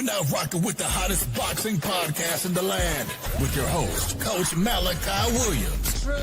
now rocking with the hottest boxing podcast in the land with your host, Coach Malachi Williams. True.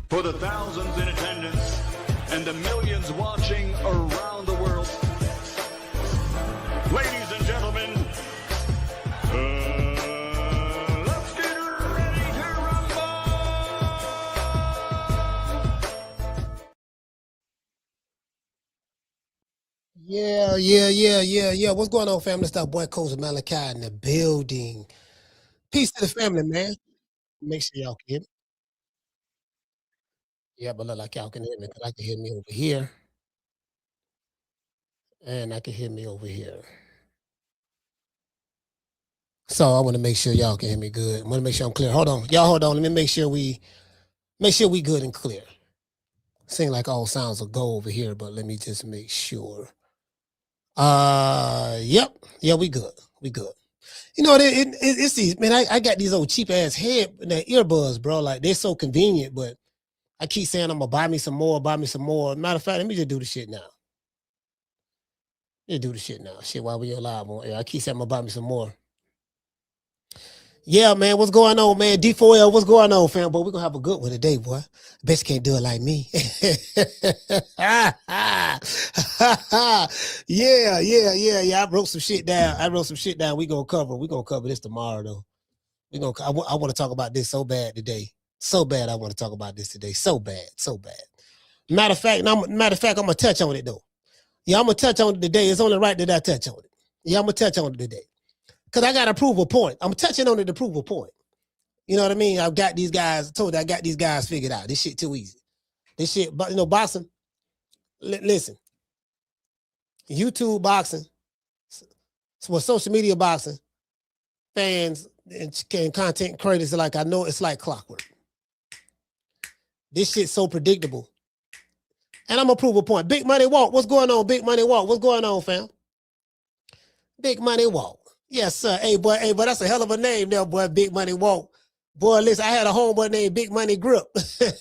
For the thousands in attendance and the millions watching around the world, ladies and gentlemen, let's get ready to rumble! Yeah. What's going on, family? It's that boy Coach Malachi in the building. Peace to the family, man. Make sure y'all can hear me. Yeah, but look like y'all can hear me because I can hear me over here and I can hear me over here. So I want to make sure y'all can hear me good. I want to make sure I'm clear. Hold on. Y'all hold on. Let me make sure we good and clear. Seems like all sounds will go over here, but let me just make sure. Yep. Yeah, we good. We good. You know, it's these, man, I got these old cheap ass earbuds, bro. Like they're so convenient, but I keep saying I'm gonna buy me some more. Matter of fact, let me just do the shit now. Shit, while we live on air. I keep saying I'm gonna buy me some more. Yeah, man, what's going on, man? D4L, what's going on, fam? Boy, we're gonna have a good one today, boy. Bet you can't do it like me. Yeah. I wrote some shit down. We gonna cover this tomorrow, though. I want to talk about this so bad today. So bad, I want to talk about this today. So bad. Matter of fact, I'm gonna touch on it though. Yeah, I'm gonna touch on it today. It's only right that I touch on it. Yeah, I'm gonna touch on it today. Cause I gotta prove a point. I'm touching on it to prove a point. You know what I mean? I got these guys figured out. This shit too easy. This shit, but boxing. Listen, YouTube boxing, social media boxing, fans and content creators are like, I know it's like clockwork. This shit's so predictable. And I'm gonna prove a point. Big Money Walk. What's going on, Big Money Walk? What's going on, fam? Big Money Walk. Yes, sir. Hey, boy, that's a hell of a name there, boy. Big Money Walk. Boy, listen, I had a homeboy named Big Money Grip. You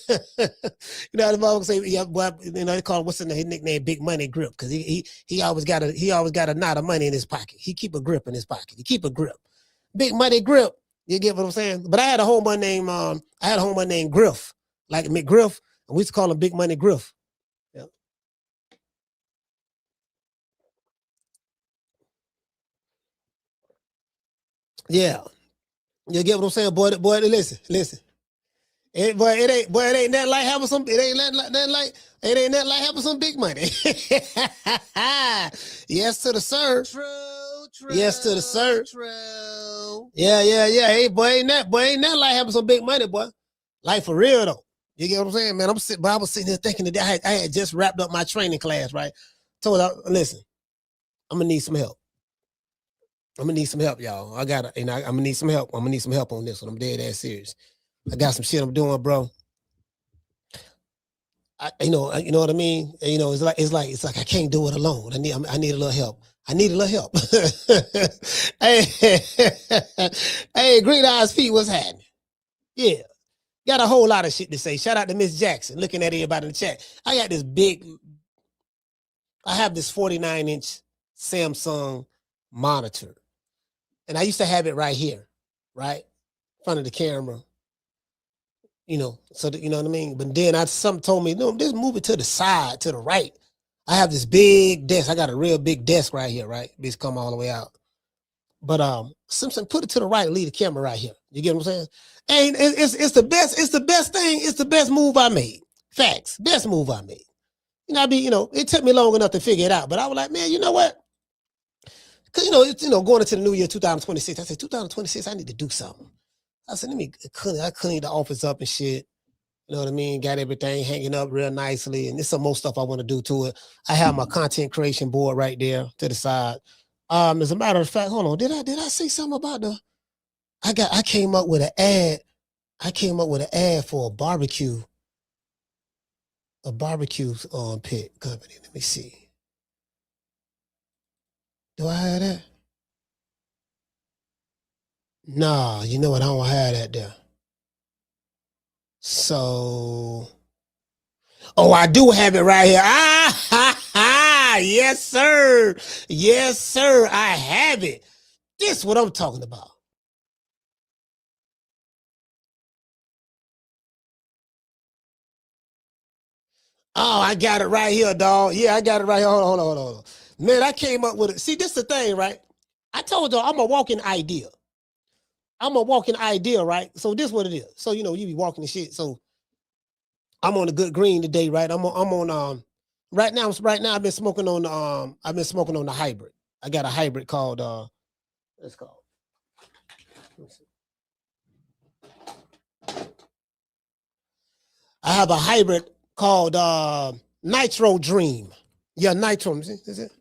know what I'm saying? Yeah, boy, they call him, what's his nickname? Big Money Grip, because he always got a knot of money in his pocket. He keep a grip in his pocket. He keep a grip. Big Money Grip. You get what I'm saying? But I had a homeboy named Griff, like McGriff, and we used to call him Big Money Griff. Yeah. Yeah. You get what I'm saying, boy? Boy, listen. It ain't that like having some. It ain't nothing like having some big money. Yes to the sir. True. Yes to the sir. True. Yeah. Hey, boy, ain't that like having some big money, boy? Like for real though. You get what I'm saying, man? I was sitting there thinking that I had just wrapped up my training class, right? Told her, listen, I'm gonna need some help. I'm gonna need some help, y'all. I'm gonna need some help. I'm gonna need some help on this one. I'm dead ass serious. I got some shit I'm doing, bro. You know what I mean? You know, it's like I can't do it alone. I need a little help. Hey, Green Eyes Feet, what's happening? Yeah. Got a whole lot of shit to say. Shout out to Miss Jackson, looking at everybody in the chat. I have this 49-inch Samsung monitor. And I used to have it right here, right? In front of the camera. You know, so that, you know what I mean? But then something told me, no, just move it to the side, to the right. I have this big desk. I got a real big desk right here, right? Bitch come all the way out. But Simpson, put it to the right, leave the camera right here. You get what I'm saying? And it's the best, it's the best thing, it's the best move I made. Facts, best move I made. It took me long enough to figure it out, but I was like, man, you know what? Because going into the new year 2026, I said 2026, I need to do something. I said, let me clean the office up and shit. You know what I mean? Got everything hanging up real nicely, and there's some more stuff I want to do to it. I have my content creation board right there to the side. As a matter of fact, hold on, did I say something about I came up with an ad. I came up with an ad for a barbecue pit company. Let me see. Do I have that? Nah, you know what? I don't have that there. So, I do have it right here. Yes, sir. Yes, sir. I have it. This is what I'm talking about. Oh, I got it right here, dog. Yeah, I got it right here. Hold on. Man, I came up with it. See, this is the thing, right? I told y'all I'm a walking idea. Right? So this is what it is. So, you be walking and shit. So I'm on a good green today, right? I'm on right now I've been smoking on the hybrid. I got a hybrid called let's call. I have a hybrid called Nitro Dream. Yeah, Nitro. Is it?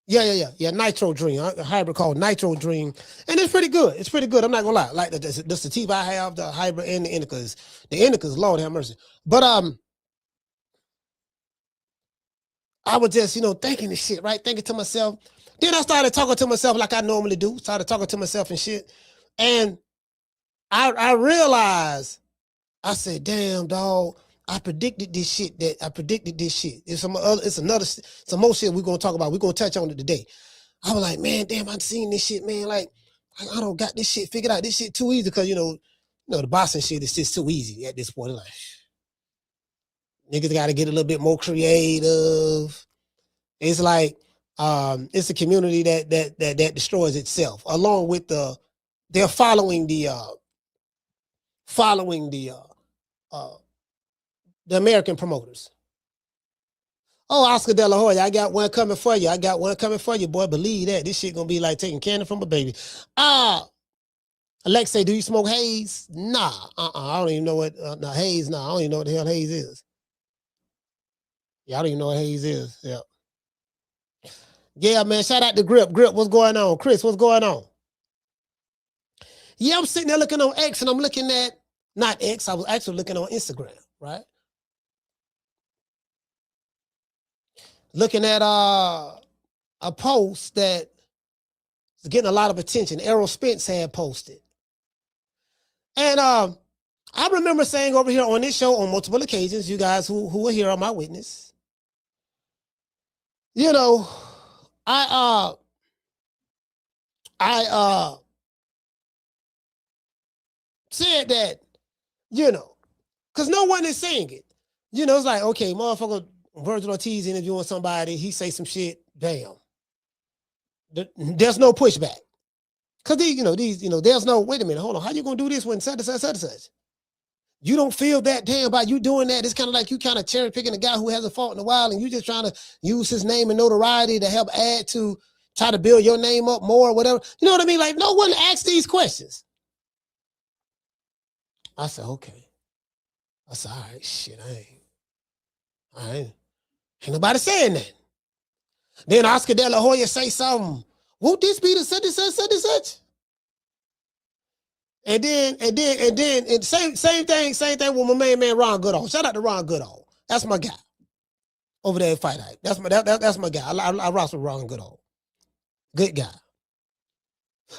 Yeah. Nitro Dream. A hybrid called Nitro Dream. And it's pretty good. I'm not gonna lie. Like the sativa I have, the hybrid and the indicas. The indicas, Lord have mercy. But I was just, thinking this shit, right? Thinking to myself. Then I started talking to myself like I normally do. Started talking to myself and shit. And I realized, I said, damn, dog, I predicted this shit. It's some more shit we're gonna talk about. We're gonna touch on it today. I was like, man, damn, I've seen this shit, man. Like, I don't got this shit figured out. This shit too easy because the boxing shit is just too easy at this point. Like, niggas gotta get a little bit more creative. It's like it's a community that destroys itself, along with they're following the American promoters. Oh, Oscar De La Hoya, I got one coming for you. Boy, believe that. This shit gonna be like taking candy from a baby. Alexei, do you smoke haze? Nah. I don't even know what haze. Nah, I don't even know what the hell haze is. Yeah, I don't even know what haze is. Yeah. Yeah, man. Shout out to Grip. Grip, what's going on? Chris, what's going on? Yeah, I'm sitting there looking on X and I'm looking at, not X, I was actually looking on Instagram, right? Looking at a post that is getting a lot of attention. Errol Spence had posted. And I remember saying over here on this show on multiple occasions, you guys who are here are my witness. I said that, because no one is saying it. It's like, okay, motherfucker, Vergil Ortiz interviewing somebody, he say some shit, bam. There's no pushback. Because there's no, wait a minute, hold on, how you gonna do this when such and such? You don't feel that damn about you doing that. It's kind of like you kind of cherry picking a guy who hasn't fought in a while and you just trying to use his name and notoriety to help add to, try to build your name up more or whatever. You know what I mean? Like, no one asks these questions. I said, okay. I said, all right, shit, ain't nobody saying that. Then Oscar De La Hoya say something. Won't this be the such and such? And then same thing with my man Ron Goodall. Shout out to Ron Goodall. That's my guy over there at Fight Hype. That's my guy. I rock with Ron Goodall. Good guy.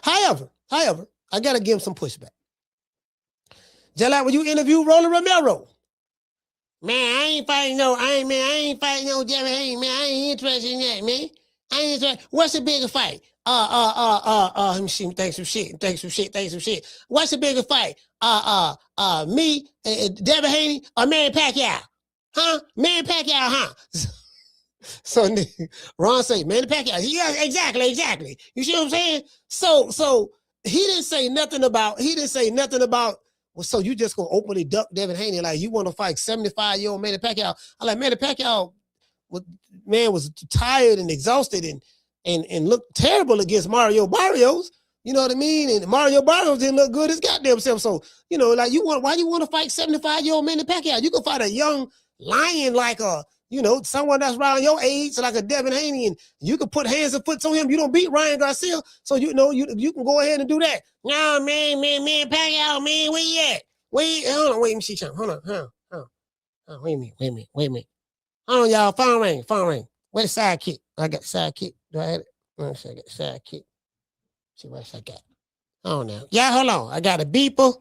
However, I gotta give him some pushback. Just like when you interview Roland Romero. Man, I ain't fighting no Jerry Haynes, man. I ain't interested in that, man. I ain't interested. What's the bigger fight? Let me see. Thanks for shit. What's the bigger fight? Me, Devin Haney, or Manny Pacquiao? Huh? Manny Pacquiao, huh? So Ron say, Manny Pacquiao. Yeah, exactly. You see what I'm saying? So he didn't say nothing about. Well, so you just gonna openly duck Devin Haney like you want to fight 75-year-old Manny Pacquiao? I like Manny Pacquiao. Was tired and exhausted and looked terrible against Mario Barrios. You know what I mean? And Mario Barrios didn't look good his goddamn self. So, like why you want to fight 75-year-old Manny Pacquiao? You can fight a young lion like someone that's around your age, like a Devin Haney, and you can put hands and foot on him. You don't beat Ryan Garcia. So you can go ahead and do that. Nah, man, Pacquiao, man, where you at? Hold on, wait, let me see something. Hold on. Wait a minute. Hold on, y'all. Phone ring. Where the sidekick? I got the sidekick. Do I have it? Let me see, I got the sidekick. See what else I got. Oh, now. Yeah, hold on. I got a beeper.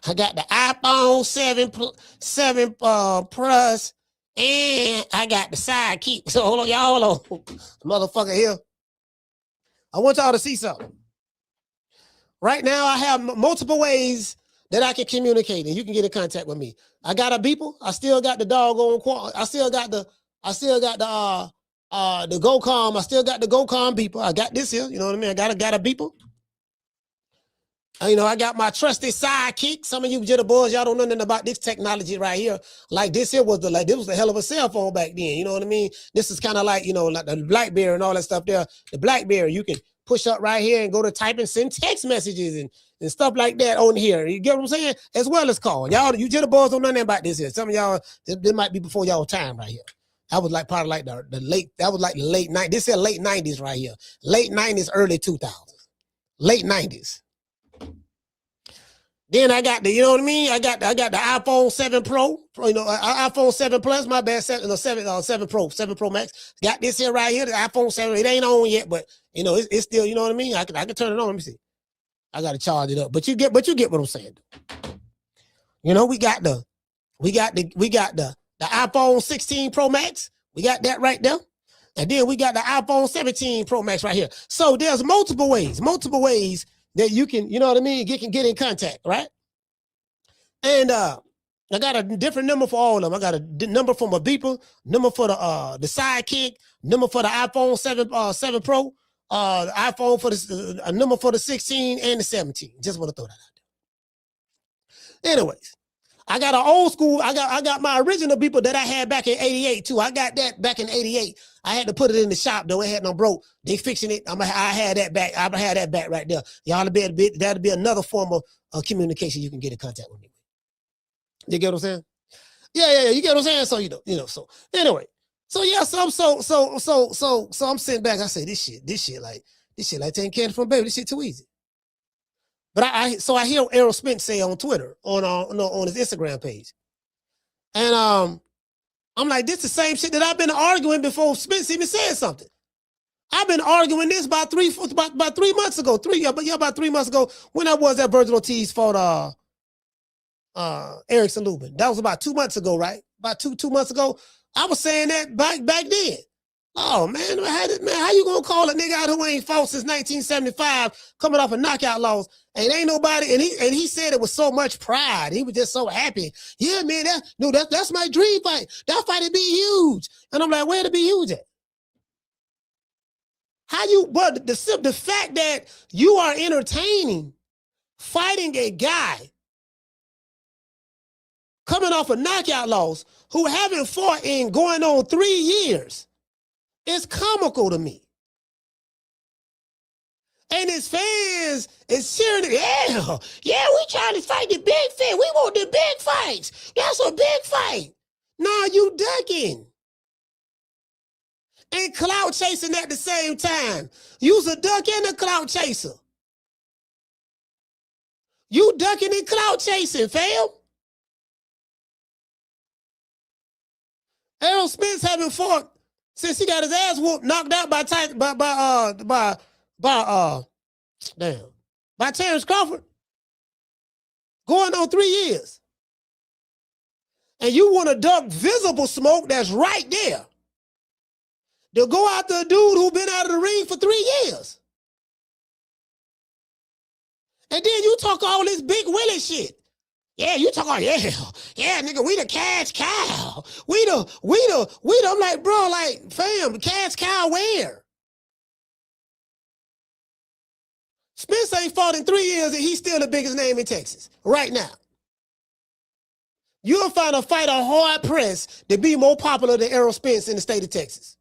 I got the iPhone 7 Plus, and I got the sidekick. So hold on, y'all. Hold on. Motherfucker here. I want y'all to see something. Right now, I have multiple ways that I can communicate and you can get in contact with me. I got a beeper. I still got the doggone I still got the GoCom. I still got the GoCom beeper. I got this here. You know what I mean? I got a beeper. I got my trusted sidekick. Some of you jitterboys, y'all don't know nothing about this technology right here. Like this here was this was the hell of a cell phone back then. You know what I mean? This is kind of like, like the BlackBerry and all that stuff there. The BlackBerry, you can push up right here and go to type and send text messages and stuff like that on here. You get what I'm saying? As well as call. Y'all, you jitterboys don't know nothing about this here. Some of y'all, this might be before y'all time right here. That was like probably like the late 90s. This is late 90s right here. Late 90s, early 2000s. Late 90s. Then I got the, you know what I mean? I got the iPhone 7 Pro, iPhone 7 Plus, my bad, 7 Pro Max. Got this here right here, the iPhone 7. It ain't on yet, but it's still, you know what I mean? I can turn it on. Let me see. I gotta charge it up. But you get what I'm saying. We got the iPhone 16 Pro Max. We got that right there. And then we got the iPhone 17 Pro Max right here. So there's multiple ways that you can, you know what I mean, get in contact, right? And I got a different number for all of them. I got a number for my beeper, number for the sidekick, number for the iPhone 7 Pro, the iPhone for a number for the 16 and the 17. Just want to throw that out there. Anyways, I got an old school. I got my original beeper that I had back in '88 too. I got that back in '88. I had to put it in the shop though. It had no broke. They fixing it. I had that back. I had that back right there. Y'all that'll be another form of communication you can get in contact with me. You get what I'm saying? Yeah. You get what I'm saying? So so anyway. So yeah, so I'm sitting back. I say this shit like taking candy from a baby. This shit too easy. But I hear Errol Spence say on Twitter, on his Instagram page. And I'm like, this is the same shit that I've been arguing before Spence even said something. I've been arguing this about 3 months ago. About 3 months ago when I was at Vergil Ortiz fought Erickson Lubin. That was about 2 months ago, right? About two months ago. I was saying that back then. Oh man, how you gonna call a nigga out who ain't fought since 1975, coming off a knockout loss, and ain't nobody? And he said it with so much pride. He was just so happy. Yeah, man, that's my dream fight. That fight would be huge. And I'm like, where to be huge at? But the fact that you are entertaining fighting a guy coming off a knockout loss who haven't fought in going on 3 years. It's comical to me. And his fans is cheering, yeah, we trying to fight the big fight. We want the big fights. That's a big fight. Nah, you ducking. And clout chasing at the same time. You's a duck and a clout chaser. You ducking and clout chasing, fam. Errol Spence haven't fought since he got his ass whooped, knocked out by Terence Crawford. Going on 3 years. And you want to duck visible smoke that's right there. They'll go after a dude who been out of the ring for 3 years. And then you talk all this big Willie shit. Yeah, you talking, yeah, nigga, we the cash cow. We the, I'm like, bro, like, fam, cash cow where? Spence ain't fought in 3 years and he's still the biggest name in Texas right now. You'll find a fighter hard pressed to be more popular than Errol Spence in the state of Texas.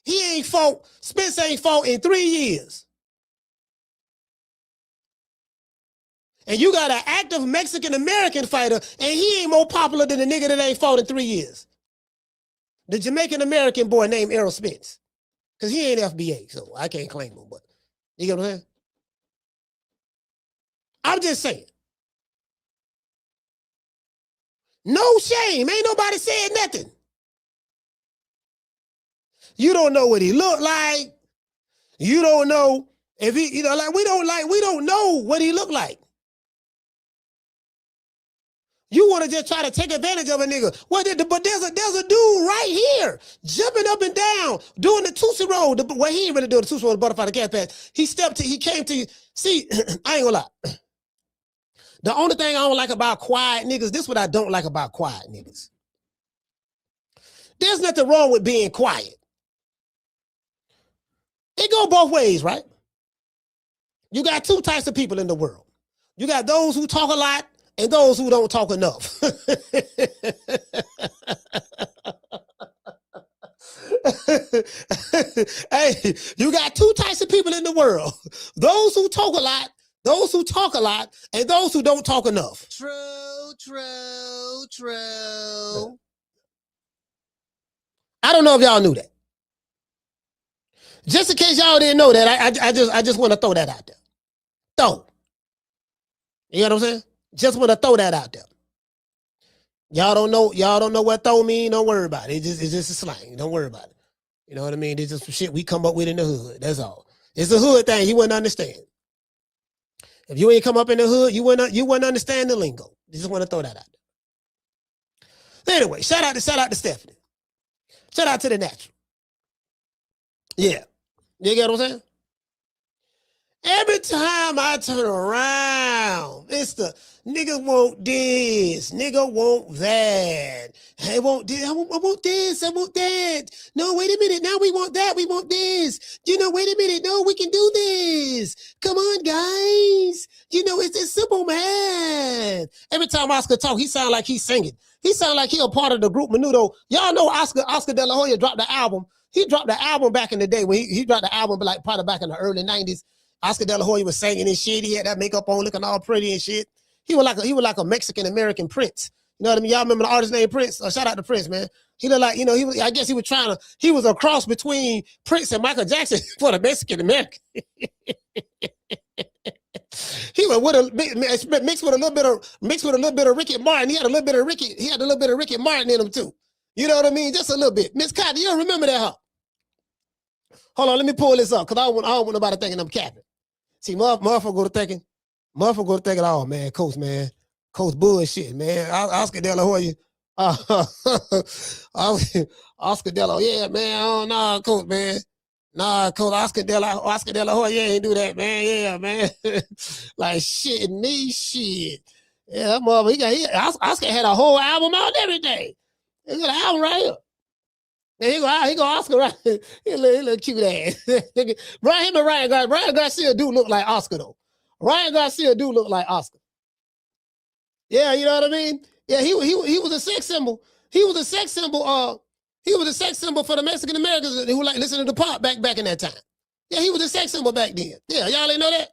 Spence ain't fought in 3 years. And you got an active Mexican-American fighter, and he ain't more popular than the nigga that ain't fought in 3 years. The Jamaican-American boy named Errol Spence. Because he ain't FBA, so I can't claim him, but you get what I'm saying? I'm just saying. No shame. Ain't nobody said nothing. You don't know what he looked like. You don't know if he, we don't know what he looked like. You want to just try to take advantage of a nigga. But there's a dude right here jumping up and down, doing the Tootsie Roll. Well, he ain't really doing the Tootsie Roll, the butterfly, the cat pass. He came to you. See, I ain't gonna lie. The only thing I don't like about quiet niggas, this is what I don't like about quiet niggas. There's nothing wrong with being quiet. It go both ways, right? You got two types of people in the world. You got those who talk a lot and those who don't talk enough. Hey, you got two types of people in the world. Those who talk a lot, and those who don't talk enough. True. I don't know if y'all knew that. Just in case y'all didn't know that, I just want to throw that out there. You know what I'm saying? Just want to throw that out there. Y'all don't know what throw mean, don't worry about it. It's just a slang. Don't worry about it. You know what I mean? It's just some shit we come up with in the hood. That's all. It's a hood thing. You wouldn't understand. If you ain't come up in the hood, you wouldn't understand the lingo. Just want to throw that out there. Anyway, shout out to Stephanie. Shout out to the natural. Yeah. You get what I'm saying? Every time I turn around, it's the nigga want this, nigga want that. I want this, I want this, I want that. No, wait a minute. Now we want that, we want this. Wait a minute. No, we can do this. Come on, guys. It's simple math. Every time Oscar talk, he sound like he's singing. He sound like he a part of the group Menudo. Y'all know Oscar De La Hoya dropped the album. He dropped the album back in the day when he dropped the album like probably back in the early 90s. Oscar De La Hoya was singing and shit. He had that makeup on, looking all pretty and shit. He was like a Mexican-American Prince. You know what I mean? Y'all remember the artist named Prince? Shout out to Prince, man. He looked like, I guess he was a cross between Prince and Michael Jackson for the Mexican-American. He was mixed with a little bit of Ricky Martin. He had a little bit of Ricky Martin in him too. You know what I mean? Just a little bit. Miss Cotton, you don't remember that, huh? Hold on, let me pull this up because I don't want nobody thinking I'm capping. See, motherfucker go to thinking, oh man, coach bullshit, man. Oscar De La Hoya. Oscar De La Hoya, yeah, man. Oh no, coach, man. Nah, coach, Oscar De La Hoya, yeah, ain't do that, man. Yeah, man. Like shit, shit. Yeah, that motherfucker, Oscar had a whole album out every day. He got an album right here. And he go Oscar right. He little cute ass. Ryan Garcia do look like Oscar though. Ryan Garcia do look like Oscar. Yeah, you know what I mean? Yeah, he was a sex symbol. He was a sex symbol. He was a sex symbol for the Mexican Americans who like listening to pop back in that time. Yeah, he was a sex symbol back then. Yeah, y'all ain't know that.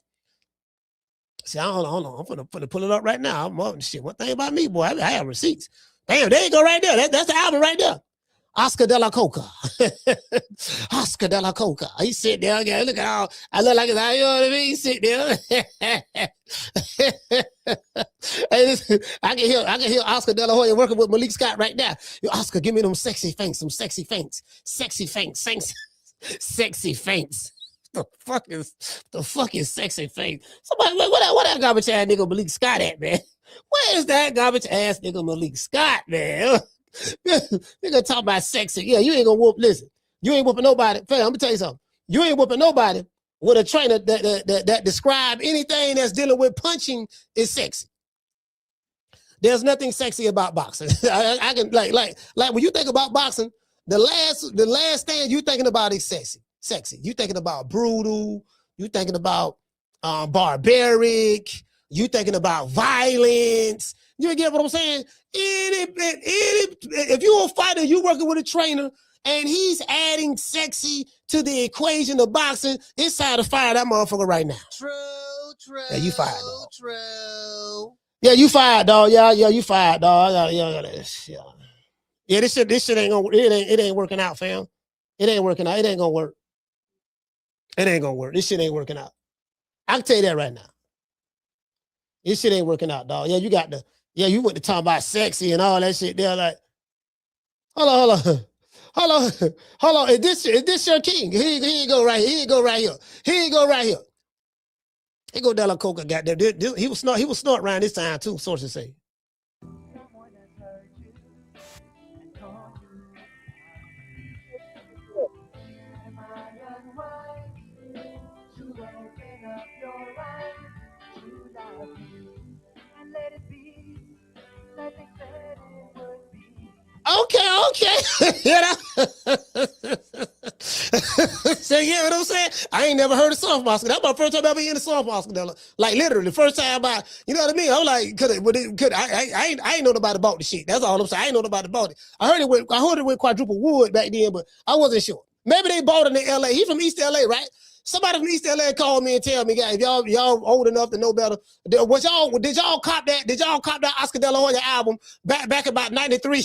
See, hold on. I'm gonna pull it up right now. Shit. One thing about me, boy, I have receipts. Damn, there you go right there. That's the album right there. Oscar De La Coca. Oscar De La Coca. He sit there again. Look at how I look like, you know what I mean? He sit there. Hey, listen, I can hear Oscar De La Hoya working with Malik Scott right now. Yo, Oscar, give me them sexy feints, sexy feints. The fuck is sexy feint? Somebody, what that garbage ass nigga Malik Scott at, man? Where is that garbage ass nigga Malik Scott, man? Nigga talk about sexy. Yeah, you ain't gonna whoop. Listen, you ain't whooping nobody. Fam, I'm gonna tell you something. You ain't whooping nobody with a trainer that describe anything that's dealing with punching is sexy. There's nothing sexy about boxing. I can like when you think about boxing, the last thing you thinking about is sexy. You thinking about brutal. You thinking about barbaric. You thinking about violence. You get what I'm saying? If you're a fighter, you working with a trainer, and he's adding sexy to the equation of boxing, it's time to fire that motherfucker right now. True. Yeah, you fired, dog. True. Yeah, you fired, dog. Yeah, you fired, dog. Yeah. This shit ain't gonna. It ain't working out, fam. It ain't working out. It ain't gonna work. It ain't gonna work. This shit ain't working out. I can tell you that right now. This shit ain't working out, dog. Yeah, you went to talk about sexy and all that shit. They're like, hold on. Is this your king? He ain't go right here. He ain't go right here. He go down la coca, goddamn. He was snort around this time too, sources say. Okay. So you know what I'm saying? I ain't never heard of soft mosque. That's my first time ever in the soft mosque. Like literally, first time you know what I mean? I'm like, I ain't know nobody about the shit. That's all I'm saying. I ain't know nobody about it. I heard it with quadruple wood back then, but I wasn't sure. Maybe they bought it in LA. He's from East LA, right? Somebody from East LA called me and tell me, guys, if y'all old enough to know better, did y'all cop that Oscar De La Hoya album back about 93,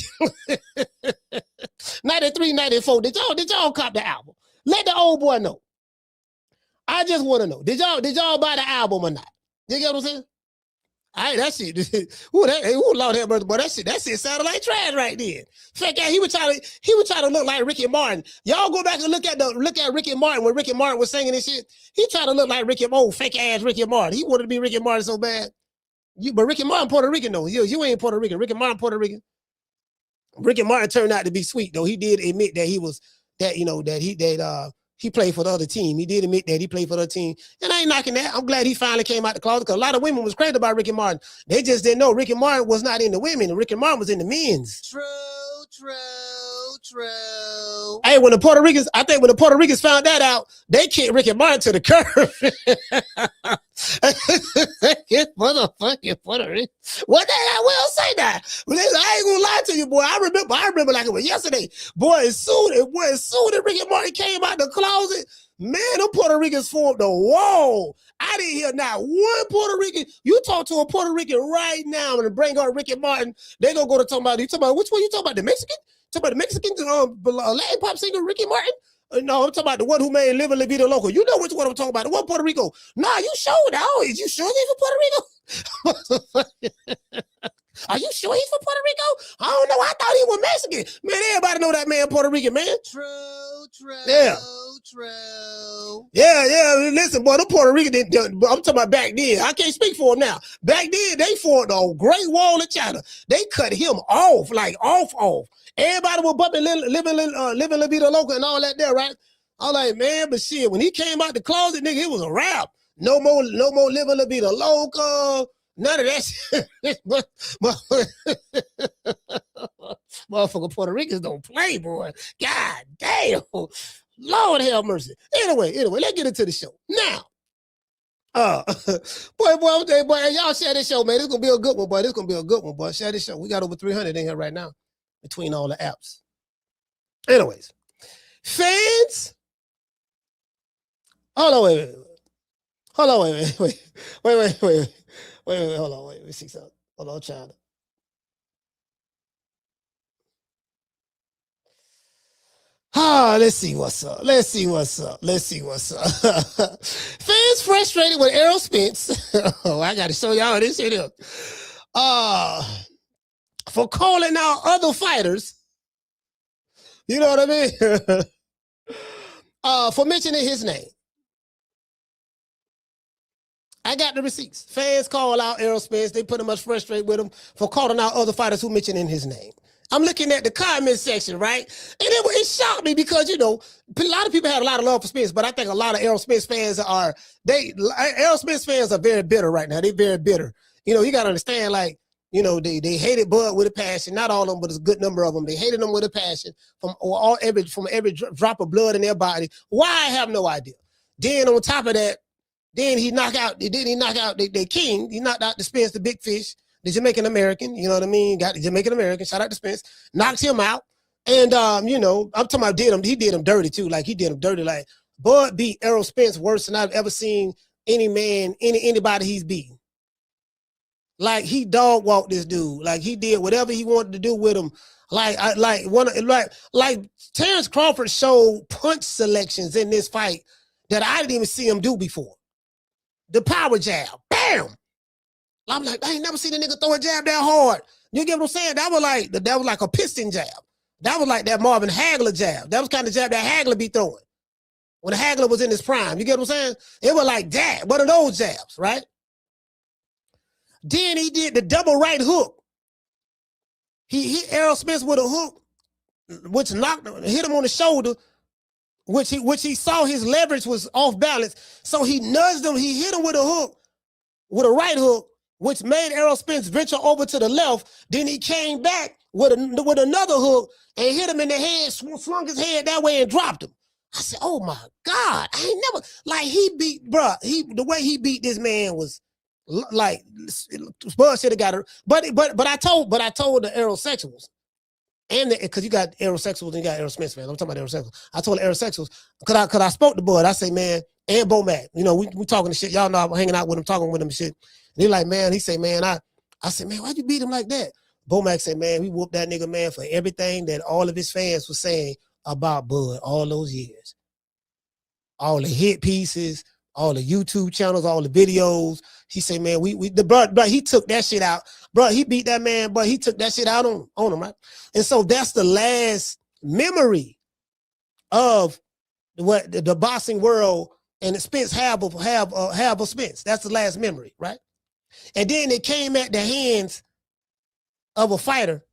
93, 94? Did y'all cop the album? Let the old boy know. I just want to know. Did y'all buy the album or not? You get what I'm saying? That shit. Lord have mercy, boy. That shit sounded like trash right then. Fake ass. He was trying to look like Ricky Martin. Y'all go back and look at Ricky Martin when Ricky Martin was singing this shit. He tried to look like fake ass Ricky Martin. He wanted to be Ricky Martin so bad. But Ricky Martin Puerto Rican though. You ain't Puerto Rican. Ricky Martin Puerto Rican. Ricky Martin turned out to be sweet though. He did admit that he played for the other team. He did admit that he played for the other team. And I ain't knocking that. I'm glad he finally came out the closet because a lot of women was crazy about Ricky Martin. They just didn't know Ricky Martin was not in the women and Ricky Martin was in the men's. True. Hey, when the Puerto Ricans found that out, they kicked Ricky Martin to the curb. Motherfucking Puerto Rican. What the hell will say that? But I ain't gonna lie to you, boy. I remember like it was yesterday. Boy, as soon as Ricky Martin came out the closet, man, them Puerto Ricans formed a wall. I didn't hear not one Puerto Rican. You talk to a Puerto Rican right now and bring on Ricky Martin, they gonna go to talking about which one you talking about? The Mexican? Talking about the Mexican Latin pop singer Ricky Martin? No, I'm talking about the one who made Live and La Vida Loco. You know which one I'm talking about. The one Puerto Rico. Nah, you sure now? Is you sure he's from Puerto Rico? Are you sure he's from Puerto Rico? I don't know. I thought he was Mexican. Man, everybody know that man Puerto Rican, man. True. Yeah. True. Yeah. Listen, boy, the Puerto Rican, I'm talking about back then. I can't speak for him now. Back then, they formed a great wall of China. They cut him off, like off. Everybody was bumping living La Vida Loca and all that there, right? I'm like, man, but shit, when he came out the closet, nigga, it was a wrap. No more living La Vida Loca. None of that shit. Motherfucker Puerto Ricans don't play, boy. God damn. Lord have mercy. Anyway, let's get into the show. Now, boy, y'all share this show, man. This gonna be a good one, boy. This gonna be a good one, boy. Share this show. We got over 300 in here right now between all the apps. Anyways, fans. Hold on, wait. Hold on, wait. Let me see something. Hold on, China. Let's see what's up. Fans frustrated with Errol Spence. I got to show y'all this shit up. For calling out other fighters. You know what I mean? For mentioning his name. I got the receipts. Fans call out Errol Spence. They pretty much frustrated with him for calling out other fighters who mentioning his name. I'm looking at the comment section, right? And it shocked me because, you know, a lot of people have a lot of love for Spence, but I think a lot of Errol Spence fans are very bitter right now. They're very bitter. You know, you got to understand, like, You know, they hated Bud with a passion. Not all of them, but a good number of them. They hated him with a passion from every drop of blood in their body. Why? I have no idea. Then on top of that, then he knocked out the king. He knocked out the Spence, the big fish, the Jamaican American. You know what I mean? Got the Jamaican American. Shout out to Spence. Knocked him out. And you know, I'm talking about he did him dirty too. Like he did him dirty. Like Bud beat Errol Spence worse than I've ever seen anybody he's beaten. Like he dog walked this dude. Like he did whatever he wanted to do with him. Like Terence Crawford showed punch selections in this fight that I didn't even see him do before. The power jab, bam. I'm like, I ain't never seen a nigga throw a jab that hard. You get what I'm saying? That was like a piston jab. That was like that Marvin Hagler jab. That was kind of jab that Hagler be throwing when Hagler was in his prime. You get what I'm saying? It was like that, one of those jabs, right? Then he did the double right hook. He hit Errol Spence with a hook, which hit him on the shoulder, which he saw his leverage was off balance. So he nudged him. He hit him with a hook, with a right hook, which made Errol Spence venture over to the left. Then he came back with another hook and hit him in the head, swung his head that way and dropped him. I said, oh my God, I ain't never, like the way he beat this man was like, Bud should have got her. But I told the aerosexuals, and because you got aerosexuals and you got Errol Spence, man. I'm talking about aerosexuals. I told the aerosexuals, cause I spoke to Bud. I say, man, and Bo Mac, you know, we talking to shit. Y'all know I'm hanging out with him, talking with him and shit. And he like, man, he say, man, I said, man, why'd you beat him like that? Bo Mac said, man, we whooped that nigga, man, for everything that all of his fans were saying about Bud all those years. All the hit pieces, all the YouTube channels, all the videos. He said, man, bro, he took that shit out. Bro, he beat that man, but he took that shit out on him, right? And so that's the last memory of what the boxing world and the Spence have of Spence. That's the last memory, right? And then it came at the hands of a fighter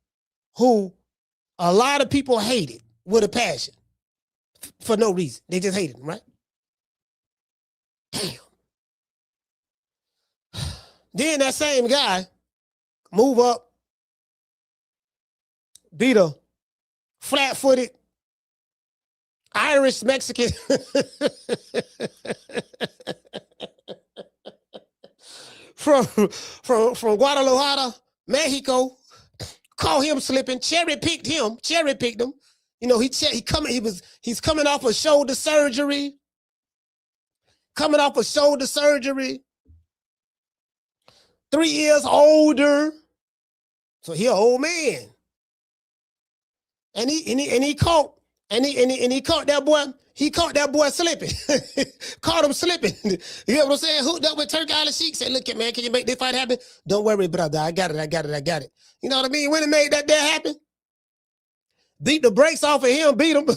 who a lot of people hated with a passion for no reason. They just hated him, right? Damn. Then that same guy move up, beat a flat-footed Irish Mexican from Guadalajara, Mexico. Caught him slipping, cherry-picked him. You know, he's coming off of shoulder surgery. 3 years older. So he an old man. And he caught that boy. He caught that boy slipping. Caught him slipping. You know what I'm saying? Hooked up with Turk Island Sheik. Said, look, man, can you make this fight happen? Don't worry, brother. I got it. You know what I mean? When it made that happen, beat the brakes off of him, beat him.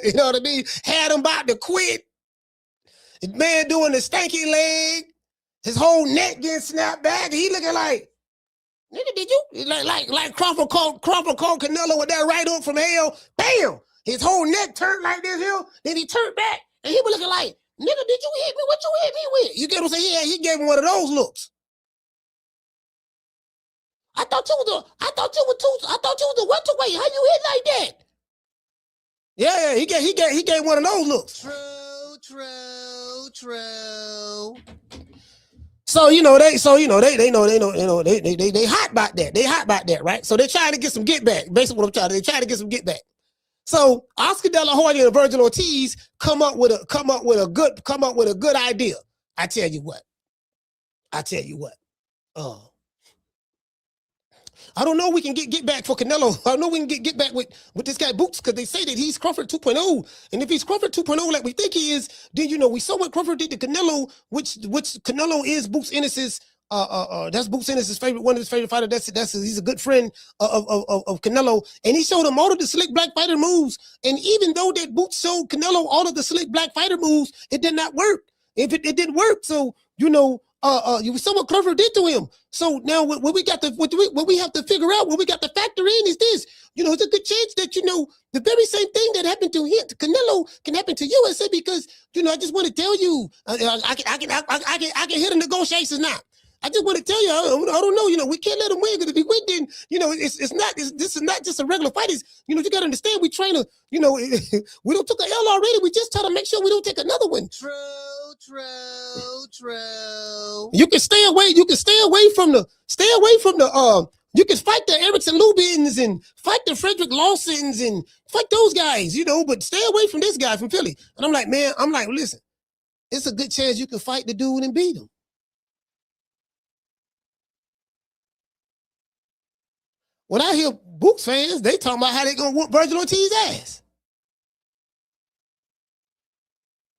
You know what I mean? Had him about to quit. The man doing the stanky leg. His whole neck getting snapped back. He looking like, nigga, did you? Like Crawford caught Canelo with that right hook from hell. Bam! His whole neck turned like this here. Then he turned back. And he was looking like, nigga, did you hit me? What you hit me with? You get what I'm saying? Yeah, he gave him one of those looks. I thought you was the welterweight. How you hit like that? Yeah, he gave one of those looks. True. So they know they hot about that. They hot about that, right? So they're trying to get some get back. Basically, what I'm trying to, they're trying to get some get back. So Oscar De La Hoya and Vergil Ortiz come up with a good idea. I tell you what. I don't know we can get back for Canelo. I know we can get back with this guy Boots, because they say that he's Crawford 2.0. And if he's Crawford 2.0 like we think he is, then we saw what Crawford did to Canelo, which Canelo is Boots Ennis's that's Boots Ennis's favorite, one of his favorite fighters. He's a good friend of Canelo. And he showed him all of the slick black fighter moves. And even though that Boots showed Canelo all of the slick black fighter moves, it did not work. It didn't work. So you saw what Crawford did to him. So now what we have to figure out, what we got to factor in is this. It's a good chance that, the very same thing that happened to him, to Canelo, can happen to USA, because, I just want to tell you, I can hear the negotiations now. I just want to tell you, I don't know, we can't let him win, because if he win, then, this is not just a regular fight. It's, you got to understand, we train we don't took an L already. We just try to make sure we don't take another one. True. You can stay away from the, you can fight the Erickson Lubins and fight the Frederick Lawsons and fight those guys, but stay away from this guy from Philly. And I'm like, listen, it's a good chance you can fight the dude and beat him. When I hear Boots fans, they talking about how they gonna whoop Vergil Ortiz's ass.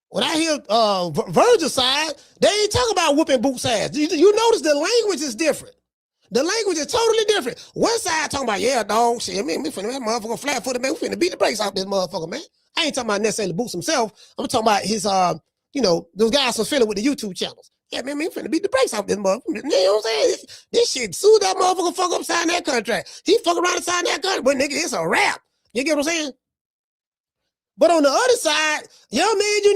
When I hear Vergil side, they ain't talking about whooping Boots' ass. You notice the language is different. The language is totally different. One side talking about, yeah, dog, shit, man, we finna, that motherfucker flat-footed, man, we finna beat the brakes off this motherfucker, man. I ain't talking about necessarily Boots himself. I'm talking about his, those guys from Philly with the YouTube channels. Yeah, man, we finna beat the brakes off this motherfucker. You know what I'm saying? This shit, soon that motherfucker fuck up, sign that contract. He fuck around and sign that contract, but nigga, it's a wrap. You get what I'm saying? But on the other side, yeah, man, you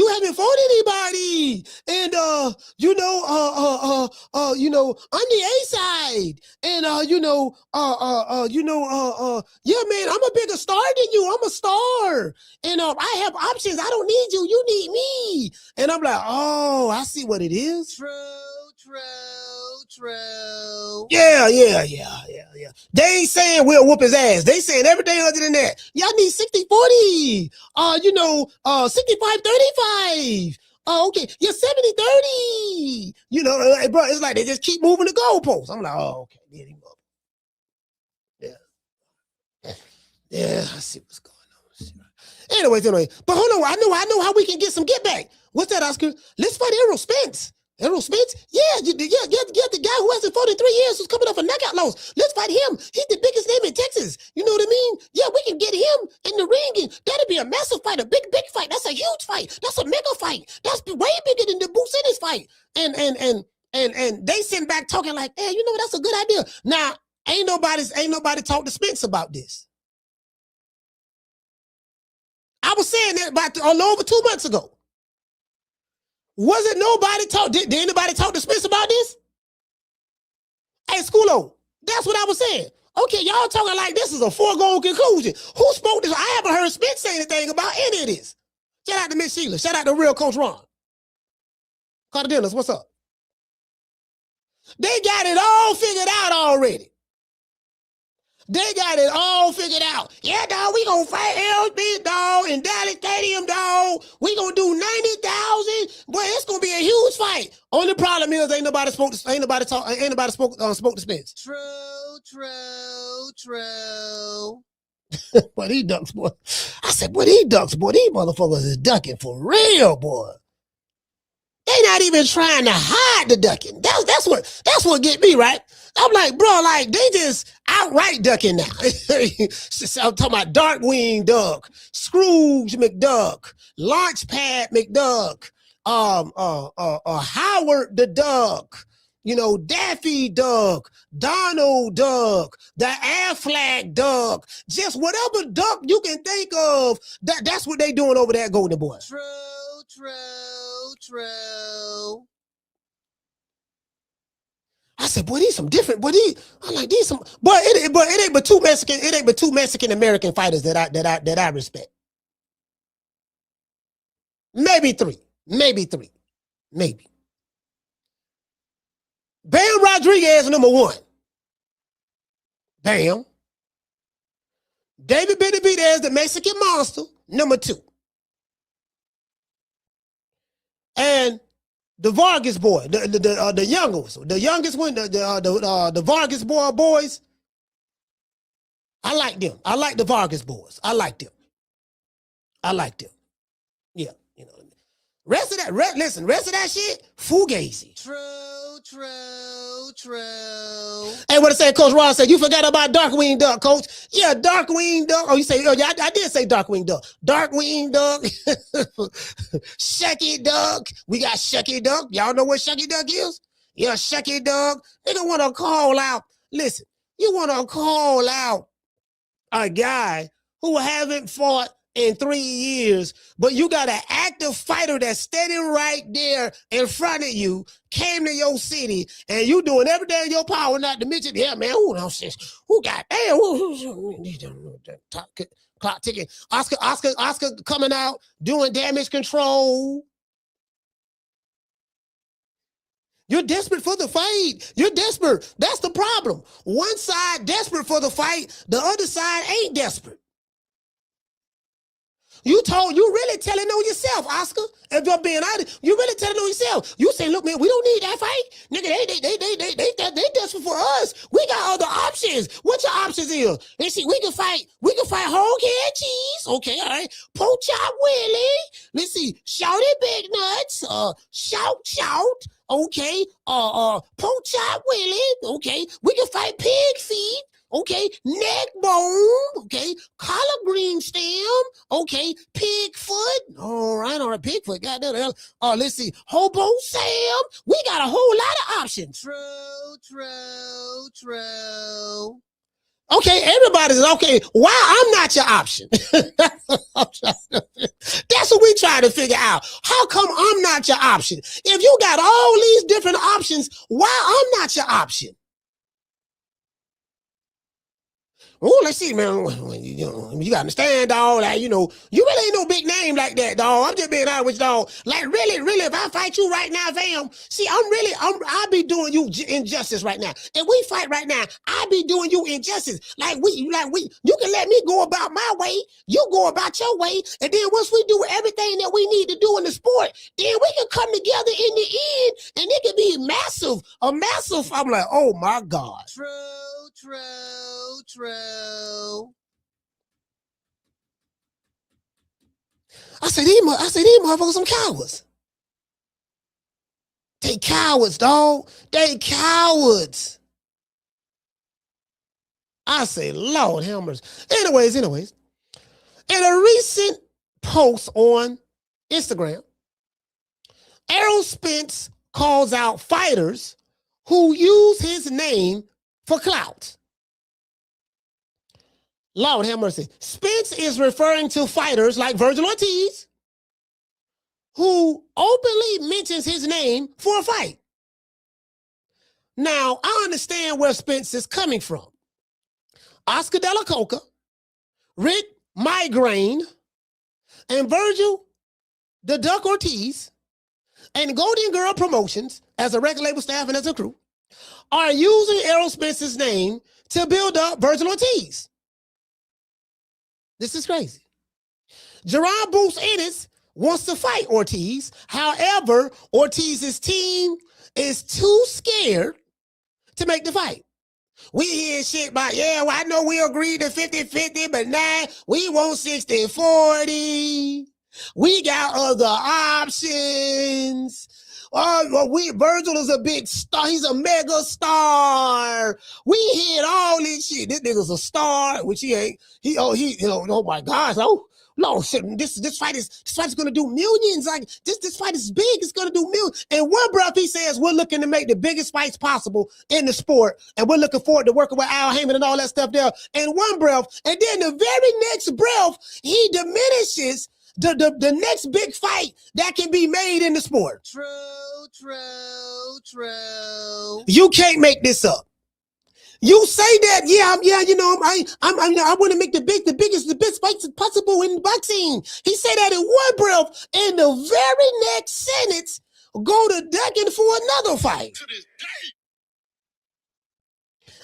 haven't fought anybody. And, I'm the A side. And, yeah, man, I'm a bigger star than you. I'm a star. And, I have options. I don't need you. You need me. And I'm like, oh, I see what it is. True. Yeah. They ain't saying we'll whoop his ass. They saying everything other than that. Y'all need 60-40. 65-35. Okay. Yeah, 70-30. Bro, it's like they just keep moving the goalposts. I'm like, oh, okay. Yeah, I see what's going on. Anyway. But hold on, I know how we can get some get back. What's that, Oscar? Let's fight Errol Spence. Errol Spence? Yeah, the guy who hasn't fought in 3 years who's coming off a knockout loss. Let's fight him. He's the biggest name in Texas. You know what I mean? Yeah, we can get him in the ring, and that'll be a massive fight, a big fight. That's a huge fight. That's a mega fight. That's way bigger than the Boots Ennis fight. And they sitting back talking like, hey, that's a good idea. Now, ain't nobody talked to Spence about this. I was saying that about over 2 months ago. Wasn't nobody talk? Did anybody talk to Spence about this? Hey, Schoolo, that's what I was saying. Okay, y'all talking like this is a foregone conclusion. Who spoke this? I haven't heard Spence say anything about any of this. Shout out to Miss Sheila. Shout out to real Coach Ron. Carter Dennis, what's up? They got it all figured out already. They got it all figured out. Yeah, dog, we gonna fight LB, dog, in Dallas Stadium, dog. We gonna do 90,000. Boy, it's gonna be a huge fight. Only problem is ain't nobody spoke to Spence. True. But he ducks, boy. I said, boy, he ducks, boy. These motherfuckers is ducking for real, boy. They not even trying to hide the ducking. That's what get me, right? I'm like, bro, like they just outright ducking now. I'm talking about Darkwing Duck, Scrooge McDuck, Launchpad McDuck, Howard the Duck, Daffy Duck, Donald Duck, the Aflac Duck, just whatever duck you can think of. That's what they doing over there, Golden Boy. True. I said, boy, these some different, boy, I'm like, these some, boy, it ain't but two Mexican American fighters that I respect. Maybe three. Bam Rodriguez, number one. Bam. David Benavidez, the Mexican monster, number two. And the Vargas boy, the youngest one, the Vargas boys. I like them. I like the Vargas boys. I like them. Yeah, Rest of that shit, fugazi. True. Hey, what I say, Coach Ron said, you forgot about Darkwing Duck, Coach. Yeah, Darkwing Duck. Oh, you say, yeah, I did say Darkwing Duck. Darkwing Duck. Shucky Duck. We got Shucky Duck. Y'all know what Shucky Duck is? Yeah, Shucky Duck. Nigga want to call out. Listen, you want to call out a guy who haven't fought in 3 years, but you got an active fighter that's standing right there in front of you, came to your city, and you doing everything in your power, not to mention, yeah, man, who got, damn, clock ticking. Oscar coming out, doing damage control. You're desperate for the fight. You're desperate. That's the problem. One side desperate for the fight, the other side ain't desperate. You really telling on yourself, Oscar. If you're being honest, you really telling on yourself. You saying, look, man, we don't need that fight. Nigga, they desperate for us. We got other options. What your options is? Let's see, we can fight whole can cheese. Okay, all right. Pork chop Willie. Let's see, shouty big nuts. Shout. Okay, pork chop Willie. Okay, we can fight pig feet. Okay, neck bone, okay, collard green stem, okay, pig foot, all right, pig foot, goddamn, let's see, hobo Sam, we got a whole lot of options. True. Okay, everybody's okay, why I'm not your option? That's what we trying to figure out. How come I'm not your option? If you got all these different options, why I'm not your option? Oh, let's see, man. You gotta understand, dog. Like, you really ain't no big name like that, dog. I'm just being honest with you, dog. Like, really, if I fight you right now, fam, see, I'll be doing you injustice right now. If we fight right now, I'll be doing you injustice. You can let me go about my way, you go about your way, and then once we do everything that we need to do in the sport, then we can come together in the end, and it can be a massive. I'm like, oh my God. True. I said, these motherfuckers some cowards. They cowards, dog. They cowards. I say, Lord have mercy. Anyways. In a recent post on Instagram, Errol Spence calls out fighters who use his name for clout. Lord have mercy. Spence is referring to fighters like Vergil Ortiz, who openly mentions his name for a fight. Now, I understand where Spence is coming from. Oscar De La Coca, Rick Migraine, and Vergil the Duck Ortiz, and Golden Girl Promotions, as a record label staff and as a crew, are using Errol Spence's name to build up Vergil Ortiz. This is crazy. Jaron Boots Ennis wants to fight Ortiz. However, Ortiz's team is too scared to make the fight. We hear shit about, I know we agreed to 50-50, but now we want 60-40. We got other options. Vergil is a big star. He's a mega star. We hit all this shit. This nigga's a star, which he ain't. Oh my gosh. Oh, no, shit. This fight is gonna do millions. Like this fight is big. It's gonna do millions. In one breath, he says we're looking to make the biggest fights possible in the sport, and we're looking forward to working with Al Haymon and all that stuff there. In one breath, and then the very next breath, he diminishes the next big fight that can be made in the sport. True. You can't make this up. You say that, I want to make the best fights possible in boxing. He said that in one breath, and the very next sentence, go to decking for another fight. To this day.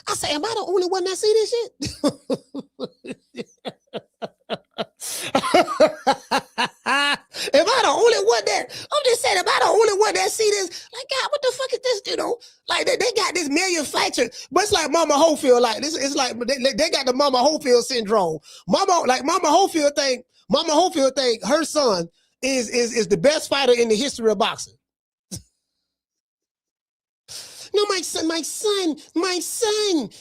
I say, am I the only one that see this shit? Am I the only one that, I'm just saying, am I the only one that see this? Like, God, what the fuck is this, Like, they got this million fighters, but it's like Mama Holyfield, like, it's like, they got the Mama Holyfield syndrome. Mama Holyfield think her son is the best fighter in the history of boxing. No, my son,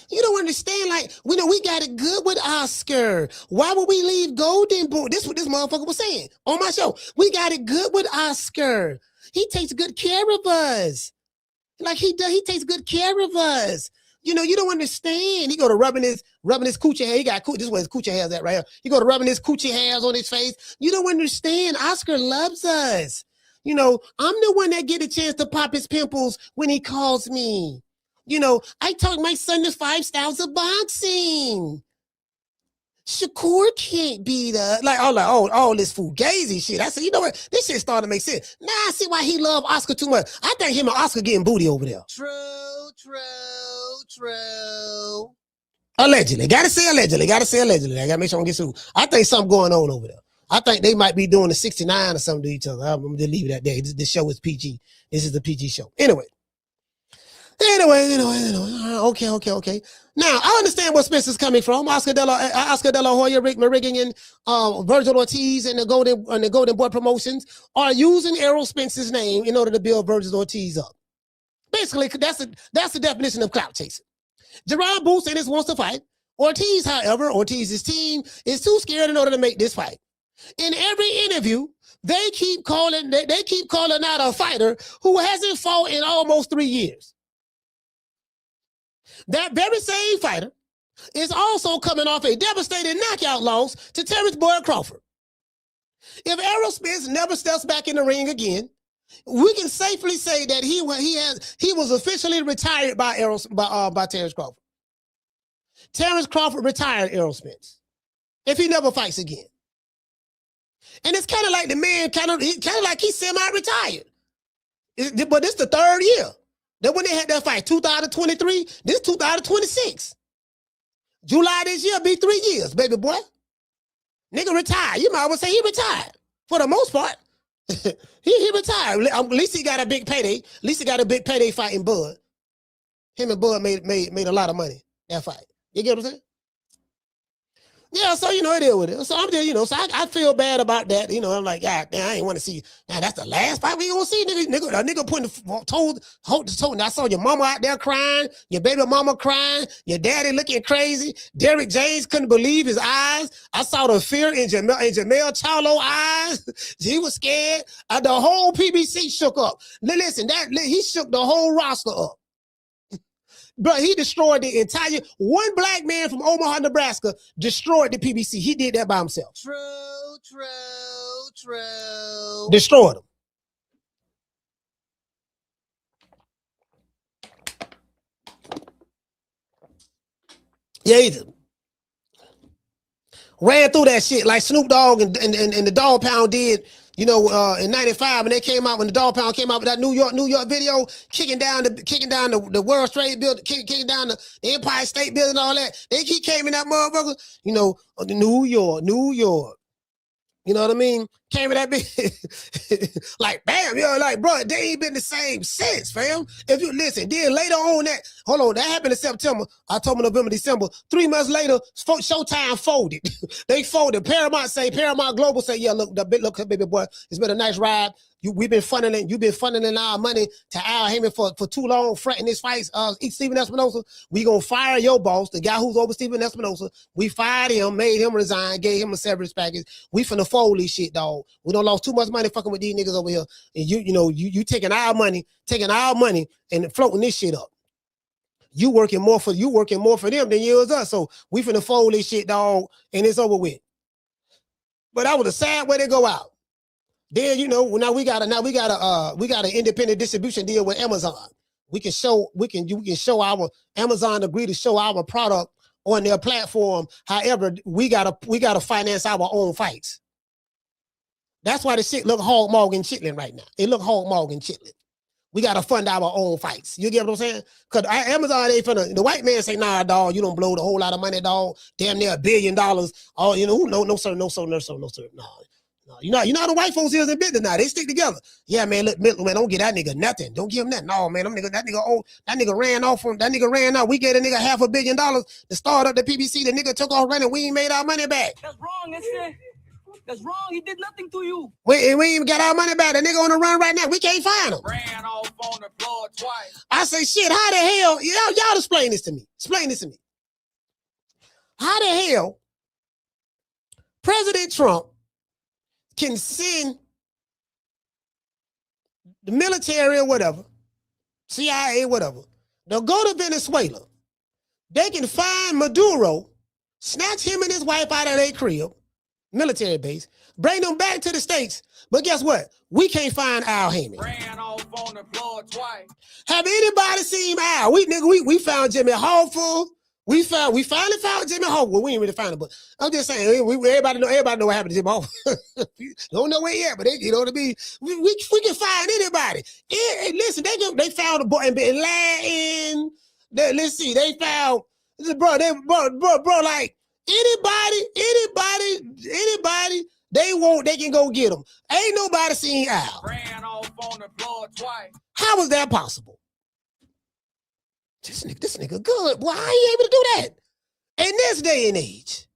you don't understand. Like, we got it good with Oscar. Why would we leave Golden Boot? This is what this motherfucker was saying on my show. We got it good with Oscar. He takes good care of us. Like he takes good care of us. You don't understand. He go to rubbing his rubbing his coochie hair. He got this is where his coochie hair's at right here. He go to rubbing his coochie hairs on his face. You don't understand. Oscar loves us. You know, I'm the one that get a chance to pop his pimples when he calls me. You know, I taught my son the 5 styles of boxing. Shakur can't beat us. Like, all this fugazi shit. I said, you know what? This shit started to make sense. Now I see why he love Oscar too much. I think him and Oscar getting booty over there. True. Allegedly. Gotta say allegedly. I gotta make sure I don't get sued. I think something going on over there. I think they might be doing the 69 or something to each other. I'm gonna leave it at that. This show is PG. This is the PG show. Anyway. Okay. Now, I understand where Spencer's coming from. Oscar De La Hoya, Mirigian, Vergil Ortiz, and the Golden Boy Promotions are using Errol Spence's name in order to build Vergil Ortiz up. Basically, that's the definition of clout chasing. Jaron Boots Ennis wants to fight. Ortiz, however, Ortiz's team is too scared in order to make this fight. In every interview, they keep calling out a fighter who hasn't fought in almost 3 years. That very same fighter is also coming off a devastating knockout loss to Terence Bud Crawford. If Errol Spence never steps back in the ring again, we can safely say that he was officially retired by Terence Crawford. Terence Crawford retired Errol Spence if he never fights again. And it's kind of like the man kind of like he's semi-retired. But this is the 3rd year. Then when they had that fight, 2023, this 2026. July this year be 3 years, baby boy. Nigga retired. You might well say he retired for the most part. he retired. At least he got a big payday. At least he got a big payday fighting Bud. Him and Bud made a lot of money that fight. You get what I'm saying? Yeah, so you know it is with it. So I'm just, so I feel bad about that. I'm like, God damn, I ain't want to see. Now that's the last fight we gonna see, nigga putting the told. I saw your mama out there crying, your baby mama crying, your daddy looking crazy. Derrick James couldn't believe his eyes. I saw the fear in Jamel Charlo eyes. He was scared. The whole PBC shook up. Listen, he shook the whole roster up. But he destroyed the entire, one black man from Omaha, Nebraska destroyed the PBC. He did that by himself. True. Destroyed him. Yeah, he did. Ran through that shit like Snoop Dogg and the Dog Pound did, in 95 when they came out, when the Dog Pound came out with that New York video, kicking down the World Trade Building, kicking down the Empire State Building and all that. He came in that motherfucker, New York. You know what I mean? Came in that big, like, bam, like, bro, they ain't been the same since, fam. If you listen, then later on that happened in September, October, November, December. 3 months later, Showtime folded. They folded. Paramount Global say, yeah, look, baby boy, it's been a nice ride. You've been funneling our money to Al Haymon for too long, fronting this fight. Stephen Espinosa, we gonna fire your boss, the guy who's over Stephen Espinosa. We fired him, made him resign, gave him a severance package. We finna fold this shit, dog. We done lost too much money fucking with these niggas over here. And you taking our money and floating this shit up. You working more for them than you was us. So we finna fold this shit, dog, and it's over with. But that was a sad way to go out. Then now we got an independent distribution deal with Amazon. We can show our Amazon agree to show our product on their platform. However, we gotta finance our own fights. That's why the shit look hog mog and chitlin right now. It look hog mog and chitlin. We gotta fund our own fights. You get what I'm saying? Cause Amazon ain't finna. The white man say, nah, dog, you don't blow the whole lot of money, dog. Damn near $1 billion. Oh, no, sir. No. You know how the white folks is in business now. They stick together. Yeah, man, look, man, don't get that nigga nothing. Don't give him that. No, man, that nigga ran out. We get a nigga $500 million to start up the PBC. The nigga took off running. We ain't made our money back. That's wrong, That's wrong. He did nothing to you. We ain't even got our money back. The nigga on the run right now. We can't find him. Ran off on the floor twice. I say, shit, how the hell? Y'all explain this to me. How the hell President Trump can send the military or whatever, CIA, whatever, they'll go to Venezuela. They can find Maduro snatch him and his wife out of their crib, military base, bring them back to the States. But guess what? We can't find Al Haymon. Ran off on the floor twice. Have anybody seen Al? We found Jimmy Hoffa. We finally found Jimmy Hoffa. Well, we ain't really found him, but I'm just saying, everybody know what happened to Jimmy Hoffa. Don't know where yet, but you know what I mean. We can find anybody. Listen, they found a boy in Latin. Let's see, they found bro, like anybody, they can go get them. Ain't nobody seen Al. Ran off on the floor twice. How was that possible? This nigga good. Boy, how you able to do that? In this day and age.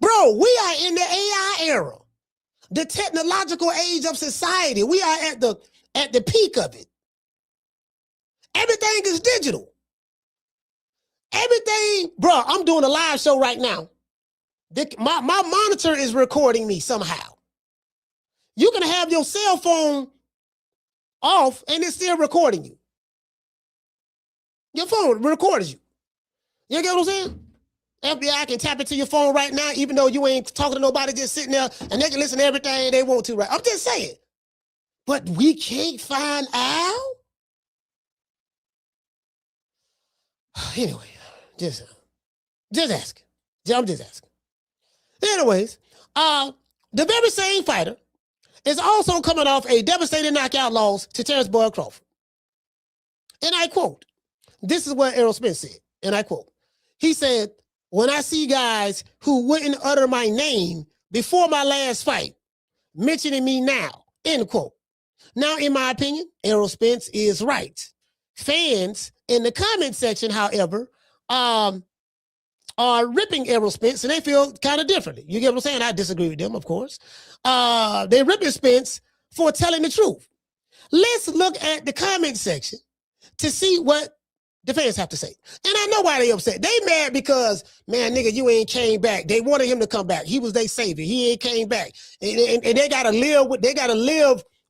Bro, we are in the AI era. The technological age of society. We are at the peak of it. Everything is digital. Everything, bro, I'm doing a live show right now. My monitor is recording me somehow. You can have your cell phone off and it's still recording you. Your phone records you. You get what I'm saying? FBI can tap into your phone right now, even though you ain't talking to nobody, just sitting there, and they can listen to everything they want to, right? I'm just saying. But we can't find Al? Anyway, just asking. I'm just asking. Anyways, the very same fighter is also coming off a devastating knockout loss to Terence Bud Crawford. And I quote, this is what Errol Spence said, and I quote, he said, when I see guys who wouldn't utter my name before my last fight, mentioning me now, end quote. Now, in my opinion, Errol Spence is right. Fans in the comment section, however, are ripping Errol Spence, and they feel kind of differently. You get what I'm saying? I disagree with them, of course. They're ripping Spence for telling the truth. Let's look at the comment section to see what the fans have to say. And I know why they upset. They mad because, man, nigga, you ain't came back. They wanted him to come back. He was their savior. He ain't came back. And they gotta live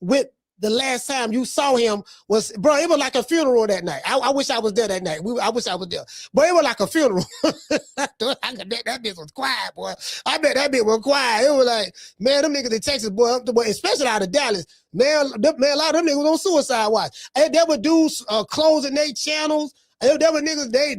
with the last time you saw him was, bro, it was like a funeral that night. I wish I was there that night. I wish I was there. But it was like a funeral. That bitch was quiet, boy. I bet that bitch was quiet. It was like, man, them niggas in Texas, boy, especially out of Dallas, man, a lot of them niggas was on suicide watch. And there were dudes closing their channels. There were niggas, they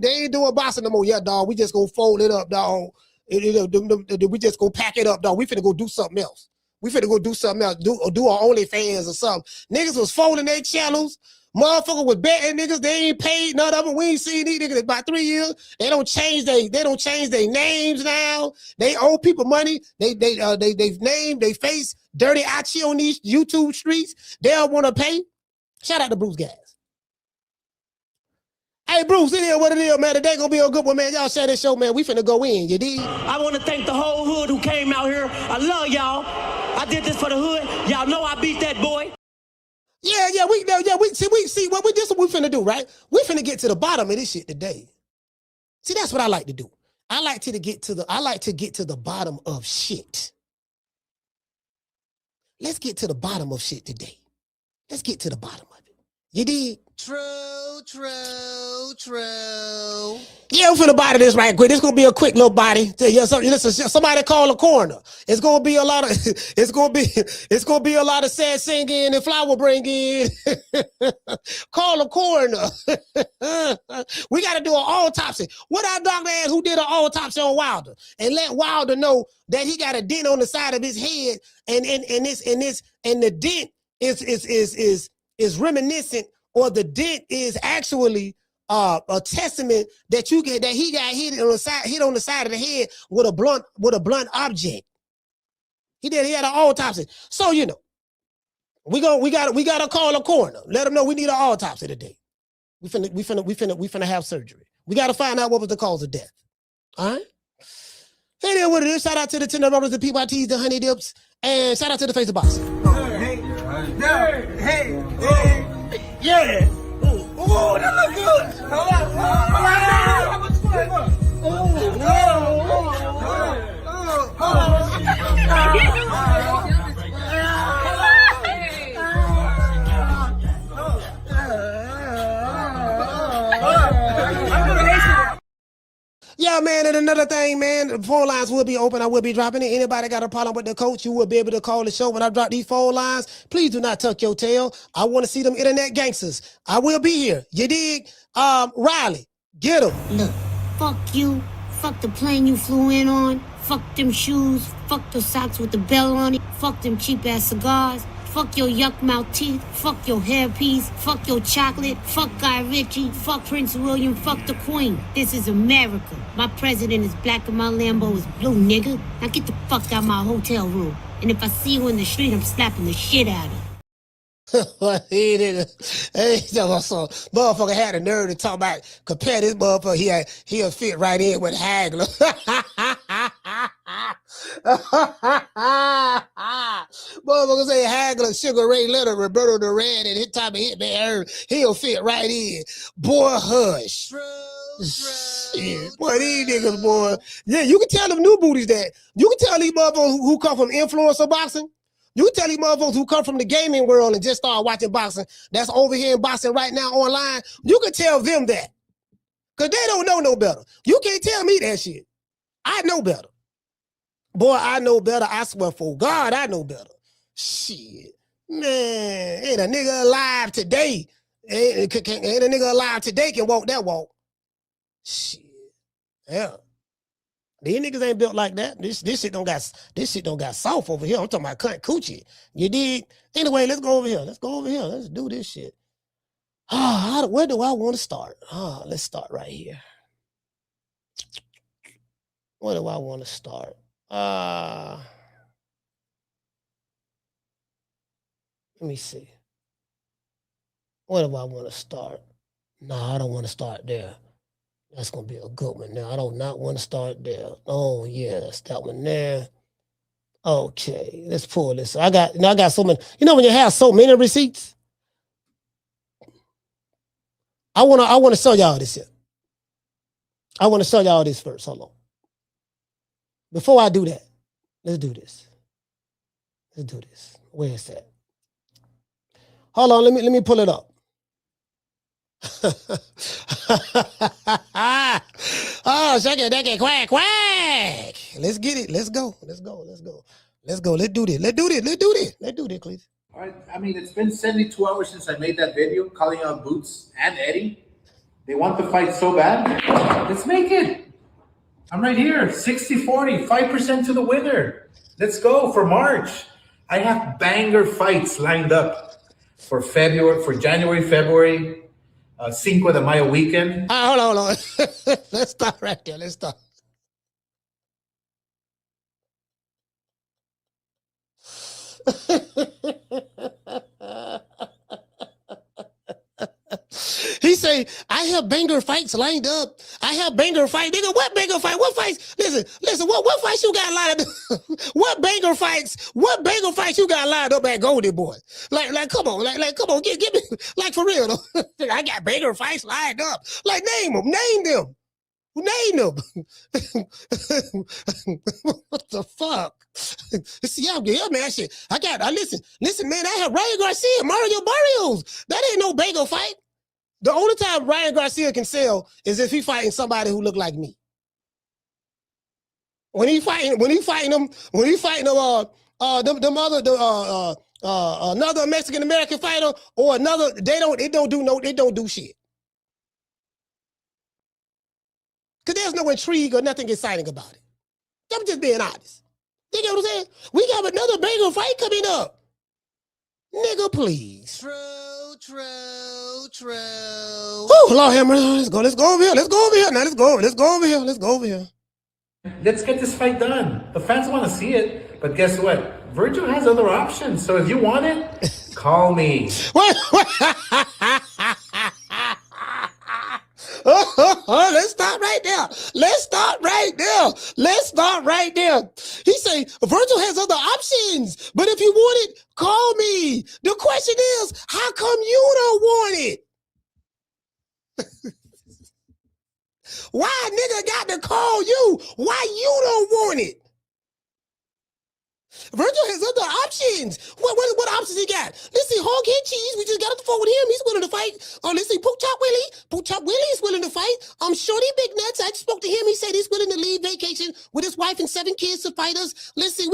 ain't doing boxing no more. Yeah, dog, we just gonna fold it up, dog. We just gonna pack it up, dog. We finna go do something else. We finna go do something else, do our OnlyFans or something. Niggas was folding their channels. Motherfucker was betting niggas. They ain't paid none of them. We ain't seen these niggas in about 3 years. They don't change their names now. They owe people money. They've named they face Dirty Achi on these YouTube streets. They don't want to pay. Shout out to Bruce Gas. Hey, Bruce, it is what it is, man. Today gonna be a good one, man. Y'all share this show, man. We finna go in, you dig? I want to thank the whole hood who came out here. I love y'all. I did this for the hood. Y'all know I beat that boy. Yeah. We see what we finna do, right? We finna get to the bottom of this shit today. See, that's what I like to do. I like to get to the bottom of shit. Let's get to the bottom of shit today. Let's get to the bottom of it. You dig? True. Yeah, we're finna body this right quick. This gonna be a quick little body. Listen, somebody call a coroner. It's gonna be a lot of sad singing and flower bringing. Call a coroner. We gotta do an autopsy. What our doctor asked who did an autopsy on Wilder and let Wilder know that he got a dent on the side of his head, and the dent is reminiscent, or the dent is actually a testament that he got hit on the side of the head with a blunt object. He had an autopsy. So we gotta call a coroner. Let them know we need an autopsy today. We finna have surgery. We gotta find out what was the cause of death. All right. Hey there, what it is. Shout out to the Tender Rubbers, the PYTs, the Honey Dips, and shout out to the Face of Boxing. Hey. Yeah. Ooh, that look good. Yeah, Yeah, man, and another thing, man, the phone lines will be open. I will be dropping it. Anybody got a problem with the coach, you will be able to call the show when I drop these phone lines. Please do not tuck your tail. I want to see them internet gangsters. I will be here. You dig? Riley, get him. Look, fuck you. Fuck the plane you flew in on. Fuck them shoes. Fuck the socks with the bell on it. Fuck them cheap-ass cigars. Fuck your yuck mouth teeth. Fuck your hairpiece. Fuck your chocolate. Fuck Guy Ritchie. Fuck Prince William. Fuck the Queen. This is America. My president is black and my Lambo is blue, nigga. Now get the fuck out my hotel room. And if I see you in the street, I'm slapping the shit out of you. He did. So motherfucker had the nerve to talk about compare this motherfucker. He'll fit right in with Hagler. Motherfucker say Hagler, Sugar Ray Leonard, Roberto Duran, and his time of hit man, he'll fit right in. Boy, hush. Shit. Boy, these niggas, boy. Yeah, you can tell them new booties that. You can tell these motherfuckers who come from influencer boxing. You can tell these motherfuckers who come from the gaming world and just start watching boxing, that's over here in boxing right now online. You can tell them that. Because they don't know no better. You can't tell me that shit. I know better. Boy, I know better. I swear for God, I know better. Shit. Man, ain't a nigga alive today. Ain't a nigga alive today can walk that walk. Shit. Yeah. These niggas ain't built like that. This shit don't got soft over here. I'm talking about cunt coochie. You dig? Anyway, let's go over here. Let's do this shit. Where do I want to start? Let's start right here. Where do I want to start? Let me see. Where do I want to start? No, I don't want to start there. That's going to be a good one. Now, I do not want to start there. Oh, yes, that one there. Okay, let's pull this. I got so many. You know when you have so many receipts? I want to show y'all this here. I want to show y'all this first. Hold on. Before I do that, let's do this. Where is that? Hold on, let me pull it up. Oh, shake it, quack. Let's get it. Let's go. Let's do this, please. All right. I mean, it's been 72 hours since I made that video calling out Boots and Eddie. They want the fight so bad. Let's make it. I'm right here. 60-40, 5% to the winner. Let's go for March. I have banger fights lined up for January, February. Cinco de Mayo weekend. Hold on. Let's start right there. Let's start. He say, I have banger fights lined up. I have banger fight. Nigga, what banger fight? What fights? Listen, what fights you got lined up? What banger fights you got lined up at Goldie Boy? Like, come on, come on, give me, like, for real, though. I got banger fights lined up. Like, name them. What the fuck? See, I'm here, man. Shit. Listen, man, I have Ryan Garcia, Mario Barrios. That ain't no banger fight. The only time Ryan Garcia can sell is if he fighting somebody who look like me. When he fighting them another Mexican American fighter or another, they don't do shit. Cause there's no intrigue or nothing exciting about it. I'm just being honest. You get what I'm saying? We got another banger fight coming up. Nigga, please. True. Oh, Lord have mercy. Let's go over here. Let's go over here. Now let's go over here. Let's get this fight done. The fans want to see it, but guess what? Vergil has other options. So if you want it, call me. Let's stop right there. He say, Vergil has other options, but if you want it, call me. The question is, how come you don't want it? Why nigga got to call you? Why you don't want it? Vergil has other options. What options he got. Let's see, Hog Head Cheese. We just got off the phone with him. He's willing to fight. Let's see, Pork Chop Willie. Pork Chop Willie is willing to fight. Shorty Big Nuts. I just spoke to him. He said he's willing to leave vacation with his wife and 7 kids to fight us. Let's see,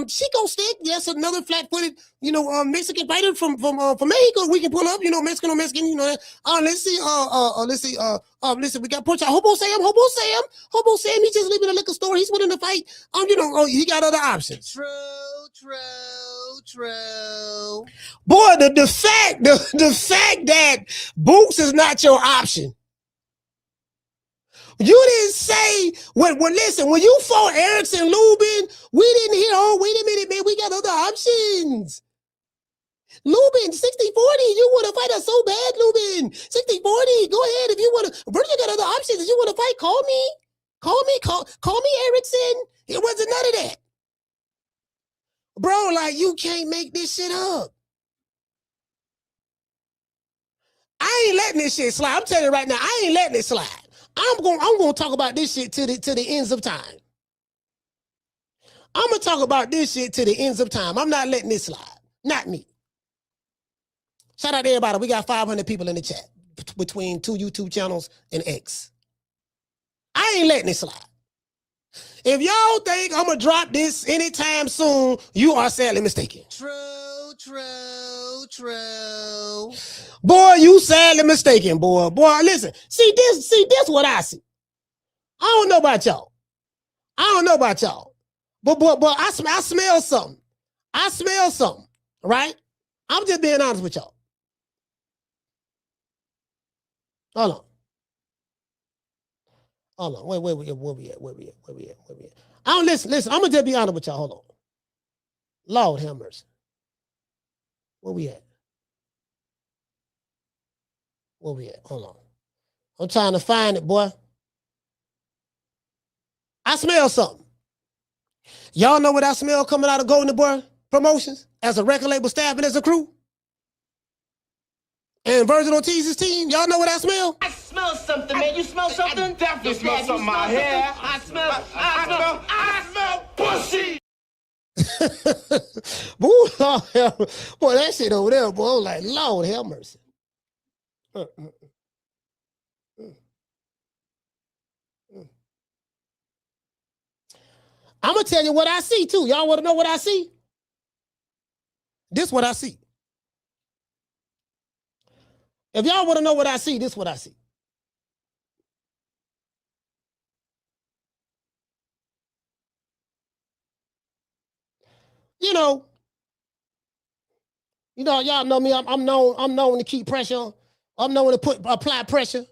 Chico Stick. Yes, another flat-footed, Mexican fighter from Mexico. We can pull up, Mexican on Mexican. Let's see, listen, we got Pork Chop. Hobo Sam. He's just leaving a liquor store. He's willing to fight. He got other options. True. Boy, the fact that Boots is not your option. You didn't say listen, when you fought Erickson Lubin, we didn't hear, oh, wait a minute, man, we got other options. Lubin, 60-40, you want to fight us so bad, Lubin. 60-40, go ahead if you want to. Virgil got other options. If you want to fight, call me, Erickson. It wasn't none of that. Bro, like, you can't make this shit up. I ain't letting this shit slide. I'm telling you right now, I ain't letting it slide. I'm gonna talk about this shit to the ends of time. I'm gonna talk about this shit to the ends of time. I'm not letting this slide. Not me. Shout out to everybody. We got 500 people in the chat between 2 YouTube channels and X. I ain't letting it slide. If y'all think I'm gonna drop this anytime soon, you are sadly mistaken. True. Boy, you sadly mistaken, boy. Boy, listen. See this what I see. I don't know about y'all. But I smell something. Right? I'm just being honest with y'all. Hold on. Wait, where we at? I don't listen. I'm gonna just be honest with y'all. Hold on. Lord have mercy. Where we at? Hold on. I'm trying to find it, boy. I smell something. Y'all know what I smell coming out of Golden Boy Promotions as a record label staff and as a crew? And Vergil Ortiz's team, y'all know what I smell? I smell something, man. You smell something? I definitely smell something out here. I smell pussy. Boy, that shit over there, boy. I'm like, Lord have mercy. I'm gonna tell you what I see too. Y'all want to know what I see? This is what I see. If y'all want to know what I see, this is what I see. Y'all know me. I'm known to keep pressure. I'm known to apply pressure.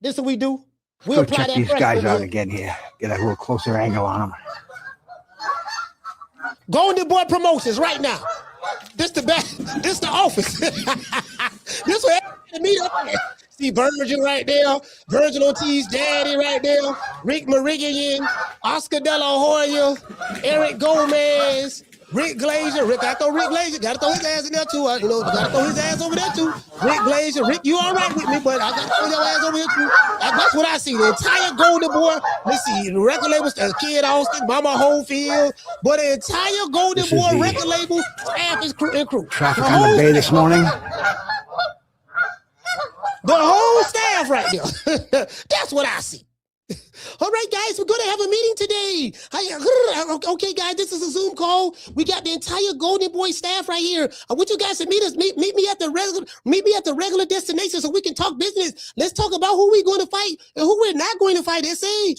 This is what we do. We Let's go check these guys out again here. Get a little closer angle on them. Golden Boy Promotions right now. This the back. This the office. This where everybody meet up at. See Vergil right there. Vergil Ortiz, Daddy right there. Rick Mirigian, Oscar De La Hoya, Eric Gomez, Rick Glazier. Gotta throw his ass in there too. Gotta throw his ass over there too. Rick Glazier. Rick, you all right with me, but I gotta throw your ass over here too. That's what I see. The entire Golden Boy. Let's see, the record labels, Kid Austin, Mama Homefield, but the entire Golden Boy record label staff is crew. Traffic on the bay this morning. The whole staff right there. That's what I see. All right, guys, we're going to have a meeting today. Okay, guys, this is a Zoom call. We got the entire Golden Boy staff right here. I want you guys to meet me at the regular destination so we can talk business. Let's talk about who we're going to fight and who we're not going to fight.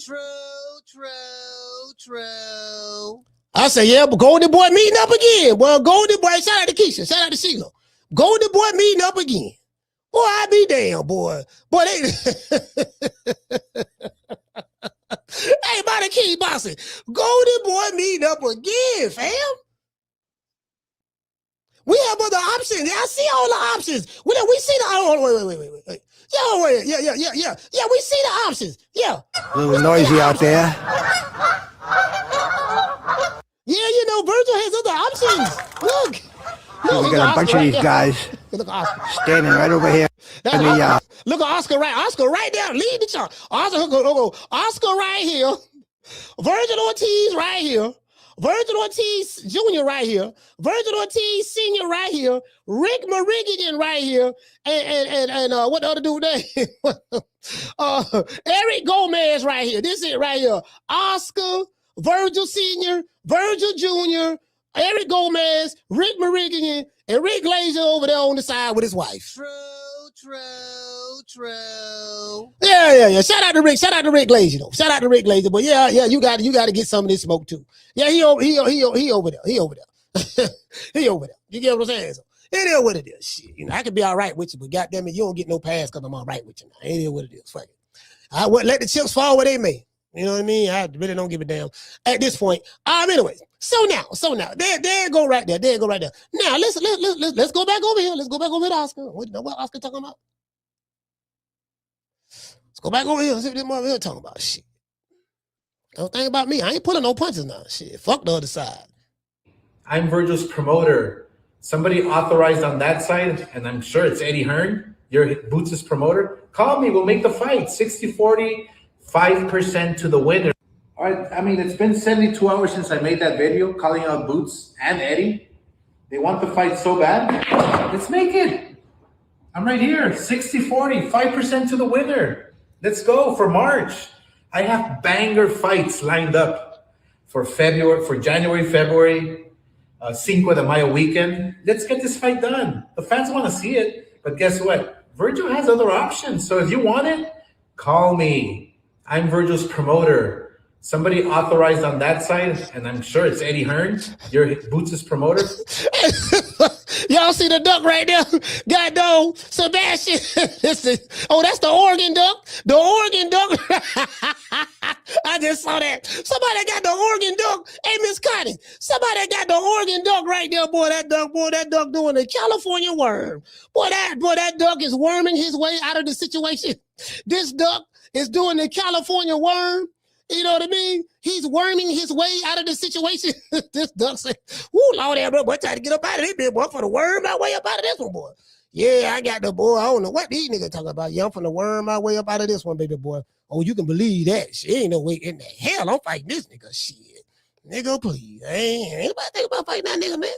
True. I say, yeah, but Golden Boy meeting up again. Well, Golden Boy, shout out to Keisha, shout out to Sheila. Golden Boy meeting up again. Boy, I be damn, boy. Boy, they... Hey, by the key, bossy. Golden Boy meeting up again, fam. We have other options. I see all the options. We see the... Wait. Yeah, we see the options. Yeah. A little noisy out there. Yeah, Vergil has other options. Look. We got a bunch of these guys standing right over here. Look at Oscar right there. Lead the chart. Oscar right here. Vergil Ortiz right here. Vergil Ortiz Jr. right here, Vergil Ortiz Sr. right here, Rick Mirigian right here, and what the other dude name? Eric Gomez right here. This is it right here. Oscar, Vergil Sr., Vergil Jr., Eric Gomez, Rick Mirigian, and Rick Glazier over there on the side with his wife. True. Yeah. Shout out to Rick Glazier though. Shout out to Rick Glazier. But yeah, you got to get some of this smoke too. Yeah, he over there. He over there. You get what I'm saying? So, it is what it is. Shit, I could be all right with you, but goddamn it, you don't get no pass because I'm all right with you now. It is what it is. Fuck it. I would let the chips fall where they may. You know what I mean? I really don't give a damn at this point. Anyways, so now, there go right there. Now let's go back over here. Let's go back over to Oscar. What Oscar talking about? Let's go back over here and see what this mother here talking about. Shit. Don't think about me. I ain't pulling no punches now. Shit. Fuck the other side. I'm Vergil's promoter. Somebody authorized on that side, and I'm sure it's Eddie Hearn, your Boots' promoter. Call me. We'll make the fight. 60-40, 5% to the winner. All right. I mean, it's been 72 hours since I made that video calling out Boots and Eddie. They want the fight so bad. Let's make it. I'm right here. 60-40, 5% to the winner. Let's go for March. I have banger fights lined up for January, February, Cinco de Mayo weekend. Let's get this fight done. The fans want to see it, but guess what? Vergil has other options. So if you want it, call me. I'm Vergil's promoter. Somebody authorized on that side, and I'm sure it's Eddie Hearn, your Boots' promoter. Y'all see the duck right there? Goddamn, Sebastian. That's the Oregon duck. The Oregon duck. I just saw that. Somebody got the Oregon duck. Hey, Miss Connie, somebody got the Oregon duck right there. Boy, that duck doing the California worm. Boy, that duck is worming his way out of the situation. This duck is doing the California worm. You know what I mean? He's worming his way out of the situation. This duck said, "Woo, Lord, bro, boy, try to get up out of this bit, boy, for the worm my way up out of this one, boy. Yeah, I got the boy. I don't know what these niggas talking about. Yeah, I'm finna worm my way up out of this one, baby boy. Oh, you can believe that. Shit, ain't no way in the hell I'm fighting this nigga. Shit, nigga, please. Ain't anybody think about fighting that nigga, man?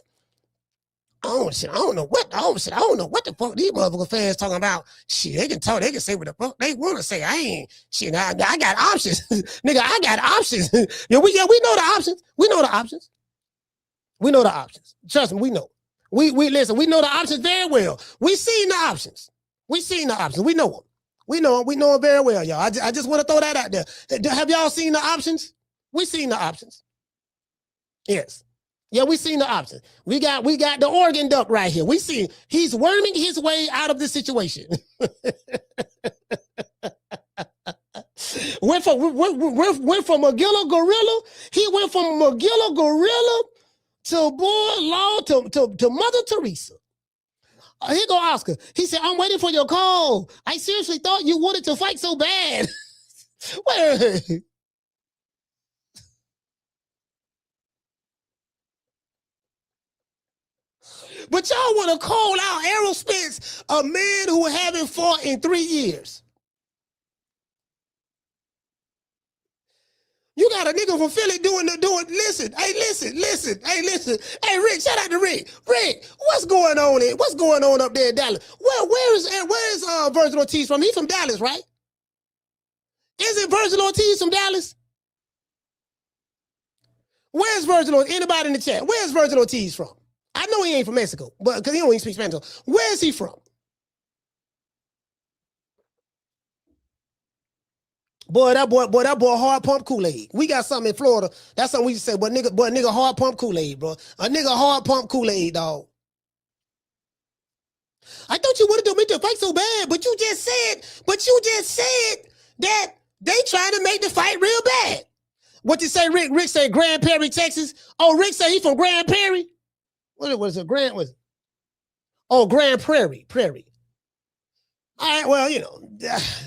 I don't know what the fuck these motherfucking fans talking about. Shit, they can talk, they can say what the fuck they want to say. I got options. Nigga, I got options. we know the options. We know the options. Trust me, we know. We listen, we know the options very well. We seen the options. We know them. We know them very well, y'all. I just want to throw that out there. Have y'all seen the options? We seen the options. Yes. Yeah, we seen the options. We got the Oregon duck right here. We see he's worming his way out of the situation. went from Magilla Gorilla. He went from Magilla Gorilla to to Mother Teresa. Here go Oscar. He said, "I'm waiting for your call. I seriously thought you wanted to fight so bad." Wait. But y'all want to call out Errol Spence, a man who haven't fought in 3 years. You got a nigga from Philly doing. Listen. Hey, Rick, shout out to Rick. Rick, what's going on there? What's going on up there in Dallas? Where's Vergil Ortiz from? He's from Dallas, right? Isn't Vergil Ortiz from Dallas? Where's Vergil Ortiz? Anybody in the chat? Where's Vergil Ortiz from? I know he ain't from Mexico, but because he don't even speak Spanish. Where is he from? Boy, that boy hard pump Kool-Aid. We got something in Florida. That's something we say, but nigga hard pump Kool-Aid, bro. A nigga hard pump Kool-Aid, dog. I thought you wanted to make the fight so bad, but you just said that they trying to make the fight real bad. What you say, Rick? Rick said Grand Prairie, Texas. Oh, Rick said he from Grand Prairie. What was it? Grand Prairie. All right, well, you know.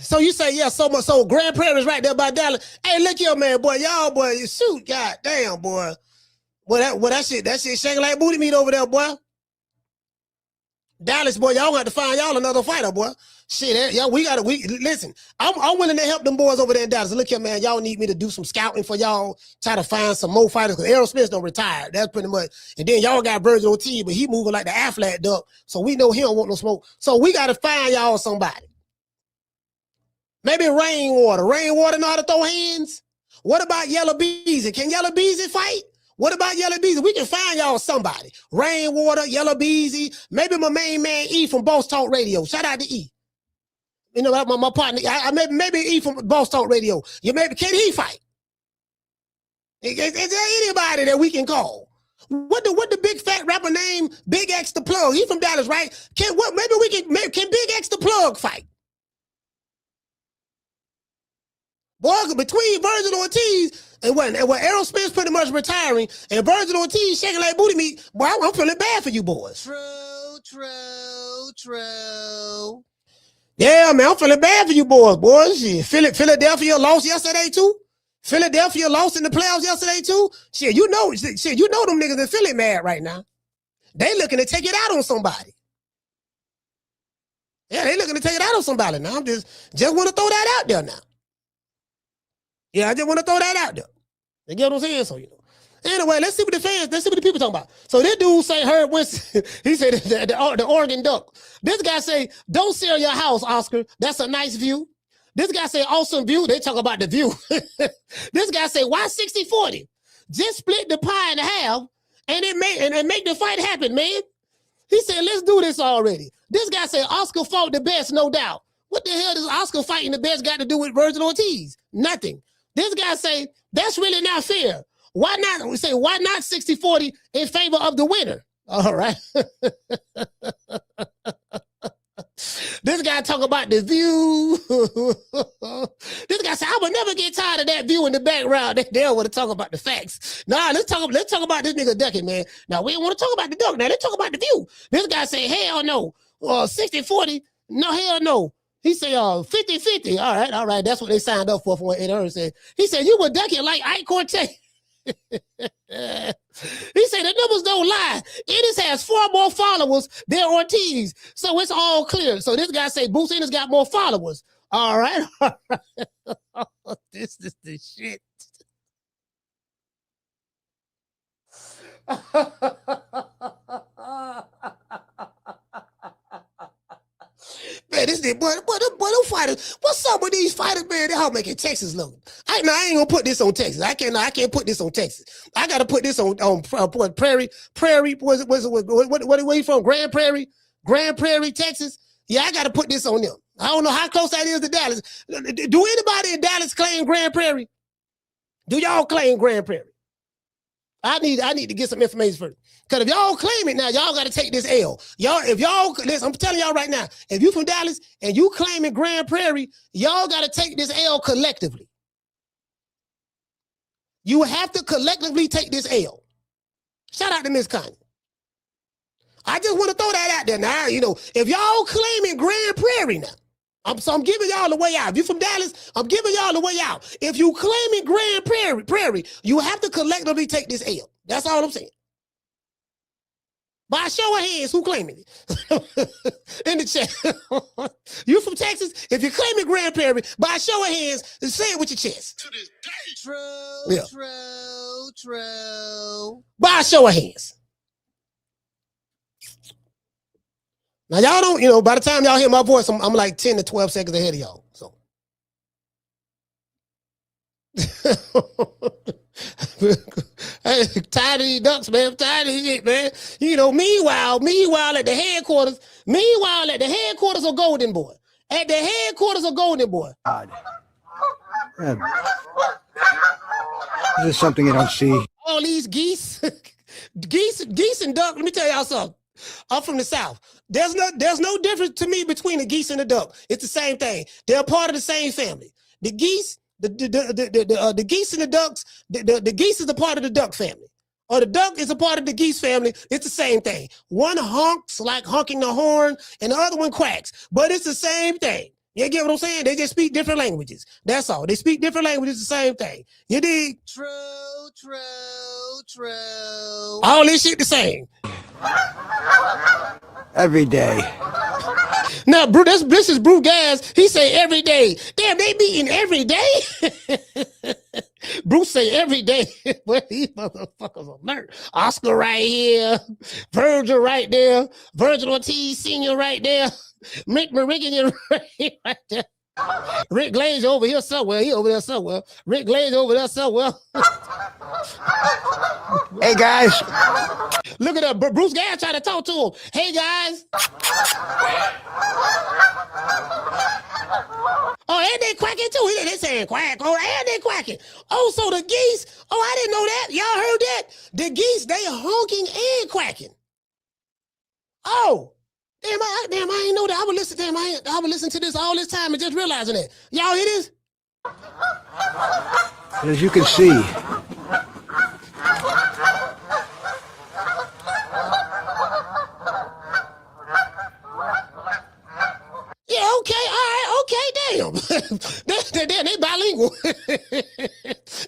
So you say, yeah, so Grand Prairie's right there by Dallas. Hey, look here, man, boy. Y'all, boy, you shoot, god damn, boy. Boy, that shit shaking like booty meat over there, boy. Dallas, boy, y'all got to find y'all another fighter, boy. Shit, y'all, we listen. I'm willing to help them boys over there in Dallas. Look here, man, y'all need me to do some scouting for y'all, try to find some more fighters, because Errol Spence don't retire. That's pretty much. And then y'all got Vergil Ortiz, but he moving like the Affleck duck, so we know he don't want no smoke. So we got to find y'all somebody. Maybe Rainwater. Rainwater know how to throw hands? What about Yellow Beezy? Can Yellow Beezy fight? What about Yellow Beezy? We can find y'all somebody. Rainwater, Yellow Beezy, maybe my main man E from Boss Talk Radio. Shout out to E. You know, my partner. Maybe E from Boss Talk Radio. Can he fight? Is there anybody that we can call? What the big fat rapper name? Big X the Plug. He from Dallas, right? Can Big X the Plug fight? Boy, between Vergil Ortiz and when Errol Spence pretty much retiring and Vergil Ortiz shaking like booty meat, boy, I'm feeling bad for you boys. True. Yeah, man, I'm feeling bad for you boys. Shit, Philadelphia lost yesterday too. Philadelphia lost in the playoffs yesterday too. Shit, you know them niggas in Philly mad right now. They looking to take it out on somebody. Yeah, they looking to take it out on somebody now. I'm just want to throw that out there now. Yeah, I just want to throw that out there. You get what I'm saying? So, you know. Anyway, let's see what the people talking about. So this dude say Herb Winston, he said the Oregon Duck. This guy say, don't sell your house, Oscar. That's a nice view. This guy say, awesome view. They talk about the view. This guy say, why 60-40? Just split the pie in half and make the fight happen, man. He said, let's do this already. This guy say, Oscar fought the best, no doubt. What the hell does Oscar fighting the best got to do with Vergil Ortiz? Nothing. This guy say, that's really not fair. Why not? We say, why not 60-40 in favor of the winner? All right. This guy talk about the view. This guy said, I would never get tired of that view in the background. They don't want to talk about the facts. Nah, let's talk about this nigga ducking, man. Now, we don't want to talk about the duck. Now, let's talk about the view. This guy say, hell no. 60-40, no, hell no. He said, 50-50. All right. That's what they signed up for what Ed Earn said. He said, you were ducking like Ike Cortez. He said, the numbers don't lie. Ennis has 4 more followers than Ortiz. So it's all clear. So this guy say, Boots Ennis got more followers. All right. This is the shit. Man, this nigga, boy, them fighters, what's up with these fighters, man? They're all making Texas look. I ain't gonna put this on Texas. I can't put this on Texas. I gotta put this on Prairie, where you from? Grand Prairie, Texas? Yeah, I gotta put this on them. I don't know how close that is to Dallas. Do anybody in Dallas claim Grand Prairie? Do y'all claim Grand Prairie? I need to get some information first. Because if y'all claim it now, y'all got to take this L. Listen, I'm telling y'all right now, if you from Dallas and you claiming Grand Prairie, y'all got to take this L collectively. You have to collectively take this L. Shout out to Miss Connie. I just want to throw that out there now. You know, if y'all claiming Grand Prairie now, I'm giving y'all the way out. If you from Dallas, I'm giving y'all the way out. If you claiming Grand Prairie, you have to collectively take this L. That's all I'm saying. By a show of hands, who claiming it? In the chat. You from Texas? If you're claiming Grand Prairie, by a show of hands, say it with your chest. To this day. True. By a show of hands. Now, y'all don't, you know, by the time y'all hear my voice, I'm like 10 to 12 seconds ahead of y'all. So. Hey, tired of these ducks, man. I'm tired of this shit, man. You know, meanwhile at the headquarters of Golden Boy. At the headquarters of Golden Boy. God. This is something you don't see. All these geese and duck. Let me tell y'all something. I'm from the South. There's no difference to me between the geese and the duck. It's the same thing. They're part of the same family. The geese, the geese and the ducks, the geese is a part of the duck family. Or the duck is a part of the geese family. It's the same thing. One honks like honking the horn, and the other one quacks. But it's the same thing. You get what I'm saying? They just speak different languages. That's all. They speak different languages, the same thing. You dig? True. All this shit the same. Every day. Now, this is Brew Gas. He say every day. Damn, they meeting every day? Bruce say every day. Well, these motherfuckers alert. Oscar right here. Vergil right there. Vergil Ortiz Sr. right there. Mirigian right there. Rick Glaze over here somewhere. He over there somewhere. Rick Glaze over there somewhere. Hey, guys. Look at that. Bruce Gas trying to talk to him. Hey, guys. Oh, and they quacking too. They saying quack. Oh, and they quacking. Oh, so the geese. Oh, I didn't know that. Y'all heard that? The geese, they honking and quacking. Oh. Damn, I ain't know that. I would listen to this all this time and just realizing that. Y'all hear this? As you can see. Yeah, okay, all right, okay, damn. They bilingual.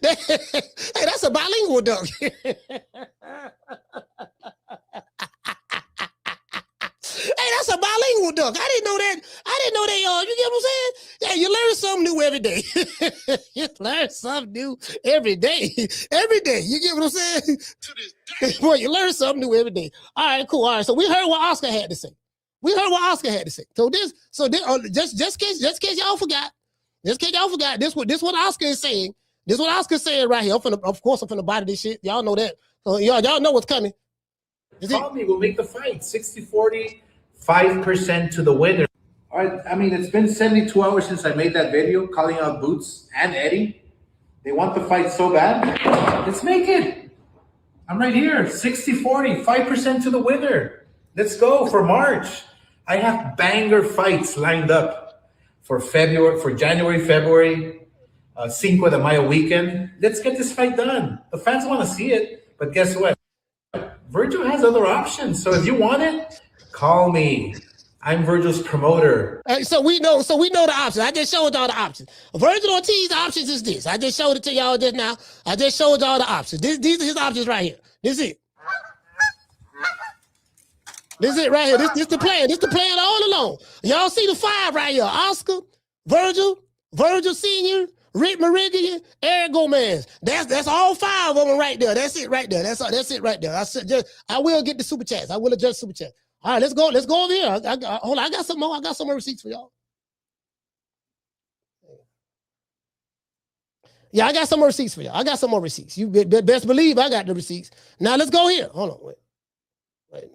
Hey, that's a bilingual duck. Hey, that's a bilingual duck. I didn't know that. You get what I'm saying? Yeah, you learn something new every day. You learn something new every day. Every day. You get what I'm saying? To this day. Boy, you learn something new every day. All right, cool. All right, so we heard what Oscar had to say. So just in case y'all forgot. This what Oscar is saying. This what Oscar's saying right here. Of course, I'm finna body this shit. Y'all know that. So y'all know what's coming. Call me. We'll make the fight. 60-40, 5% to the winner. All right. I mean, it's been 72 hours since I made that video calling out Boots and Eddie. They want the fight so bad. Let's make it. I'm right here. 60-40, 5% to the winner. Let's go for March. I have banger fights lined up for January, February, Cinco de Mayo weekend. Let's get this fight done. The fans want to see it, but guess what? Vergil has other options. So if you want it, call me. I'm Vergil's promoter. So we know the options. I just showed y'all the options. Vergil Ortiz options is this. I just showed it to y'all just now. I just showed y'all the options. These are his options right here. This is it. This is it right here. This the plan. This the plan all along. Y'all see the five right here. Oscar, Vergil Sr., Rick Mirigian, Eric Gomez. That's all five of them right there. That's it right there. That's it right there. I will get the super chats. I will adjust super chat. All right, let's go over here. Hold on, I got some more. I got some more receipts for y'all. Yeah, I got some more receipts for y'all. I got some more receipts. You best believe I got the receipts. Now let's go here. Hold on, wait.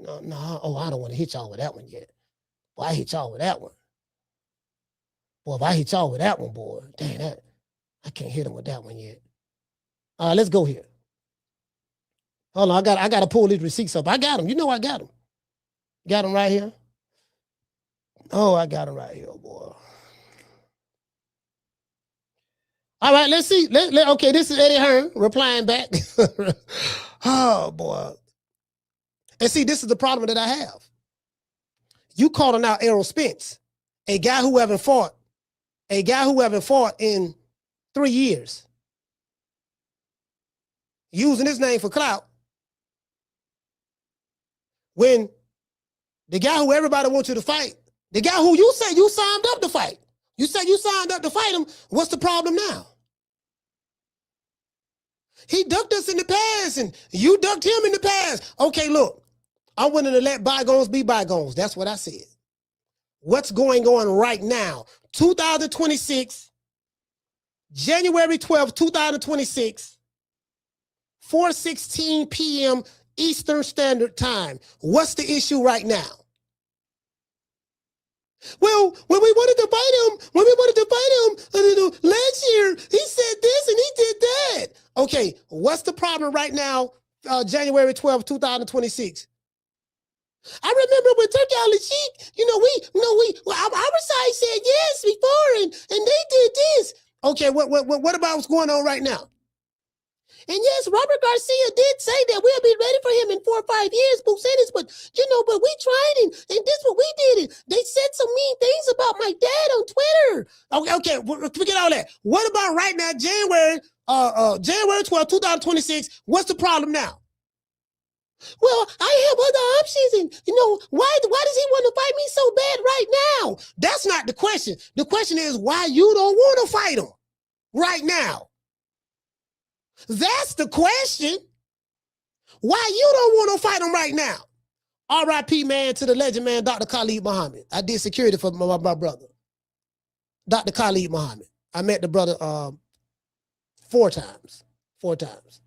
No. Oh, I don't want to hit y'all with that one yet. Boy, I hit y'all with that one. Boy, if I hit y'all with that one, boy, dang that. I can't hit him with that one yet. All right, let's go here. Hold on, I got to pull these receipts up. I got them. You know I got them. Got them right here. Oh, I got them right here, boy. All right, let's see. Okay, this is Eddie Hearn replying back. Oh, boy. And see, this is the problem that I have. You calling out Errol Spence, a guy who haven't fought in 3 years, using his name for clout, when the guy who everybody wants you to fight, the guy who you say you signed up to fight, you said you signed up to fight him, what's the problem now? He ducked us in the past, and you ducked him in the past. Okay, look, I'm willing to let bygones be bygones. That's what I said. What's going on right now? 2026, January 12th, 2026, 4:16 p.m. Eastern Standard Time. What's the issue right now? Well, when we wanted to fight him, last year, he said this and he did that. Okay, what's the problem right now, January 12th, 2026? I remember when Turkey Ali Sheik, our side said yes before, and they did this. Okay, what about what's going on right now? And yes, Robert Garcia did say that we'll be ready for him in 4 or 5 years, Boots Ennis, but we tried and this what we did. They said some mean things about my dad on Twitter. Okay, forget all that. What about right now, January 12, 2026? What's the problem now? Well, I have other options, listen, why does he want to fight me so bad right now? That's not the question. The question is why you don't want to fight him right now. That's the question. Why you don't want to fight him right now? R.I.P. man to the legend man, Dr. Khalid Muhammad. I did security for my brother, Dr. Khalid Muhammad. I met the brother 4 times. 4 times.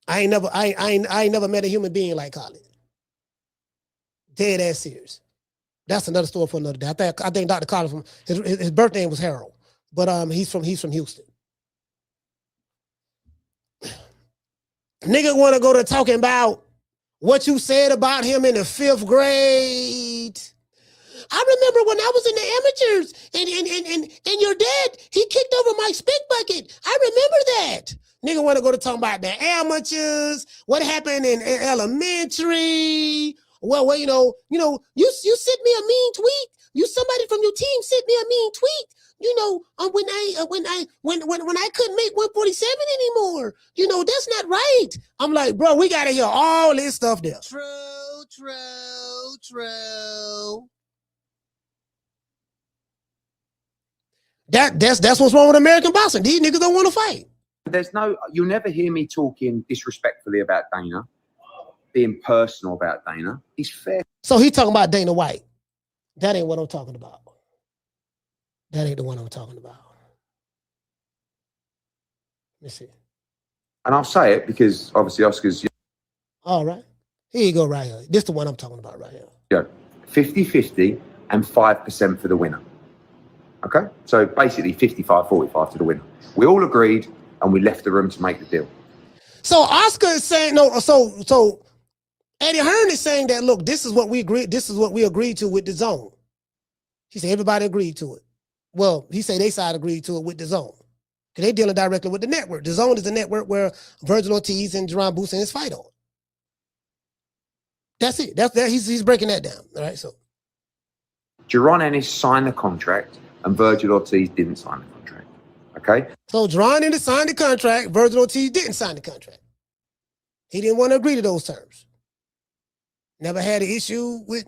I ain't never met a human being like Khalid. Dead ass serious. That's another story for another day. I think Dr. Khalid his birth name was Harold, but he's from Houston. Nigga want to go to talking about what you said about him in the 5th grade. I remember when I was in the amateurs and your dad, he kicked over my spit bucket. I remember that. Nigga want to go to talk about the amateurs, what happened in elementary. Well, you sent me a mean tweet. Somebody from your team sent me a mean tweet. When I couldn't make 147 anymore. That's not right. I'm like, bro, we gotta hear all this stuff there. True. That's what's wrong with American boxing. These niggas don't want to fight. You'll never hear me talking disrespectfully about Dana, being personal about Dana. He's fair. So he talking about Dana White. That ain't what I'm talking about. That ain't the one I'm talking about. Let me see. And I'll say it because obviously Oscar's. All right. Here you go right here. This is the one I'm talking about right here. Yeah. 50-50 and 5% for the winner. Okay? So basically 55-45 to the winner. We all agreed and we left the room to make the deal. So Oscar is saying, no, so Eddie Hearn is saying that, look, this is what we agreed to with the zone. He said everybody agreed to it. Well, he said they side agreed to it with the zone. Because they dealing directly with the network. The zone is the network where Vergil Ortiz and Jaron Boots Ennis fight on. That's it. He's breaking that down. All right, so. Jaron Ennis signed the contract and Vergil Ortiz didn't sign the contract. Okay? So Jaron Ennis signed the contract, Vergil Ortiz didn't sign the contract. He didn't want to agree to those terms. Never had an issue with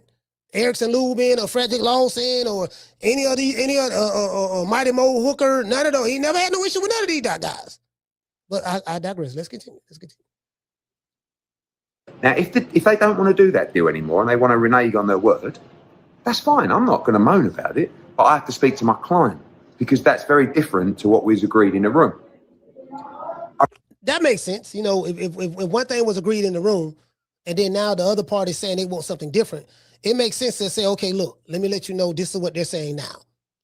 Erickson Lubin or Frederick Lawson or any other Mighty Mo Hooker, none of those. He never had no issue with none of these guys. But I digress. Let's continue. Now, if they don't want to do that deal anymore and they want to renege on their word, that's fine. I'm not going to moan about it, but I have to speak to my client because that's very different to what was agreed in the room. That makes sense. If one thing was agreed in the room and then now the other party is saying they want something different, it makes sense to say, okay, look, let me let you know this is what they're saying now.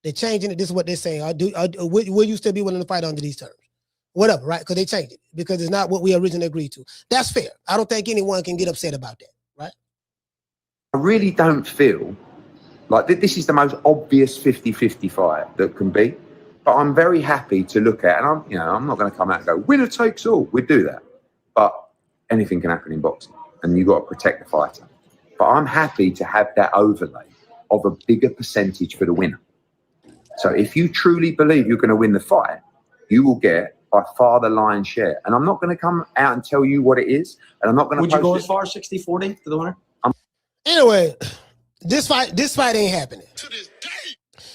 They're changing it. This is what they're saying. Will you still be willing to fight under these terms? Whatever, right? Because they changed it because it's not what we originally agreed to. That's fair. I don't think anyone can get upset about that, right? I really don't feel like this is the most obvious 50-50 fight that can be. But I'm very happy to look at, and I'm not going to come out and go, winner takes all. We'd do that. But anything can happen in boxing, and you've got to protect the fighter. But I'm happy to have that overlay of a bigger percentage for the winner. So if you truly believe you're going to win the fight, you will get by far the lion's share. And I'm not going to come out and tell you what it is. And I'm not going to. Would you go as far as 60-40 to the winner? Anyway, this fight ain't happening.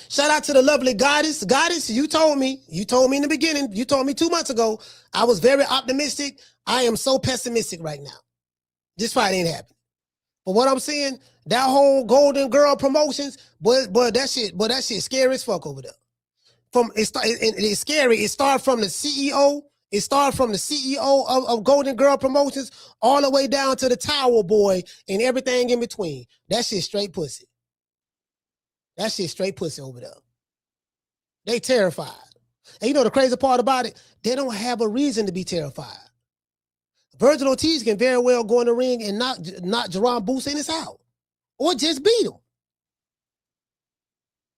Shout out to the lovely Goddess. Goddess, you told me in the beginning, you told me 2 months ago, I was very optimistic. I am so pessimistic right now. This fight ain't happening. But what I'm saying, that whole Golden Girl promotions, but that shit scary as fuck over there. It's scary. It started from the CEO. It started from the CEO of Golden Girl Promotions all the way down to the Tower Boy and everything in between. That shit straight pussy. That shit straight pussy over there. They terrified. And the crazy part about it, they don't have a reason to be terrified. Vergil Ortiz can very well go in the ring and knock Jaron Boots Ennis out. Or just beat him.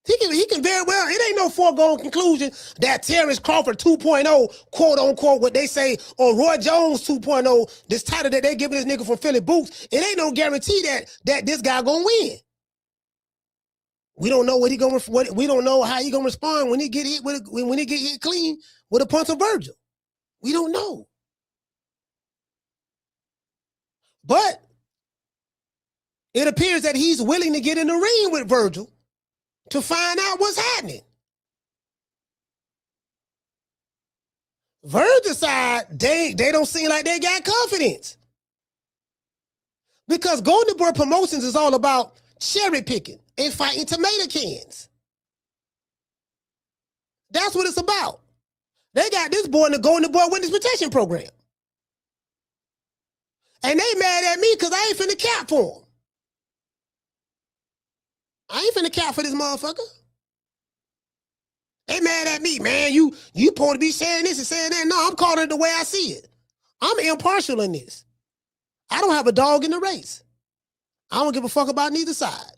He can very well, it ain't no foregone conclusion that Terence Crawford 2.0, quote unquote, what they say, or Roy Jones 2.0, this title that they giving this nigga from Philly Boots, it ain't no guarantee that this guy gonna win. We don't know we don't know how he gonna respond when he get hit clean with a punch of Vergil. We don't know. But It appears that he's willing to get in the ring with Vergil to find out what's happening. Vergil side, they don't seem like they got confidence. Because Golden Boy Promotions is all about cherry picking and fighting tomato cans. That's what it's about. They got this boy in the Golden Boy Witness Protection Program. And they mad at me because I ain't finna cap for him. I ain't finna cap for this motherfucker. They mad at me, man. You supposed to be saying this and saying that. No, I'm calling it the way I see it. I'm impartial in this. I don't have a dog in the race. I don't give a fuck about neither side.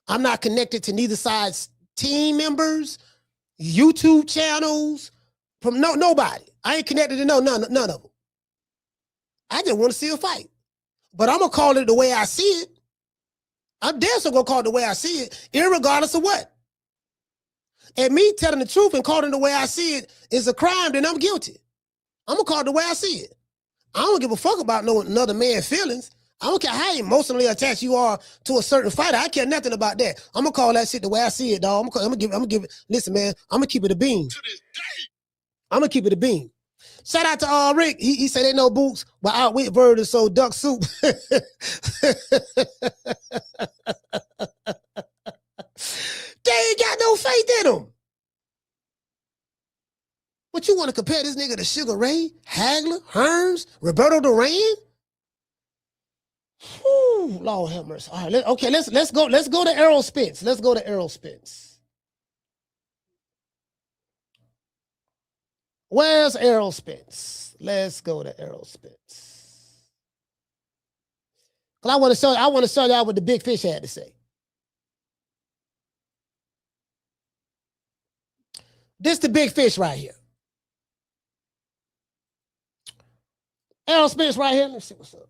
I'm not connected to neither side's team members, YouTube channels, from nobody. I ain't connected to none of them. I just want to see a fight. But I'm going to call it the way I see it. I'm damn sure going to call it the way I see it, irregardless of what. And me telling the truth and calling it the way I see it is a crime, then I'm guilty. I'm going to call it the way I see it. I don't give a fuck about no another man's feelings. I don't care how emotionally attached you are to a certain fighter. I care nothing about that. I'm going to call that shit the way I see it, dog. I'm going to give it. Listen, man, I'm going to keep it a beam. I'm going to keep it a beam. Shout out to Rick. He said ain't no boots, but outwit Vergil, so duck soup. They ain't got no faith in him. What, you want to compare this nigga to Sugar Ray, Hagler, Hearns, Roberto Duran? Whew, Lord have mercy. All right, let's go to Errol Spence. Let's go to Errol Spence. Where's Errol Spence? Let's go to Errol Spence. Cause I want to show y'all what the big fish had to say. This the big fish right here. Errol Spence right here. Let's see what's up.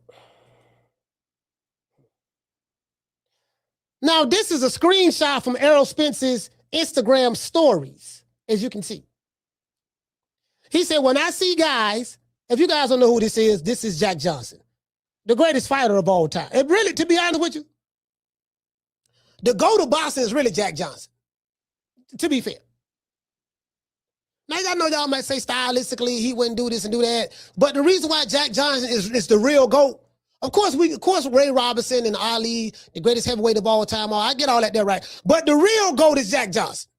Now, this is a screenshot from Errol Spence's Instagram stories, as you can see. He said, when I see guys, if you guys don't know who this is Jack Johnson, the greatest fighter of all time. And really, to be honest with you, the GOAT of boxing is really Jack Johnson, to be fair. Now, I know y'all might say stylistically he wouldn't do this and do that, but the reason why Jack Johnson is the real GOAT, of course Ray Robinson and Ali, the greatest heavyweight of all time, I get all that there right, but the real GOAT is Jack Johnson.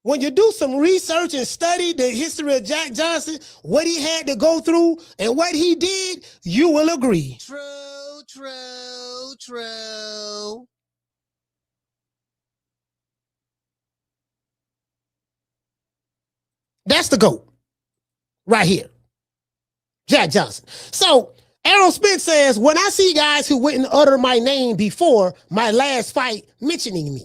When you do some research and study the history of Jack Johnson, what he had to go through and what he did, you will agree. True, true, true. That's the GOAT right here, Jack Johnson. So Errol Spence says, when I see guys who wouldn't utter my name before my last fight mentioning me.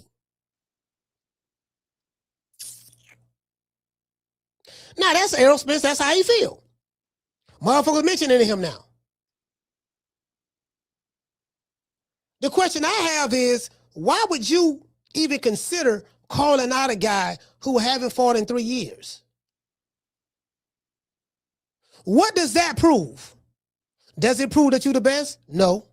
Now, that's Errol Spence. That's how he feel. Motherfuckers mentioning him now. The question I have is, why would you even consider calling out a guy who haven't fought in 3 years? What does that prove? Does it prove that you're the best? No.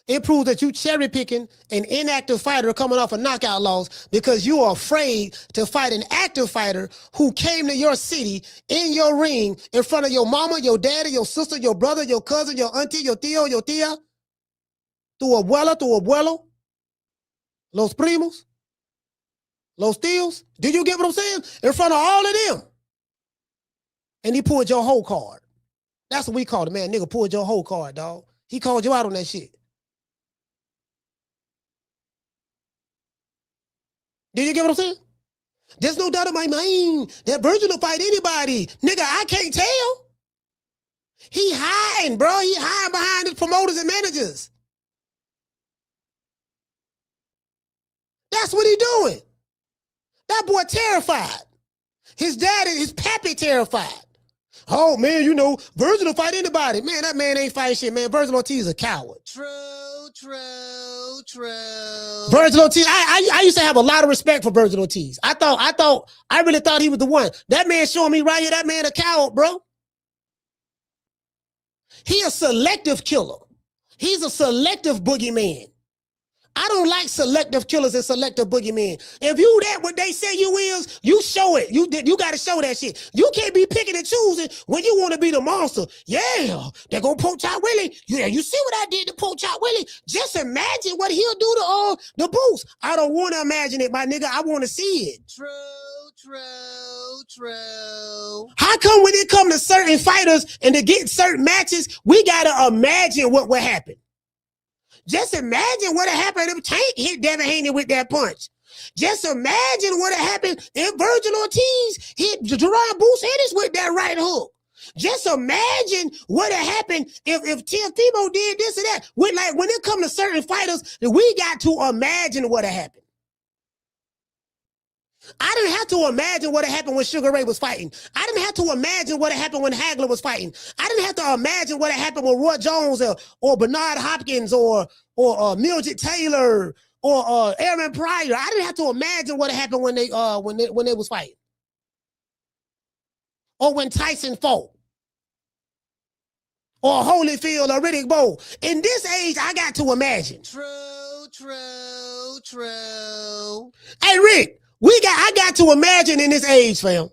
It proves that you cherry picking an inactive fighter coming off a knockout loss because you are afraid to fight an active fighter who came to your city in your ring in front of your mama, your daddy, your sister, your brother, your cousin, your auntie, your tío, your tía, tu abuelo, los primos, los tíos. Do you get what I'm saying? In front of all of them. And he pulled your whole card. That's what we call it, man. Nigga pulled your whole card, dog. He called you out on that shit. Did you get what I'm saying? There's no doubt in my mind that Vergil will fight anybody. Nigga, I can't tell. He hiding, bro. He hiding behind his promoters and managers. That's what he doing. That boy terrified. His dad and his pappy terrified. Oh, man, you know, Vergil will fight anybody. Man, that man ain't fighting shit, man. Vergil Ortiz is a coward. True, true, true. Vergil Ortiz, I used to have a lot of respect for Vergil Ortiz. I really thought he was the one. That man showing me right here, that man a coward, bro. He a selective killer. He's a selective boogeyman. I don't like selective killers and selective boogeymen. If you that what they say you is, you show it. You got to show that shit. You can't be picking and choosing when you want to be the monster. Yeah, they're going to poach out Willie. Yeah, you see what I did to poach out Willie? Just imagine what he'll do to the Boots. I don't want to imagine it, my nigga. I want to see it. True. How come when it comes to certain fighters and to get certain matches, we got to imagine what would happen? Just imagine what happened if Tank hit Devin Haney with that punch. Just imagine what happened if Vergil Ortiz hit Jaron Boots Ennis with that right hook. Just imagine what happened if Timo did this or that. When it comes to certain fighters, we got to imagine what happened. I didn't have to imagine what happened when Sugar Ray was fighting. I didn't have to imagine what happened when Hagler was fighting. I didn't have to imagine what happened with Roy Jones or Bernard Hopkins or Mildred Taylor or Aaron Pryor. I didn't have to imagine what happened when they was fighting. Or when Tyson fought. Or Holyfield or Riddick Bowe. In this age, I got to imagine. True. Hey, Rick. I got to imagine in this age, fam.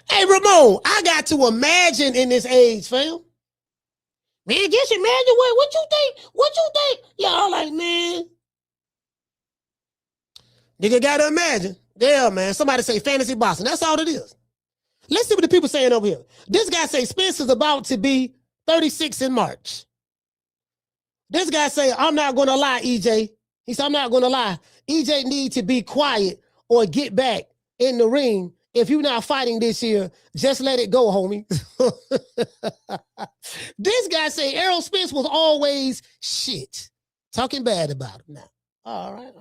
Hey, Ramon, I got to imagine in this age, fam. Man, just imagine what you think? What you think? Y'all like, man. Nigga gotta imagine. Yeah, man. Somebody say fantasy boxing. That's all it is. Let's see what the people saying over here. This guy say Spence is about to be 36 in March. This guy say, I'm not going to lie, EJ. He said, I'm not going to lie. EJ need to be quiet or get back in the ring. If you're not fighting this year, just let it go, homie. This guy say Errol Spence was always shit. Talking bad about him now. All right.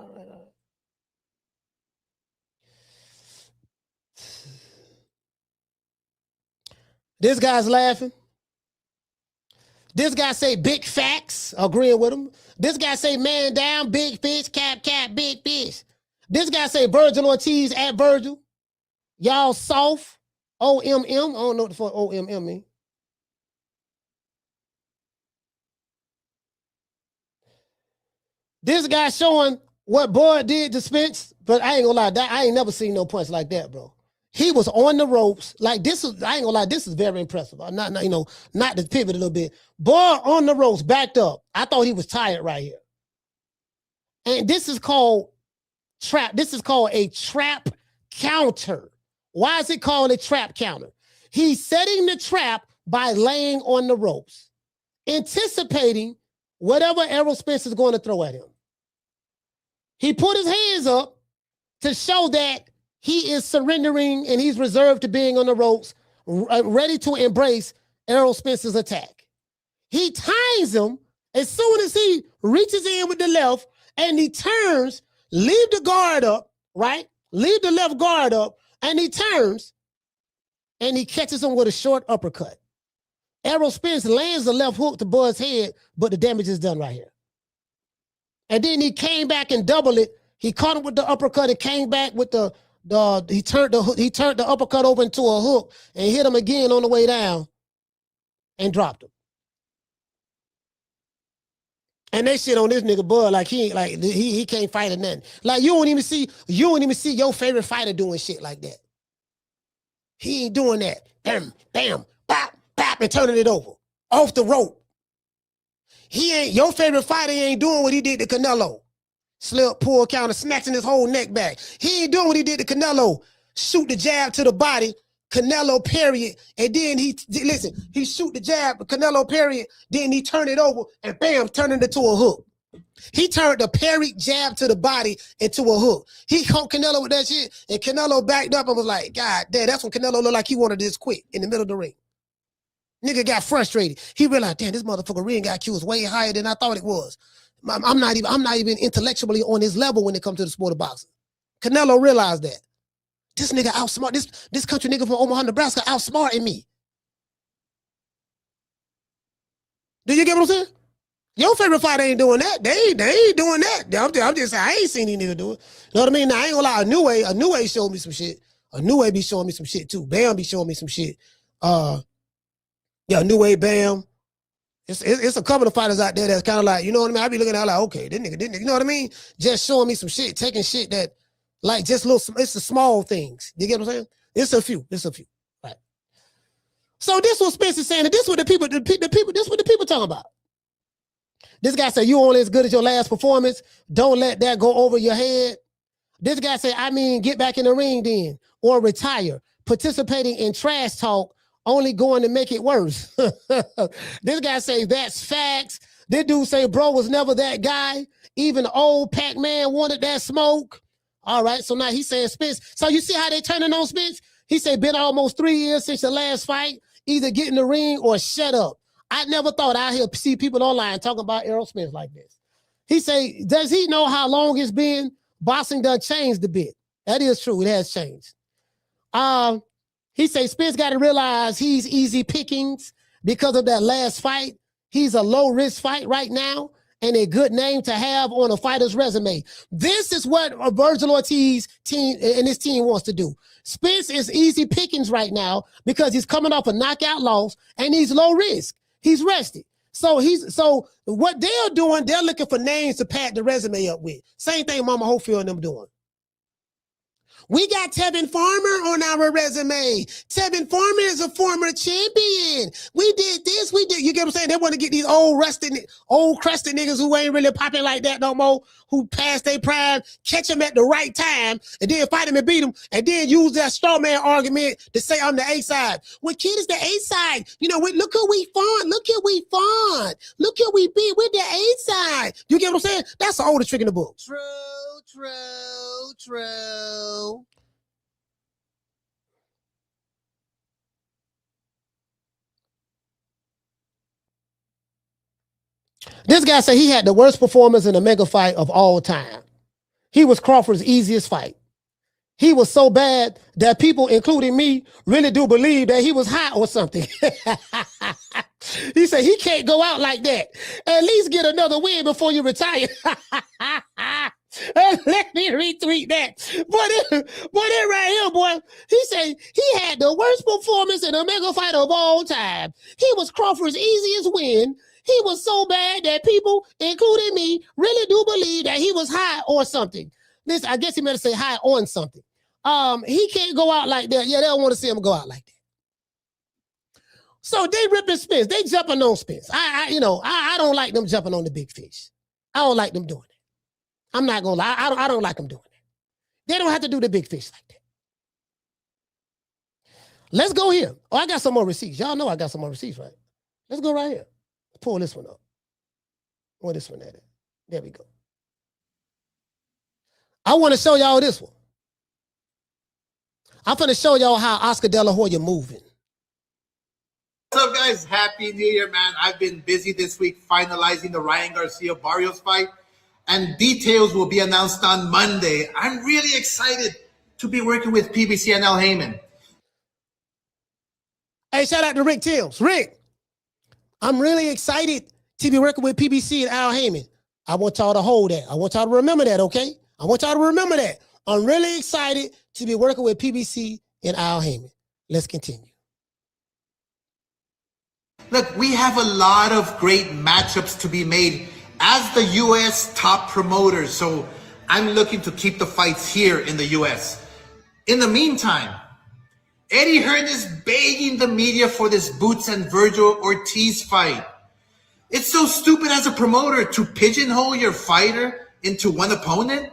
This guy's laughing. This guy say big facts, agreeing with him. This guy say man down, big fish, cap, big fish. This guy say Vergil Ortiz at Vergil. Y'all soft. OMM. I don't know what the fuck OMM mean. This guy showing what Bud did to Spence, but I ain't gonna lie, I ain't never seen no punch like that, bro. He was on the ropes. Like this is, I ain't gonna lie, this is very impressive. Not to pivot a little bit. Boy on the ropes, backed up. I thought he was tired right here. And this is called trap. This is called a trap counter. Why is it called a trap counter? He's setting the trap by laying on the ropes, anticipating whatever Errol Spence is going to throw at him. He put his hands up to show that he is surrendering and he's reserved to being on the ropes, ready to embrace Errol Spence's attack. He ties him as soon as he reaches in with the left and he turns, leave the guard up, right? Leave the left guard up, and he turns and he catches him with a short uppercut. Errol Spence lands the left hook to Bud's head, but the damage is done right here. And then he came back and doubled it. He caught him with the uppercut and came back with he turned the uppercut over into a hook and hit him again on the way down and dropped him. And they shit on this nigga Bud like he can't fight or nothing. Like you don't even see your favorite fighter doing shit like that. He ain't doing that. Bam, bam, bop, bop, and turning it over. Off the rope. Your favorite fighter ain't doing what he did to Canelo. Slip, pull, counter, snatching his whole neck back. He ain't doing what he did to Canelo. Shoot the jab to the body, Canelo parry it, and then he shoot the jab, Canelo parry it, then he turn it over, and bam, turn it into a hook. He turned the parry jab to the body into a hook. He caught Canelo with that shit, and Canelo backed up and was like, God damn, that's when Canelo looked like he wanted this quick in the middle of the ring. Nigga got frustrated. He realized, damn, this motherfucker ring IQ is way higher than I thought it was. I'm not even intellectually on his level when it comes to the sport of boxing. Canelo realized that. This nigga outsmart, this country nigga from Omaha, Nebraska outsmarting me. Do you get what I'm saying? Your favorite fighter ain't doing that. They ain't doing that. I'm just saying, I ain't seen these niggas do it. You know what I mean? Now, I ain't gonna lie, a new way showed me some shit. New Way be showing me some shit too. Bam be showing me some shit. Yeah, New Way, Bam. It's a couple of fighters out there that's kind of like, you know what I mean? I be looking at it like, okay, this nigga, you know what I mean? Just showing me some shit, taking shit that, like, just little, it's the small things. You get what I'm saying? It's a few. Right. So this was Spence is saying that this what the people talking about. This guy said, you only as good as your last performance. Don't let that go over your head. This guy said, I mean, get back in the ring then, or retire. Participating in trash talk only going to make it worse. This guy say that's facts. This dude say bro was never that guy. Even old Pac-Man wanted that smoke. All right, so now he's saying Spence. So you see how they turning on Spence? He said been almost 3 years since the last fight. Either get in the ring or shut up. I never thought I'd hear see people online talking about Errol Spence like this. He say, does he know how long it's been? Boxing done changed a bit. That is true. It has changed. He say Spence got to realize he's easy pickings because of that last fight. He's a low-risk fight right now and a good name to have on a fighter's resume. This is what Vergil Ortiz team and his team wants to do. Spence is easy pickings right now because he's coming off a knockout loss and he's low risk. He's rested. So what they're doing, they're looking for names to pad the resume up with. Same thing Mama Hopefield and them doing. We got Tevin Farmer on our resume. Tevin Farmer is a former champion. We did this, we did. You get what I'm saying? They want to get these old crusted niggas who ain't really popping like that no more, who passed their prime, catch them at the right time, and then fight them and beat them, and then use that straw man argument to say I'm the A side. Well, kid is the A side. You know, look who we fought. Look who we fought. Look who we beat. We're the A side. You get what I'm saying? That's the oldest trick in the book. True. This guy said he had the worst performance in a mega fight of all time. He was Crawford's easiest fight. He was so bad that people, including me, really do believe that he was high or something. He said he can't go out like that. At least get another win before you retire. Let me retweet that. Boy, that right here, boy. He said he had the worst performance in a mega fight of all time. He was Crawford's easiest win. He was so bad that people, including me, really do believe that he was high or something. This, I guess he meant to say high on something. He can't go out like that. Yeah, they don't want to see him go out like that. So they ripping Spence. They jumping on Spence. I don't like them jumping on the big fish. I don't like them doing it. I'm not gonna lie. I don't like them doing it. They don't have to do the big fish like that. Let's go here. Oh, I got some more receipts. Y'all know I got some more receipts, right? Let's go right here. Pull this one up. Where this one at? There we go. I want to show y'all this one. I'm going to show y'all how Oscar De La Hoya moving. What's up, guys? Happy New Year, man. I've been busy this week finalizing the Ryan Garcia-Barrios fight, and details will be announced on Monday. I'm really excited to be working with PBC and Al Haymon. Hey, shout out to Rick Tills. Rick, I'm really excited to be working with PBC and Al Haymon. I want y'all to hold that. I want y'all to remember that, okay? I want y'all to remember that. I'm really excited to be working with PBC and Al Haymon. Let's continue. Look, we have a lot of great matchups to be made as the U.S. top promoters, so I'm looking to keep the fights here in the U.S. In the meantime, Eddie Hearn is begging the media for this Boots and Vergil Ortiz fight. It's so stupid as a promoter to pigeonhole your fighter into one opponent.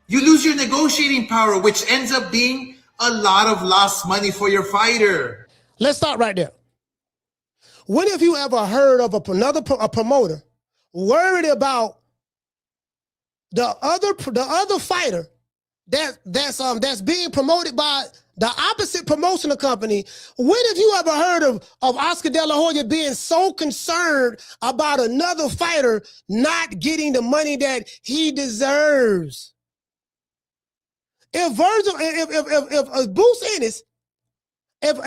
You lose your negotiating power, which ends up being a lot of lost money for your fighter. Let's start right there. When have you ever heard of a promoter worried about the other fighter that's being promoted by the opposite promotional company? When have you ever heard of Oscar De La Hoya being so concerned about another fighter not getting the money that he deserves? If Boots Ennis, if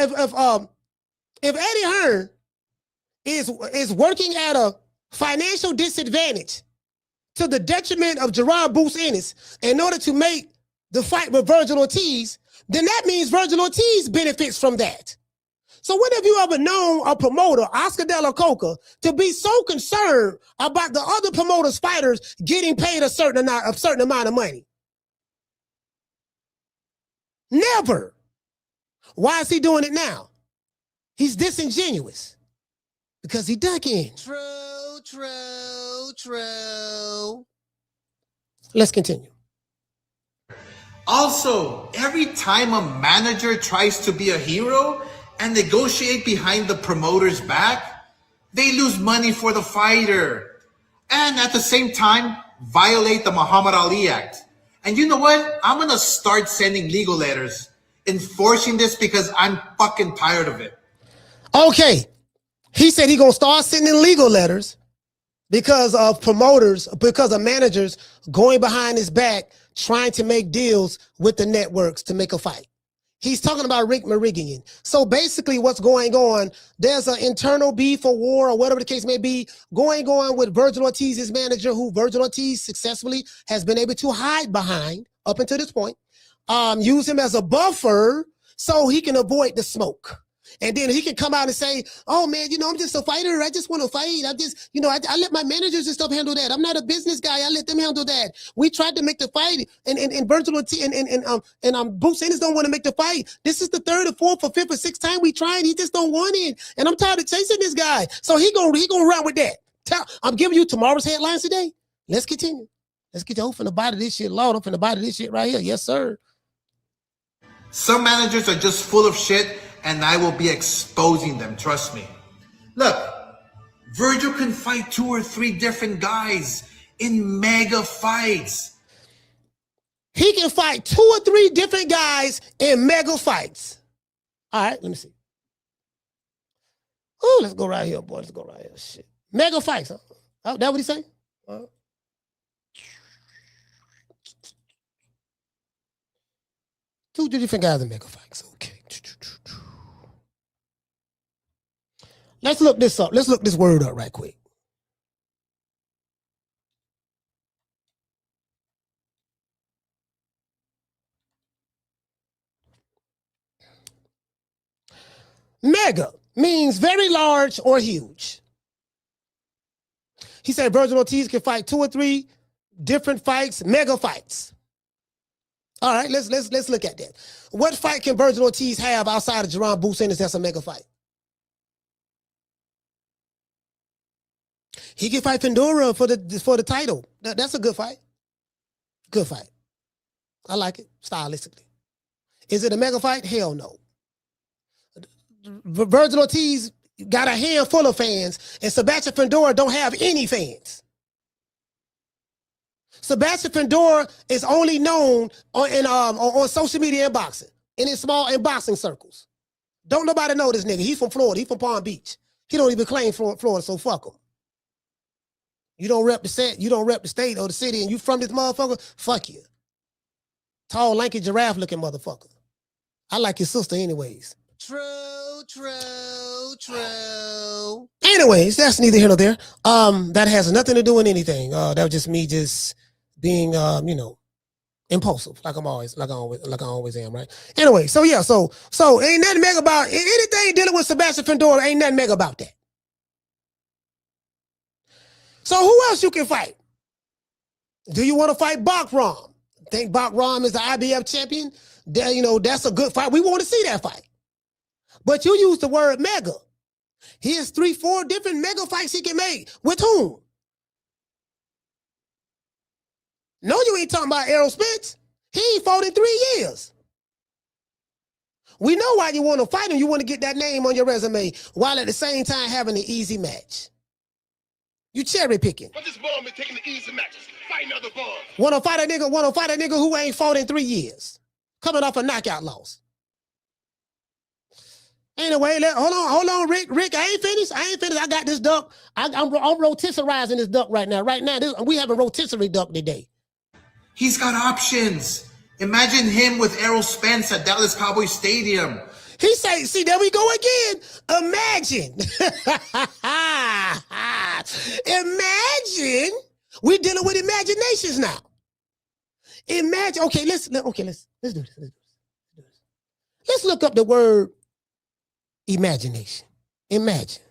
Eddie Hearn is working at a financial disadvantage to the detriment of Jaron Boots Ennis in order to make the fight with Vergil Ortiz, then that means Vergil Ortiz benefits from that. So when have you ever known a promoter, Oscar De La Coca, to be so concerned about the other promoters' fighters getting paid a certain amount of money? Never. Why is he doing it now? He's disingenuous because he dug in. True. Let's continue. Also, every time a manager tries to be a hero and negotiate behind the promoter's back, they lose money for the fighter. And at the same time, violate the Muhammad Ali Act. And you know what? I'm going to start sending legal letters enforcing this because I'm fucking tired of it. Okay. He said he's going to start sending legal letters because of promoters, because of managers going behind his back, trying to make deals with the networks to make a fight. He's talking about Rick Mirigian. So basically what's going on, there's an internal beef or war or whatever the case may be going on with Vergil Ortiz's manager, who Vergil Ortiz successfully has been able to hide behind up until this point, use him as a buffer so he can avoid the smoke. And then he can come out and say, oh, man, I'm just a fighter. I just want to fight. I just, I let my managers and stuff handle that. I'm not a business guy. I let them handle that. We tried to make the fight. And Vergil Ortiz and Boots Ennis don't want to make the fight. This is the third or fourth or fifth or sixth time we tried. He just don't want it. And I'm tired of chasing this guy. So he gonna run with that. I'm giving you tomorrow's headlines today. Let's continue. Let's get you from the body of this shit. Lord, from the body of this shit right here. Yes, sir. Some managers are just full of shit, and I will be exposing them, trust me. Look, Vergil can fight 2 or 3 different guys in mega fights. He can fight 2 or 3 different guys in mega fights. All right, let me see. Oh, let's go right here, boy. Let's go right here. Shit. Mega fights, huh? Oh, that what he say? 2 different guys in mega fights. Okay. Let's look this up. Let's look this word up right quick. Mega means very large or huge. He said Vergil Ortiz can fight 2 or 3 different fights, mega fights. All right, let's look at that. What fight can Vergil Ortiz have outside of Jaron Boots Ennis that's a mega fight? He can fight Pandora for the title. That's a good fight. Good fight. I like it stylistically. Is it a mega fight? Hell no. Vergil Ortiz got a handful of fans, and Sebastian Pandora don't have any fans. Sebastian Pandora is only known on social media and boxing, in boxing circles. Don't nobody know this nigga. He's from Florida. He's from Palm Beach. He don't even claim Florida, so fuck him. You don't rep the set, you don't rep the state or the city, and you from this motherfucker, fuck you. Tall, lanky, giraffe-looking motherfucker. I like your sister anyways. True. Anyways, that's neither here nor there. That has nothing to do with anything. That was just me just being, impulsive, like I always am, right? Anyway, so yeah, so ain't nothing mega about anything dealing with Sebastian Pandora. Ain't nothing mega about that. So who else you can fight? Do you want to fight Bakram? Think Bakram is the IBF champion? That's a good fight. We want to see that fight. But you use the word mega. He has 3-4 different mega fights he can make. With whom? No, you ain't talking about Errol Spence. He ain't fought in 3 years. We know why you want to fight him. You want to get that name on your resume while at the same time having an easy match. You cherry picking. But this ball been taking the easy matches. Fight another ball. Want to fight a nigga who ain't fought in 3 years. Coming off a knockout loss. Anyway, hold on, Rick. I ain't finished. I got this duck. I'm rotisserizing this duck right now. We have a rotisserie duck today. He's got options. Imagine him with Errol Spence at Dallas Cowboys Stadium. He say, see, there we go again. Imagine. Imagine. We're dealing with imaginations now. Imagine. Okay, let's do this. Let's look up the word imagination. Imagine.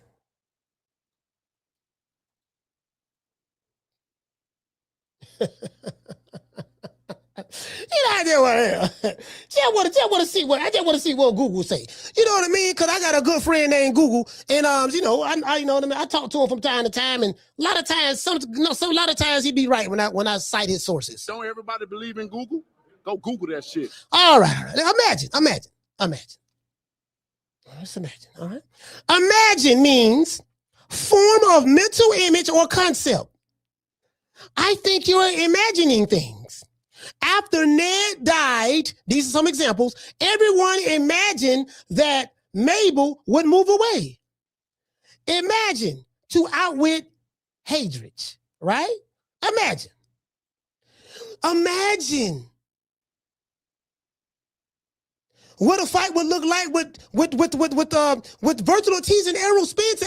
I just want to see what Google say. You know what I mean? Because I got a good friend named Google, and you know, I know what I mean. I talk to him from time to time, and a lot of times, a lot of times he be right when I cite his sources. Don't everybody believe in Google? Go Google that shit. All right. Imagine. Let's imagine. All right. Imagine means form of mental image or concept. I think you're imagining things. After Ned died, these are some examples, everyone imagined that Mabel would move away. Imagine to outwit Hadrich, right? Imagine what a fight would look like with Vergil Ortiz and Errol Spence.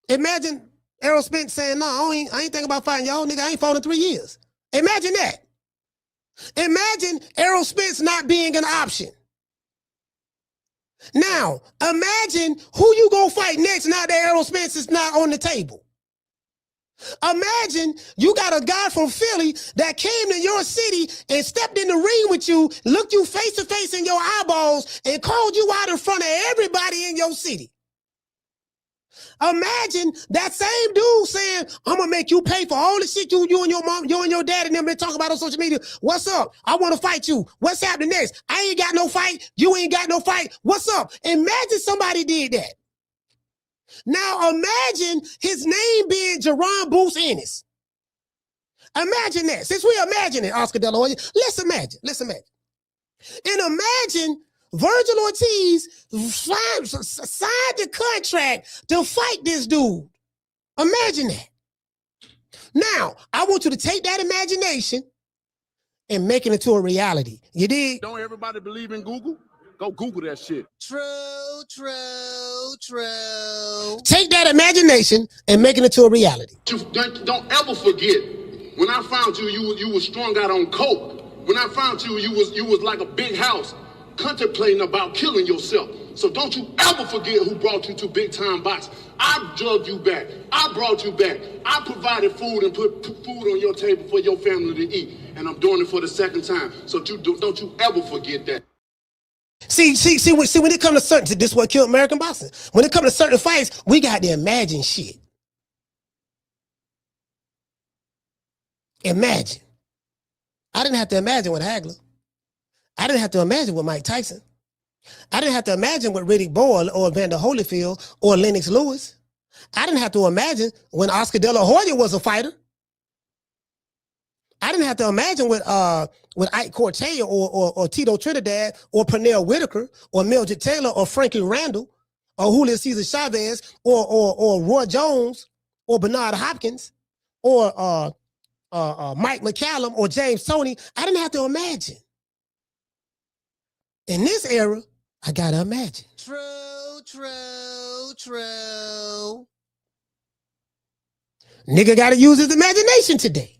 Imagine Errol Spence saying, "No, I ain't thinking about fighting y'all, nigga. I ain't fought in 3 years." Imagine that. Imagine Errol Spence not being an option. Now, imagine who you gonna fight next now that Errol Spence is not on the table. Imagine you got a guy from Philly that came to your city and stepped in the ring with you, looked you face to face in your eyeballs, and called you out in front of everybody in your city. Imagine that same dude saying, "I'm gonna make you pay for all the shit you and your mom, you and your dad and them been talking about on social media. What's up? I want to fight you. What's happening next? I ain't got no fight. You ain't got no fight. What's up?" Imagine somebody did that. Now imagine his name being Jaron Boots Ennis. Imagine that. Since we imagining Oscar De La Hoya, let's imagine. And imagine Vergil Ortiz signed the contract to fight this dude. Imagine that. Now, I want you to take that imagination and make it into a reality. You dig? Don't everybody believe in Google? Go Google that shit. True. Take that imagination and make it into a reality. Don't ever forget, when I found you, you was strung out on coke. When I found you, you was like a big house, contemplating about killing yourself. So don't you ever forget who brought you to Big Time Box. I drugged you back. I brought you back. I provided food and put food on your table for your family to eat. And I'm doing it for the second time. So don't you ever forget that. See, when it comes to certain, this is what killed American boxing. When it comes to certain fights, we got to imagine shit. Imagine. I didn't have to imagine with Hagler. I didn't have to imagine with Mike Tyson. I didn't have to imagine with Riddick Bowe or Evander Holyfield or Lennox Lewis. I didn't have to imagine when Oscar De La Hoya was a fighter. I didn't have to imagine with Ike Cortez or Tito Trinidad or Pernell Whitaker or Mildred Taylor or Frankie Randall or Julio Cesar Chavez or Roy Jones or Bernard Hopkins or Mike McCallum or James Toney. I didn't have to imagine. In this era, I gotta imagine. True. Nigga gotta use his imagination today.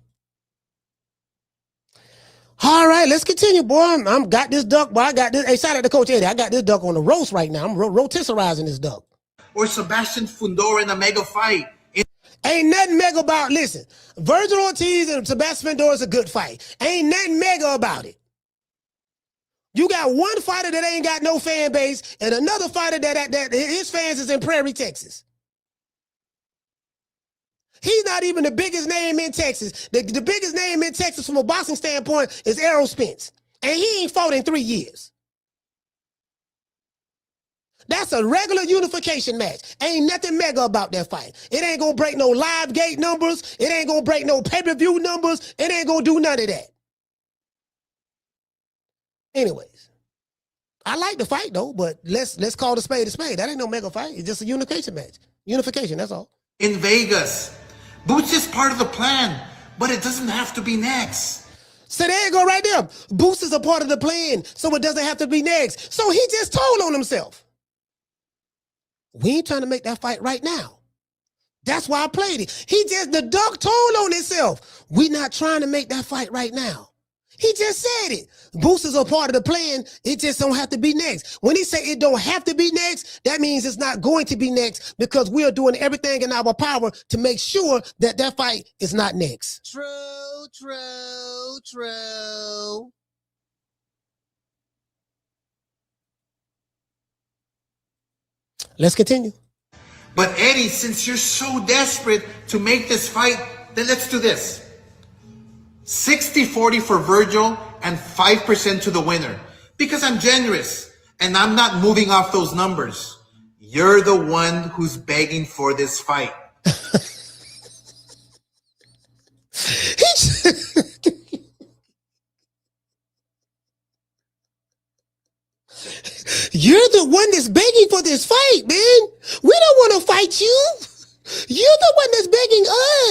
All right, let's continue, boy. I'm got this duck, boy. I got this. Hey, shout out to Coach Eddie. I got this duck on the roast right now. I'm rotisserizing this duck. Or Sebastian Fundora in a mega fight. Ain't nothing mega about. Listen, Vergil Ortiz and Sebastian Fundora is a good fight. Ain't nothing mega about it. You got one fighter that ain't got no fan base, and another fighter that his fans is in Prairie, Texas. He's not even the biggest name in Texas. The biggest name in Texas from a boxing standpoint is Errol Spence. And he ain't fought in 3 years. That's a regular unification match. Ain't nothing mega about that fight. It ain't gonna break no live gate numbers. It ain't gonna break no pay-per-view numbers. It ain't gonna do none of that. Anyways, I like the fight though, but let's call the spade a spade. That ain't no mega fight. It's just a unification match. Unification, that's all. In Vegas. Boots is part of the plan, but it doesn't have to be next. So there you go right there. Boots is a part of the plan, so it doesn't have to be next. So he just told on himself. We ain't trying to make that fight right now. That's why I played it. The duck told on himself. We not trying to make that fight right now. He just said it. Boots is a part of the plan. It just don't have to be next. When he say it don't have to be next, that means it's not going to be next because we are doing everything in our power to make sure that that fight is not next. True, true, true. Let's continue. But Eddie, since you're so desperate to make this fight, then let's do this. 60-40 for Vergil and 5% to the winner. Because I'm generous and I'm not moving off those numbers. You're the one who's begging for this fight. You're the one that's begging for this fight, man. We don't want to fight you. You're the one that's begging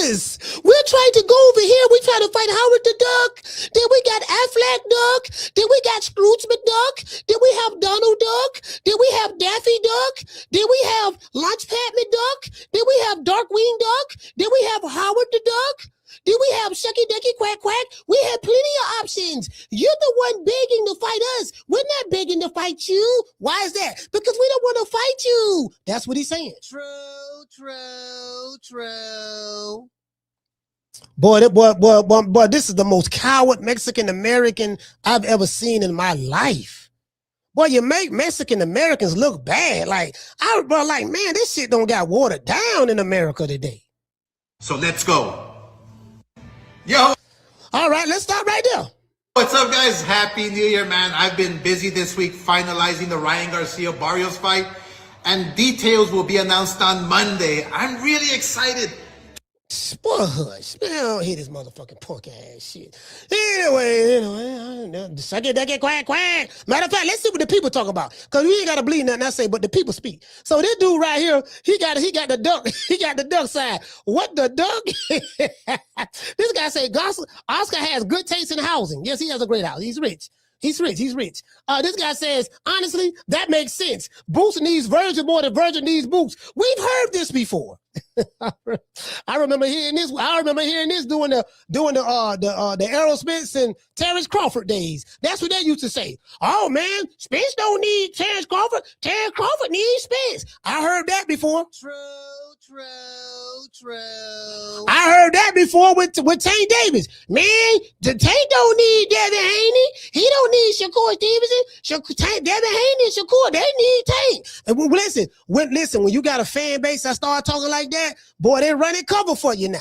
us. We're trying to go over here. We try to fight Howard the Duck. Then we got Affleck Duck. Then we got Scrooge McDuck. Then we have Donald Duck. Then we have Daffy Duck. Then we have Launchpad McDuck. Then we have Darkwing Duck. Then we have Howard the Duck. Then we have Shucky Ducky Quack Quack. We have plenty of options. You're the one begging to fight us. We're not begging to fight you. Why is that? Because we don't want to fight you. That's what he's saying. True, true, true. Boy, this is the most coward Mexican American I've ever seen in my life. Boy, you make Mexican Americans look bad. Man, this shit don't got watered down in America today. So let's go. Yo. All right, let's stop right there. What's up, guys? Happy New Year, man. I've been busy this week finalizing the Ryan Garcia-Barrios fight, and details will be announced on Monday. I'm really excited. Boy, hush. Man, I don't hear this motherfucking punk ass shit. Anyway, suck it, duck it, quack, quack. Matter of fact, let's see what the people talk about. Because we ain't got to believe nothing I say, but the people speak. So this dude right here, he got the duck. He got the duck side. What the duck? This guy say, Oscar has good taste in housing. Yes, he has a great house. He's rich. He's rich. This guy says, honestly, that makes sense. Boots needs Vergil more than Vergil needs Boots. We've heard this before. I remember hearing this doing the Errol Spence and Terence Crawford days. That's what they used to say. Oh man, Spence don't need Terence Crawford. Terence Crawford needs Spence. I heard that before. True. I heard that before with Tank Davis. Man, the Tank don't need Devin Haney. He don't need Shakur Stevenson. Devin Haney and Shakur, they need Tank. And listen, when you got a fan base that start talking like that, boy, they running cover for you now.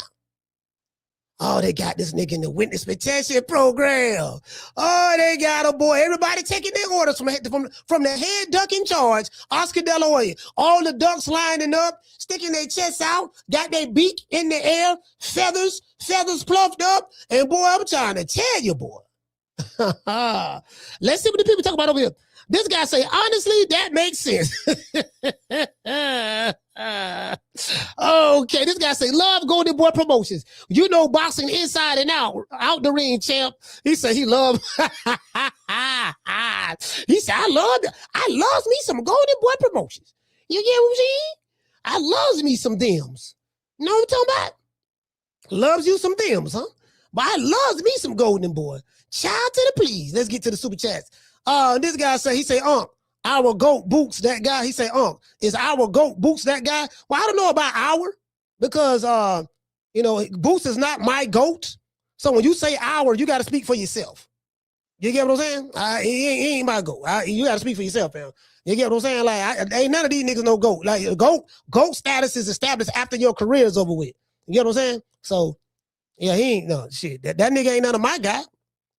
Oh, they got this nigga in the witness protection program. Oh, they got a boy. Everybody taking their orders from the head duck in charge, Oscar De La Hoya. All the ducks lining up, sticking their chests out, got their beak in the air, feathers pluffed up. And boy, I'm trying to tell you, boy. Let's see what the people talk about over here. This guy say, honestly, that makes sense. Okay, this guy say, love Golden Boy Promotions. You know boxing inside and out the ring, champ. He said he loved. He said, I loves me some Golden Boy Promotions. You get what I'm saying? I loves me some thems. You know what I'm talking about? Loves you some thems, huh? But I loves me some Golden Boy. Child to the please. Let's get to the super chats. This guy say, he say, our GOAT Boots, that guy. He say, is our GOAT Boots that guy? Well, I don't know about our, because, Boots is not my GOAT. So when you say our, you got to speak for yourself. You get what I'm saying? He ain't my GOAT. You got to speak for yourself, man. You get what I'm saying? Like, ain't none of these niggas no GOAT. Like, GOAT status is established after your career is over with. You get what I'm saying? So, yeah, he ain't, no, shit. That nigga ain't none of my guy.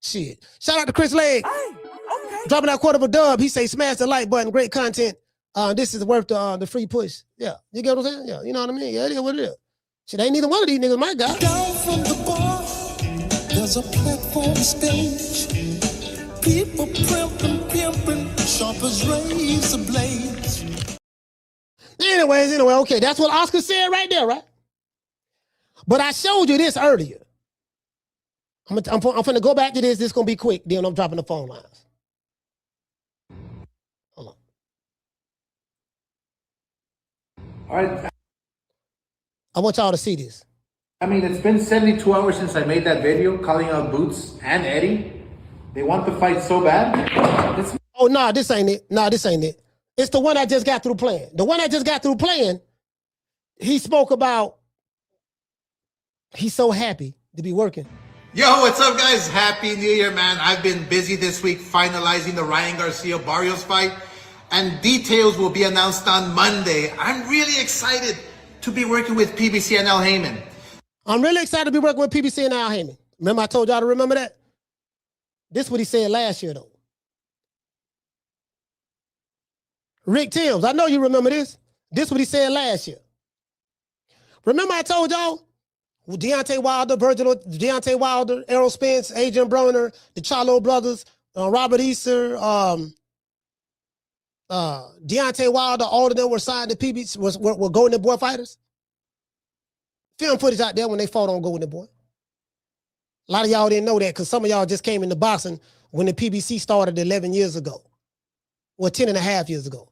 Shit. Shout out to Chris Legg. Dropping that quarter of a dub. He say, smash the like button. Great content. This is worth the free push. Yeah. You get what I'm saying? Yeah. You know what I mean? Yeah, it is what it is. Shit, ain't neither one of these niggas my guy. Down from the bar, there's a platform stage. People pimping, sharp as razor blades. Anyway, okay. That's what Oscar said right there, right? But I showed you this earlier. I'm finna go back to this. This is gonna be quick. Then I'm dropping the phone lines. Hold on. All right. I want y'all to see this. I mean, it's been 72 hours since I made that video calling out Boots and Eddie. They want the fight so bad. Oh, no, this ain't it. No, this ain't it. It's the one I just got through playing. The one I just got through playing, he spoke about he's so happy to be working. Yo, what's up, guys? Happy New Year, man. I've been busy this week finalizing the Ryan Garcia-Barrios fight, and details will be announced on Monday. I'm really excited to be working with PBC and Al Haymon. I'm really excited to be working with PBC and Al Haymon. Remember I told y'all to remember that? This is what he said last year, though. Rick Timms, I know you remember this. This is what he said last year. Remember I told y'all? Deontay Wilder, Errol Spence, Adrian Broner, the Charlo brothers, Robert Easter, Deontay Wilder, all of them were signed to PBC, were Golden Boy fighters. Film footage out there when they fought on Golden Boy. A lot of y'all didn't know that because some of y'all just came into boxing when the PBC started 11 years ago. Or 10 and a half years ago.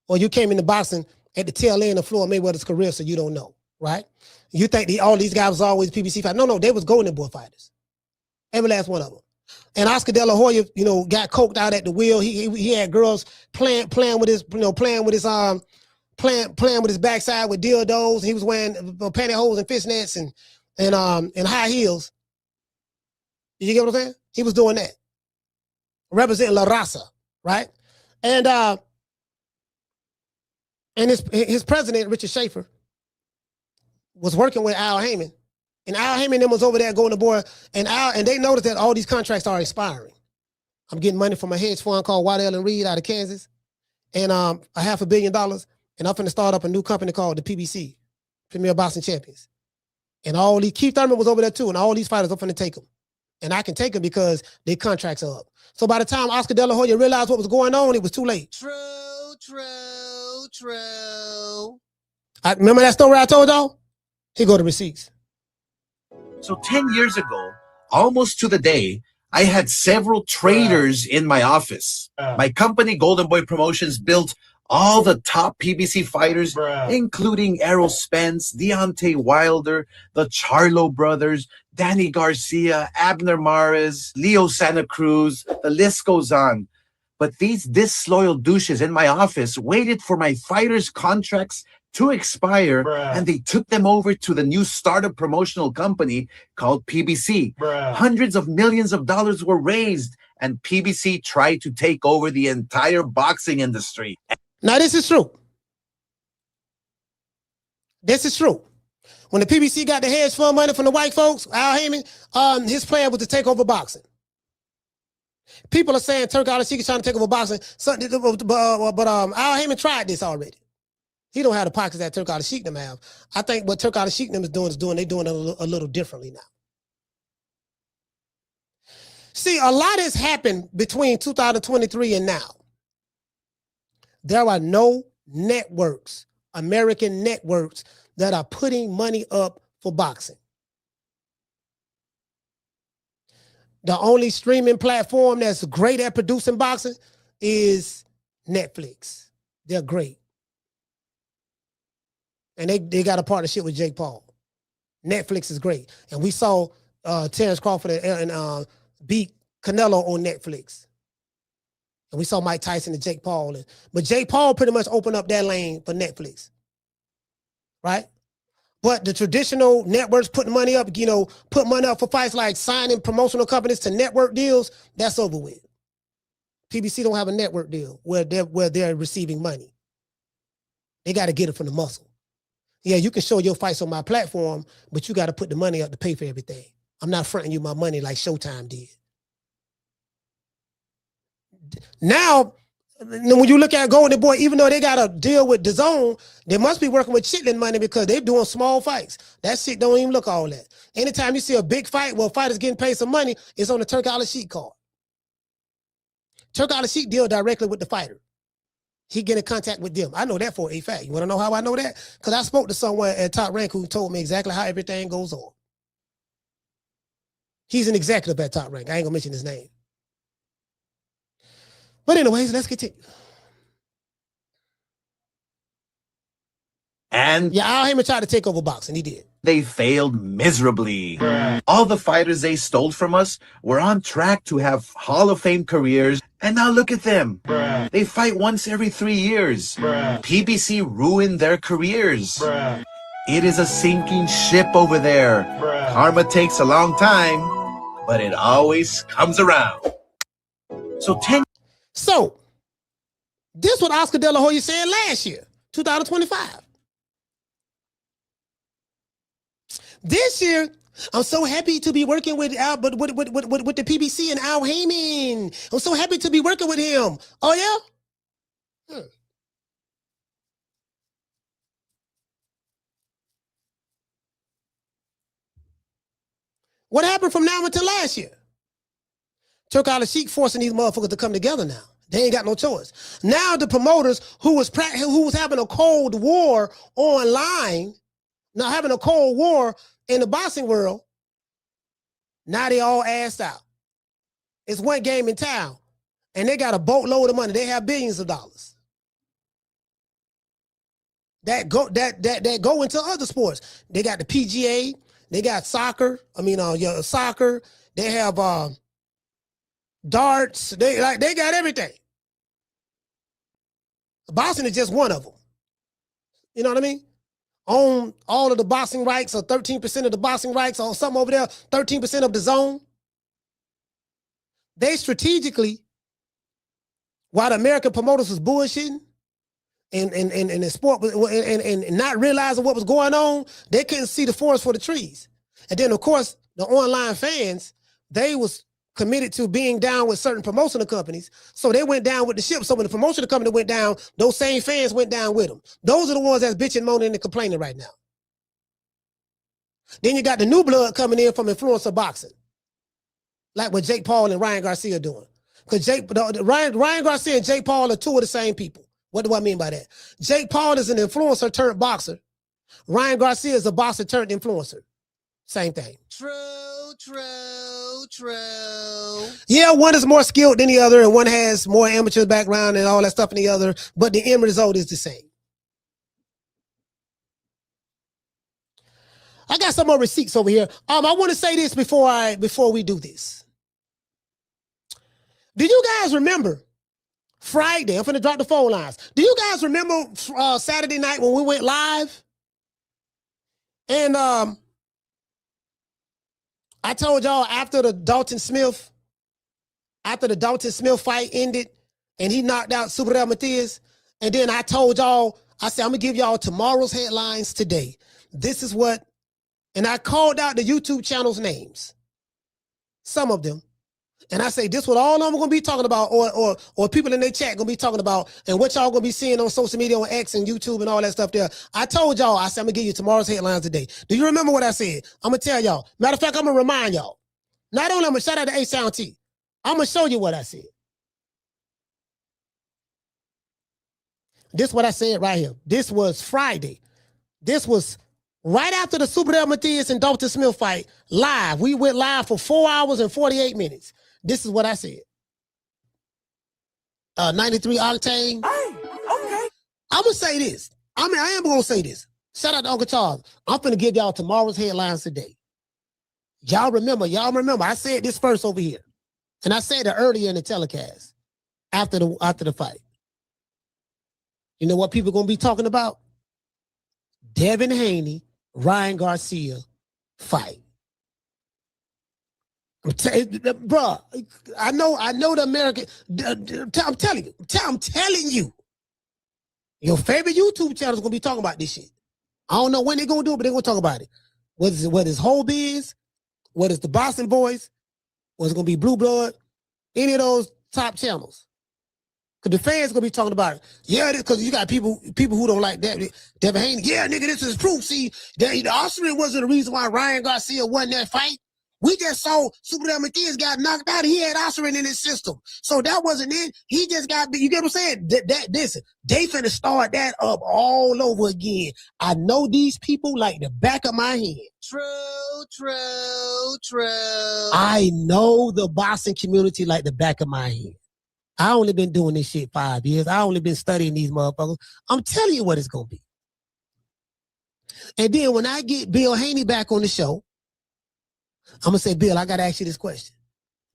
Or you came into boxing at the tail end of Floyd Mayweather's career, so you don't know, right? You think all these guys was always PBC fighters. No, they was Golden Boy fighters. Every last one of them. And Oscar De La Hoya, got coked out at the wheel. He had girls playing with his backside with dildos. He was wearing pantyhose and fishnets and high heels. Did you get what I'm saying? He was doing that. Representing La Raza, right? And his president, Richard Schaefer, was working with Al Haymon. And Al Haymon then was over there going to board. And they noticed that all these contracts are expiring. I'm getting money from a hedge fund called Waddell & Reed out of Kansas. And $500 million. And I'm finna start up a new company called the PBC, Premier Boxing Champions. And Keith Thurman was over there too. And all these fighters, I'm finna take them. And I can take them because their contracts are up. So by the time Oscar De La Hoya realized what was going on, it was too late. True. Remember that story I told y'all? Here go the receipts. So 10 years ago, almost to the day, I had several traders in my office. My company, Golden Boy Promotions, built all the top PBC fighters, including Errol Spence, Deontay Wilder, the Charlo brothers, Danny Garcia, Abner Mares, Leo Santa Cruz, the list goes on. But these disloyal douches in my office waited for my fighters' contracts to expire, and they took them over to the new startup promotional company called PBC. Hundreds of millions of dollars were raised, and PBC tried to take over the entire boxing industry. Now, this is true. This is true. When the PBC got the hedge fund money from the white folks, Al Haymon, his plan was to take over boxing. People are saying Turk Al Sheik is trying to take over boxing, but Al Haymon tried this already. He don't have the pockets that Turk Al Sheik them have. I think what Turk Al Sheik them is doing they're doing it a little differently now. See, a lot has happened between 2023 and now. There are no networks, American networks, that are putting money up for boxing. The only streaming platform that's great at producing boxing is Netflix. They're great. And they got a partnership with Jake Paul. Netflix is great. And we saw Terence Crawford and beat Canelo on Netflix. And we saw Mike Tyson and Jake Paul. But Jake Paul pretty much opened up that lane for Netflix. Right? But the traditional networks putting money up, put money up for fights like signing promotional companies to network deals, that's over with. PBC don't have a network deal where they're receiving money. They got to get it from the muscle. Yeah, you can show your fights on my platform, but you got to put the money up to pay for everything. I'm not fronting you my money like Showtime did. Now, when you look at Golden Boy, even though they got a deal with DAZN, they must be working with chitlin money because they're doing small fights. That shit don't even look all that. Anytime you see a big fight where a fighter's getting paid some money, it's on the Turk Al Sheik card. Turk Al Sheik deal directly with the fighter. He get in contact with them. I know that for a fact. You want to know how I know that? Because I spoke to someone at Top Rank who told me exactly how everything goes on. He's an executive at Top Rank. I ain't going to mention his name. But anyways, let's continue. And yeah, Al Haymon tried to take over boxing. He did. They failed miserably. All the fighters they stole from us were on track to have Hall of Fame careers, and now look at them. They fight once every 3 years. PBC ruined their careers. It is a sinking ship over there. Karma takes a long time, but it always comes around. So, this what Oscar De La Hoya said last year, 2025. This year, I'm so happy to be working with the PBC and Al Haymon. I'm so happy to be working with him. Oh, yeah? What happened from now until last year? Turk Al Sheikh forcing these motherfuckers to come together now. They ain't got no choice. Now the promoters who was having a cold war online, now having a cold war in the boxing world, now they all assed out. It's one game in town, and they got a boatload of money. They have billions of dollars that go into other sports. They got the PGA, they got soccer. Soccer. They have darts. They got everything. Boxing is just one of them. You know what I mean? Own all of the boxing rights, or 13% of the boxing rights, or something over there, 13% of the zone. They strategically, while the American promoters was bullshitting and the sport and not realizing what was going on, they couldn't see the forest for the trees. And then, of course, the online fans, they was committed to being down with certain promotional companies, so they went down with the ship. So when the promotional company went down, those same fans went down with them. Those are the ones that's bitching, moaning, and complaining right now. Then you got the new blood coming in from influencer boxing, like what Jake Paul and Ryan Garcia are doing. Because Ryan Garcia and Jake Paul are two of the same people. What do I mean by that? Jake Paul is an influencer turned boxer. Ryan Garcia is a boxer turned influencer. Same thing. True. Yeah, one is more skilled than the other, and one has more amateur background and all that stuff than the other, but the end result is the same. I got some more receipts over here. I want to say this before we do this. Do you guys remember Friday? I'm finna drop the phone lines. Do you guys remember Saturday night when we went live? And I told y'all after the Dalton Smith fight ended and he knocked out Subriel Matias, and then I told y'all, I said, I'm gonna give y'all tomorrow's headlines today. This is what, and I called out the YouTube channels names, some of them. And I say, this what all of them are gonna be talking about, or people in their chat gonna be talking about, and what y'all gonna be seeing on social media, on X and YouTube and all that stuff there. I told y'all, I said, I'm gonna give you tomorrow's headlines today. Do you remember what I said? I'm gonna tell y'all. Matter of fact, I'm gonna remind y'all. Not only I'm gonna shout out to A-Sound T, I'm gonna show you what I said. This is what I said right here. This was Friday. This was right after the Subriel Matias and Dalton Smith fight, live. We went live for 4 hours and 48 minutes. This is what I said. 93 octane. Hey, okay. I'm going to say this. I am going to say this. Shout out to Uncle Charles. I'm going to give y'all tomorrow's headlines today. Y'all remember. I said this first over here. And I said it earlier in the telecast after the fight. You know what people going to be talking about? Devin Haney, Ryan Garcia fight. Bro, I know the American. I'm telling you, your favorite YouTube channel is gonna be talking about this shit. I don't know when they're gonna do it, but they're gonna talk about it. What is Whole Biz? What is the Boston Boys? What's it gonna be Blue Blood? Any of those top channels? Because the fans gonna be talking about it. Yeah, because you got people who don't like that. Devin Haney. Yeah, nigga, this is proof. See, the Austrian wasn't the reason why Ryan Garcia won that fight. We just saw Subriel Matias got knocked out. He had Osrin in his system. So that wasn't it. He just got, you get what I'm saying? Listen, they finna start that up all over again. I know these people like the back of my hand. True. I know the boxing community like the back of my hand. I only been doing this shit 5 years. I only been studying these motherfuckers. I'm telling you what it's gonna be. And then when I get Bill Haney back on the show, I'm going to say, Bill, I got to ask you this question.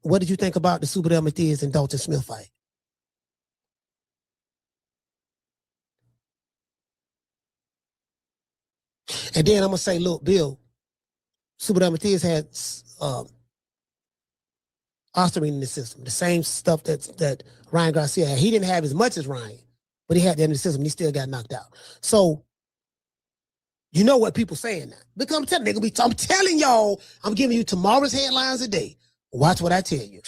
What did you think about the Subriel Matias and Dalton Smith fight? And then I'm going to say, look, Bill, Subriel Matias had ostarine in the system. The same stuff that Ryan Garcia had. He didn't have as much as Ryan, but he had that in the system. And he still got knocked out. So, you know what people saying now. Because I'm telling y'all, I'm giving you tomorrow's headlines a day. Watch what I tell you.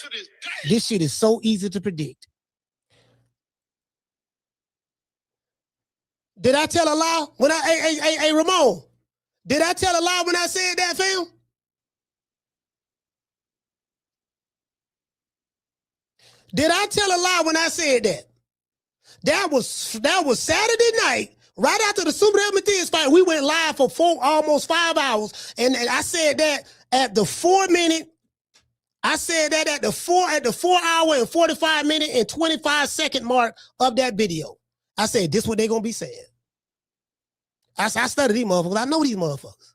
This shit is so easy to predict. Did I tell a lie when hey Ramon? Did I tell a lie when I said that, fam? Did I tell a lie when I said that? That was Saturday night, right after the Subriel Matias fight. We went live for almost 5 hours, and I said that at the 4 minute. I said that at the 4 hour and 45 minute and 25 second mark of that video. I said, this what they gonna be saying. I studied these motherfuckers. I know these motherfuckers.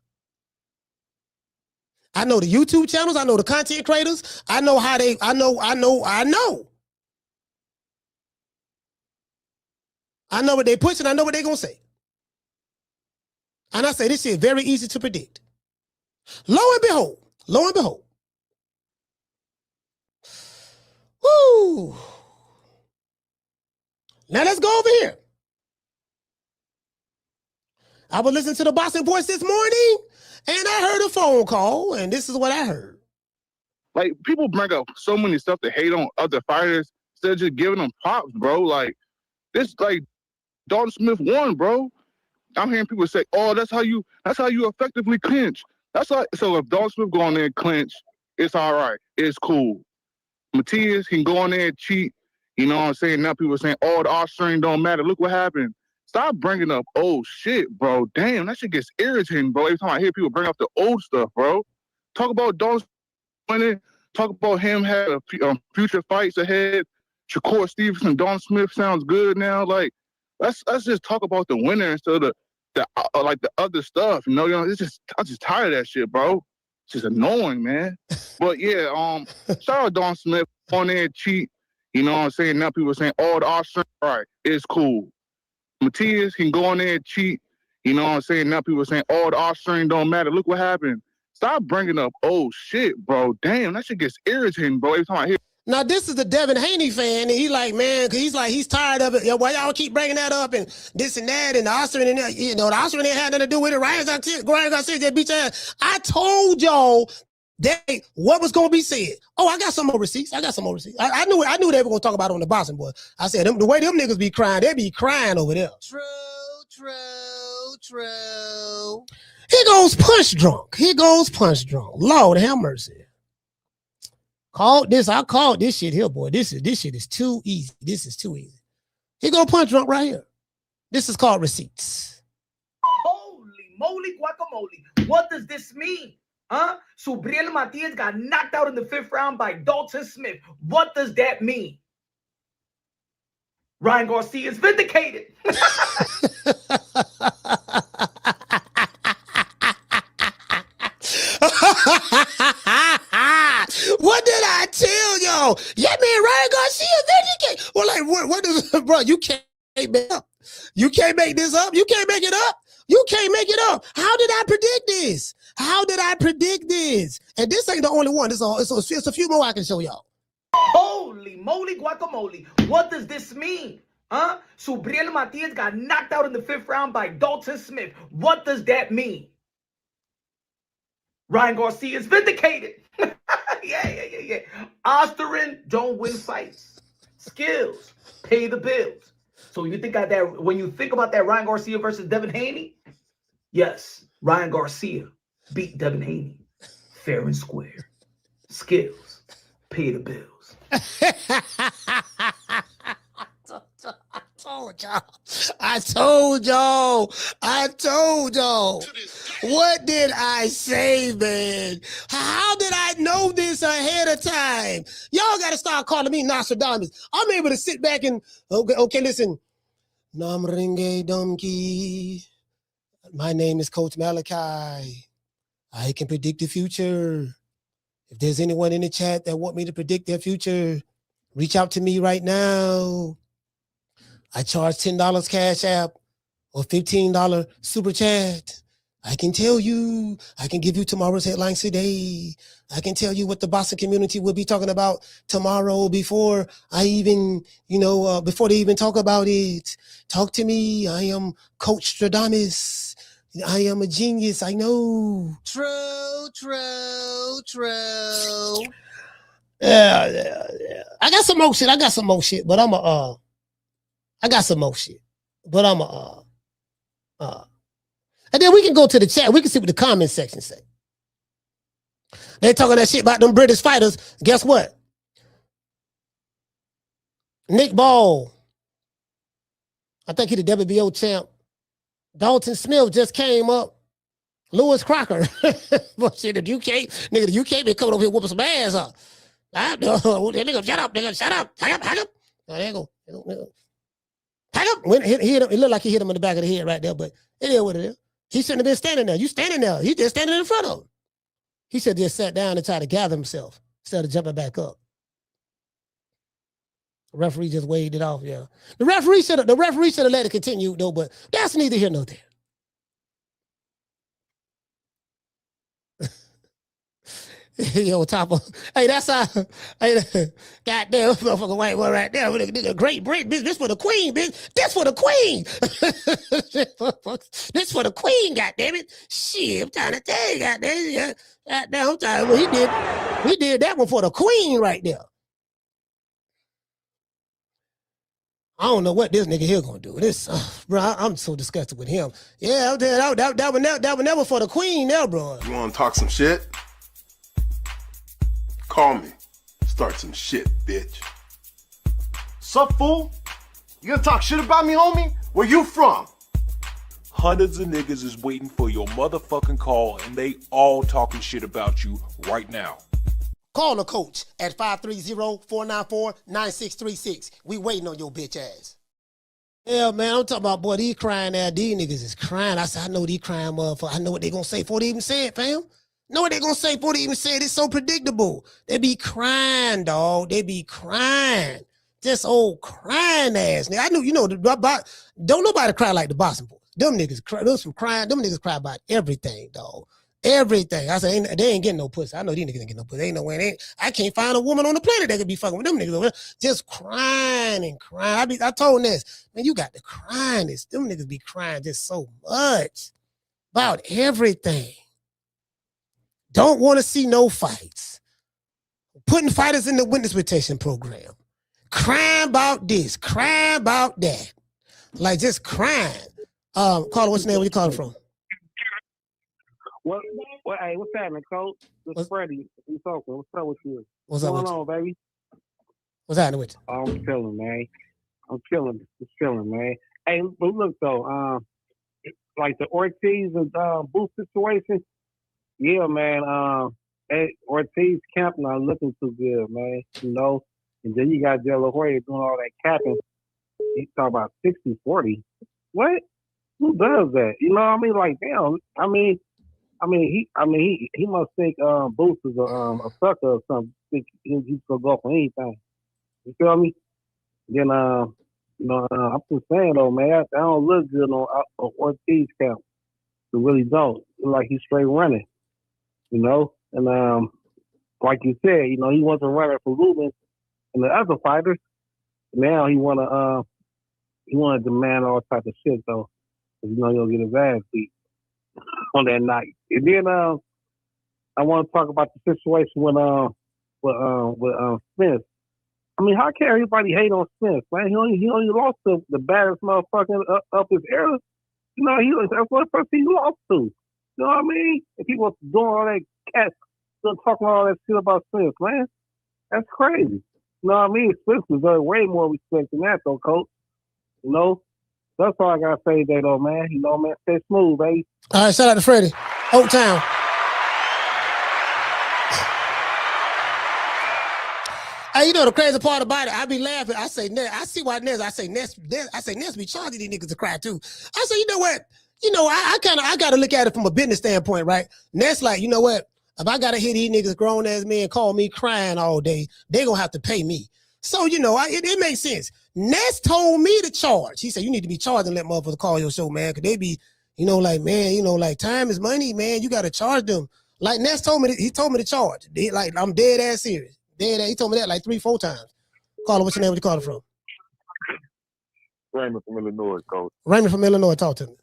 I know the YouTube channels. I know the content creators. I know how they, I know. I know what they pushing. I know what they gonna say. And I say, this shit very easy to predict. Lo and behold. Woo. Now let's go over here. I was listening to the Boxing Voice this morning, and I heard a phone call, and this is what I heard. Like, people bring up so many stuff to hate on other fighters instead of just giving them props, bro. Like, this, like, Dalton Smith won, bro. I'm hearing people say, "Oh, that's how you effectively clinch." So if Dalton Smith go on there and clinch, it's all right. It's cool. Matias can go on there and cheat. You know what I'm saying? Now people are saying, "Oh, the offstring don't matter." Look what happened. Stop bringing up old shit, bro. Damn, that shit gets irritating, bro. Every time I hear people bring up the old stuff, bro. Talk about Dalton winning. Talk about him having future fights ahead. Shakur Stevenson, Dalton Smith sounds good now. Like, let's just talk about the winner instead of the other stuff. You know, I'm just tired of that shit, bro. It's just annoying, man. But yeah, shout out Dalton Smith on there and cheat. You know what I'm saying? Now people are saying, "Oh, the offstring, all right, it's cool." Matias can go on there and cheat. You know what I'm saying? Now people are saying, "Oh, the offstring don't matter." Look what happened. Stop bringing up old shit, bro. Damn, that shit gets irritating, bro. Every time I hear. Now, this is the Devin Haney fan, and he like, man, because he's tired of it. Yo, why y'all keep bringing that up and this and that and the offstring and that? You know, the offstring had nothing to do with it. Ryan Garcia just beat your ass. I told y'all that what was going to be said. Oh, I got some more receipts. I knew they were going to talk about it on the Boxing Boy. I said, the way them niggas be crying, they be crying over there. True. Here goes punch drunk. Lord have mercy. I called this shit here, boy. This shit is too easy. Here go punch drunk right here. This is called receipts. Holy moly guacamole. What does this mean? Huh? Subriel Matias got knocked out in the 5th round by Dalton Smith. What does that mean? Ryan Garcia is vindicated. What did I tell y'all? Yeah, man, Ryan Garcia vindicated. Well, like, what does, bro, you can't make it up. You can't make this up. You can't make it up. How did I predict this? And this ain't the only one. It's a few more I can show y'all. Holy moly guacamole. What does this mean? Huh? Subriel Matias got knocked out in the 5th round by Dalton Smith. What does that mean? Ryan Garcia is vindicated. Yeah. Osterin don't win fights. Skills pay the bills. So you think that when you think about that Ryan Garcia versus Devin Haney, yes, Ryan Garcia beat Devin Haney fair and square. Skills pay the bills. I told y'all. What did I say, man? How did I know this ahead of time? Y'all got to start calling me Nostradamus. I'm able to sit back and, okay, listen. Namringe Domki. My name is Coach Malachi. I can predict the future. If there's anyone in the chat that want me to predict their future, reach out to me right now. I charge $10 Cash App or $15 Super Chat. I can tell you, I can give you tomorrow's headlines today. I can tell you what the boxing community will be talking about tomorrow before I even, before they even talk about it. Talk to me. I am Coach Stradamus. I am a genius. I know. True. Yeah. I got some more shit. But I got some more shit. But and then we can go to the chat. We can see what the comment section say. They talking that shit about them British fighters. Guess what? Nick Ball. I think he the WBO champ. Dalton Smith just came up. Lewis Crocker. But shit, the UK been coming over here whooping some ass up. Nigga, shut up. Hang up. Oh, there you go. Hang up. It looked like he hit him in the back of the head right there, but it is what it is. He shouldn't have been standing there. You standing there. He just standing in front of him. He should have just sat down and tried to gather himself instead of jumping back up. The referee just waved it off, yeah. The referee should have let it continue, though, but that's neither here nor there. Yo, Topper. Hey, that's how. Hey, goddamn motherfucking white boy right there. Nigga, great break, bitch. This for the queen, bitch. This for the queen. This for the queen, goddamn it. Shit, I'm trying to tell you, goddamn. Goddamn, I'm trying. Well, he did that one for the queen right there. I don't know what this nigga here gonna do. This, bro, I'm so disgusted with him. Yeah, that one never for the queen now, bro. You wanna talk some shit? Call me. Start some shit, bitch. Sup, fool? You gonna talk shit about me, homie? Where you from? Hundreds of niggas is waiting for your motherfucking call, and they all talking shit about you right now. Call the coach at 530-494-9636. We waiting on your bitch ass. Yeah, man, I'm talking about, boy, these crying now. These niggas is crying. I said, I know these crying motherfuckers. I know what they gonna say before they even say it, fam. Know what they gonna say before they even say it. It's so predictable. They be crying, dog. They be crying. Just old crying ass. Now, I know, don't nobody cry like the Boston boys. Them niggas cry. Them niggas cry about everything, dog. Everything. I said, they ain't getting no pussy. I know these niggas ain't getting no pussy. Ain't no way. I can't find a woman on the planet that could be fucking with them niggas over there. Just crying and crying. I told this, man, you got to crying this. Them niggas be crying just so much about everything. Don't want to see no fights. Putting fighters in the witness protection program. Crying about this. Crying about that. Like just crying. Carla, what's your name? Where you calling from? Hey, what's happening, Coach? It's Freddie. You talking? What's up with you? What's up going on, baby? What's happening with you? I'm chilling, man. I'm chilling. Just chilling, man. Hey, but look though, like the Ortiz and Boots situation. Yeah, man. Ortiz camp not looking too good, man. And then you got De La Hoya doing all that capping. He's talking about 60-40. What? Who does that? You know what I mean? Like, damn. He must think Boots is a sucker or something. Think he's gonna go for anything. You feel me? Then I'm just saying though, man, that don't look good on Ortiz camp. It really don't. Look like he's straight running. And like you said, he wasn't running for Ruben and the other fighters. Now he wanna demand all type of shit though. He'll get his ass beat on that night. And then I want to talk about the situation with Spence. I mean, how can everybody hate on Spence, man? He only lost to the baddest motherfucker up his era. That's what first he lost to. You know what I mean? And people doing all that cat, still talking all that shit about Spence, man. That's crazy. You know what I mean? Spence deserves way more respect than that, though, Coach. That's all I gotta say today, though, man. Man, stay smooth, baby. All right, shout out to Freddie. Oak Town. Hey, you know the crazy part about it? I be laughing. I say, Ness, I see why Ness. I say Ness be charging these niggas to cry too. I say, you know what? You know, I gotta look at it from a business standpoint, right? Ness like, you know what? If I gotta hear these niggas grown ass men call me crying all day, they gonna have to pay me. So, you know, it makes sense. Ness told me to charge. He said, you need to be charged and let motherfuckers call your show, man. Cause they be, you know, like, man, you know, like time is money, man. You gotta charge them. Like Ness told me, he told me to charge. Like, I'm dead ass serious. Dead ass. He told me that like 3-4 times. Caller, what's your name? Where you calling from? Raymond from Illinois, coach. Raymond from Illinois, talk to me.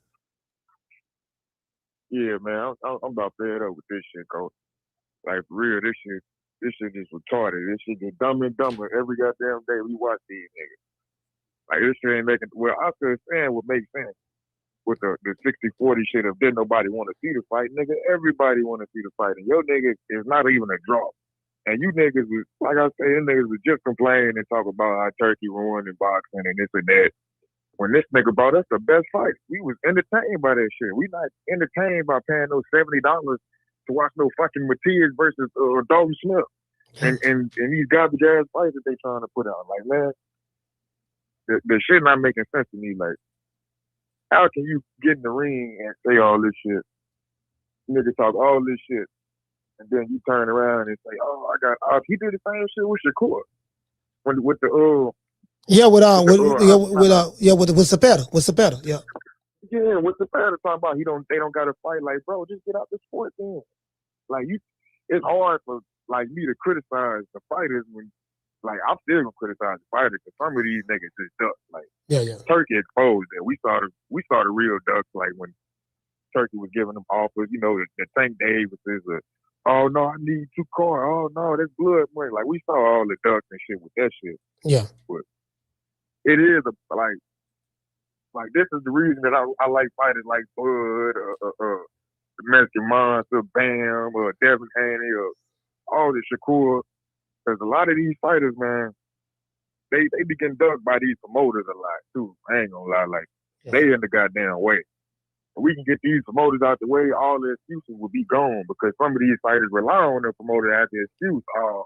Yeah, man, I'm about fed up with this shit, coach. Like, for real, this shit just retarded. This shit get dumber and dumber every goddamn day we watch these niggas. Like, this shit ain't making, well, I could understand what makes sense with the 60-40 shit of didn't nobody want to see the fight. Nigga, everybody want to see the fight. And your nigga is not even a draw. And you niggas was, like I say, you niggas was just complaining and talk about how Turkey ruined in boxing and this and that. When this nigga brought us the best fight, we was entertained by that shit. We not entertained by paying those $70 to watch no fucking Matias versus Dalton Smith. And these garbage ass fights that they trying to put out. Like, man, the shit not making sense to me. Like, how can you get in the ring and say all this shit? Niggas talk all this shit. And then you turn around and say, "Oh, he did the same shit with Shakur, with Cepeda, yeah, with Cepeda, yeah. Yeah, with Cepeda talking about they don't got to fight. Like, bro, just get out the sport then. Like, it's hard for like me to criticize the fighters when, like, I'm still gonna criticize the fighters because some of these niggas just duck. Like, Turkey exposed that. We saw the real ducks. Like when Turkey was giving them offers, you know, the Tank Davis is oh no, I need 2 cars. Oh no, that's blood money. Like we saw all the ducks and shit with that shit. Yeah. But it is like this is the reason that I like fighters like Bud, the Mexican Monster, Bam, or Devin Haney, or all the Shakur. Because a lot of these fighters, man, they be getting ducked by these promoters a lot too. I ain't gonna lie, like they in the goddamn way. If we can get these promoters out the way, all the excuses will be gone because some of these fighters rely on their promoter as the excuse. Oh,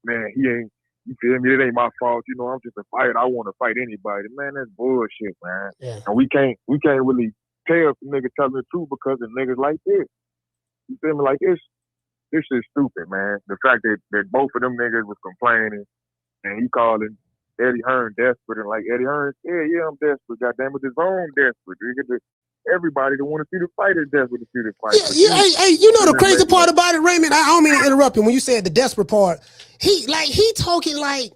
man, he ain't, you feel me? It ain't my fault. You know, I'm just a fighter. I want to fight anybody. Man, that's bullshit, man. Yeah. And we can't really tell if the niggas telling the truth because of niggas like this. You feel me? Like, this shit's stupid, man. The fact that both of them niggas was complaining and he calling Eddie Hearn desperate and like Eddie Hearn said, yeah, I'm desperate. Goddamn it, his own desperate. Everybody that want to see the fight is desperate to see the fight. Yeah, hey, you know the crazy part about it, Raymond? I don't mean to interrupt you when you said the desperate part. He talking like,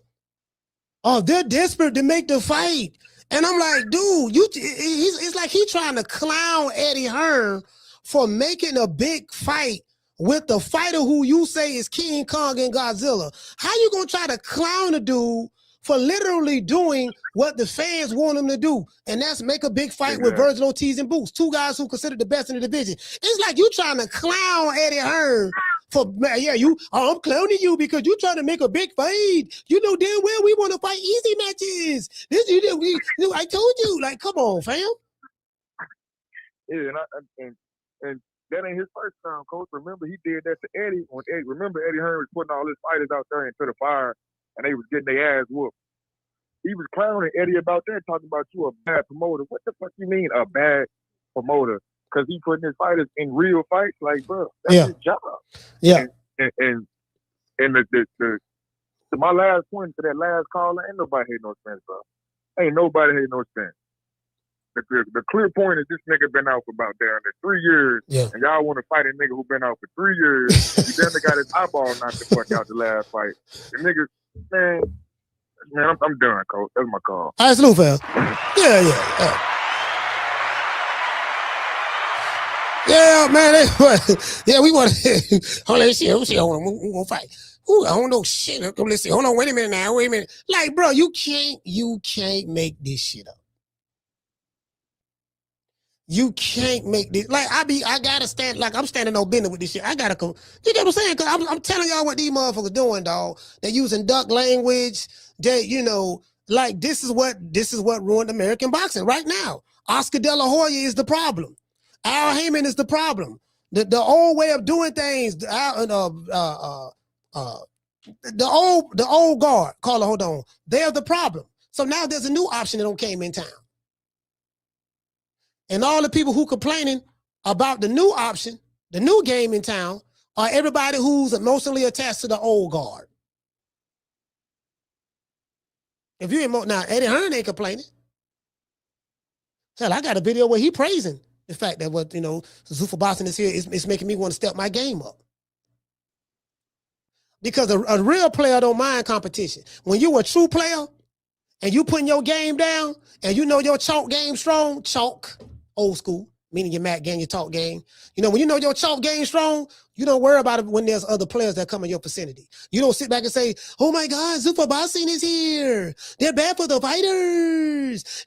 oh, they're desperate to make the fight. And I'm like, dude, it's like he trying to clown Eddie Hearn for making a big fight with the fighter who you say is King Kong and Godzilla. How you gonna try to clown a dude for literally doing what the fans want him to do, and that's make a big fight with Vergil Ortiz and Boots, 2 guys who considered the best in the division? It's like you trying to clown Eddie Hearn for, I'm clowning you because you trying to make a big fight. You know damn well we want to fight easy matches. I told you, like, come on, fam. Yeah, and that ain't his first time, coach. Remember, he did that to Eddie. Remember Eddie Hearn was putting all his fighters out there into the fire, and they was getting their ass whooped. He was clowning Eddie about that, talking about you a bad promoter. What the fuck you mean a bad promoter? Because he putting his fighters in real fights, like, bro, that's his job. Yeah. And the my last point to that last call, ain't nobody hating no Spence, bro. Ain't nobody hating no Spence. The clear point is this nigga been out for about down there 3 years, and y'all want to fight a nigga who been out for 3 years. He then got his eyeball knocked the fuck out the last fight. The nigga, man, I'm done, coach. That's my call. All right, salute, fam. Yeah. Yeah, man. Yeah, we want to. Hold on, let's see. Hold on, we gonna fight. Ooh, I don't know shit. Let's see. Hold on, wait a minute now. Wait a minute. Like, bro, you can't make this shit up. You can't make this. Like, I gotta stand, like, I'm standing no business with this shit. I gotta come. You get what I'm saying? Because I'm telling y'all what these motherfuckers doing, dog. They're using duck language. They, you know, like, this is what ruined American boxing right now. Oscar De La Hoya is the problem. Al Haymon is the problem. The old way of doing things. The old guard, Carla, hold on. They're the problem. So now there's a new option that came in town. And all the people who complaining about the new option, the new game in town, are everybody who's emotionally attached to the old guard. If you ain't now, Eddie Hearn ain't complaining. Hell, I got a video where he praising the fact that what Zuffa Boxing is here is making me want to step my game up. Because a real player don't mind competition. When you a true player and you putting your game down and you know your chalk game strong, chalk, old school, meaning your mat game, your talk game. When you know your chalk game strong, you don't worry about it when there's other players that come in your vicinity. You don't sit back and say, oh my God, Zuffa Boxing is here. They're bad for the fighters.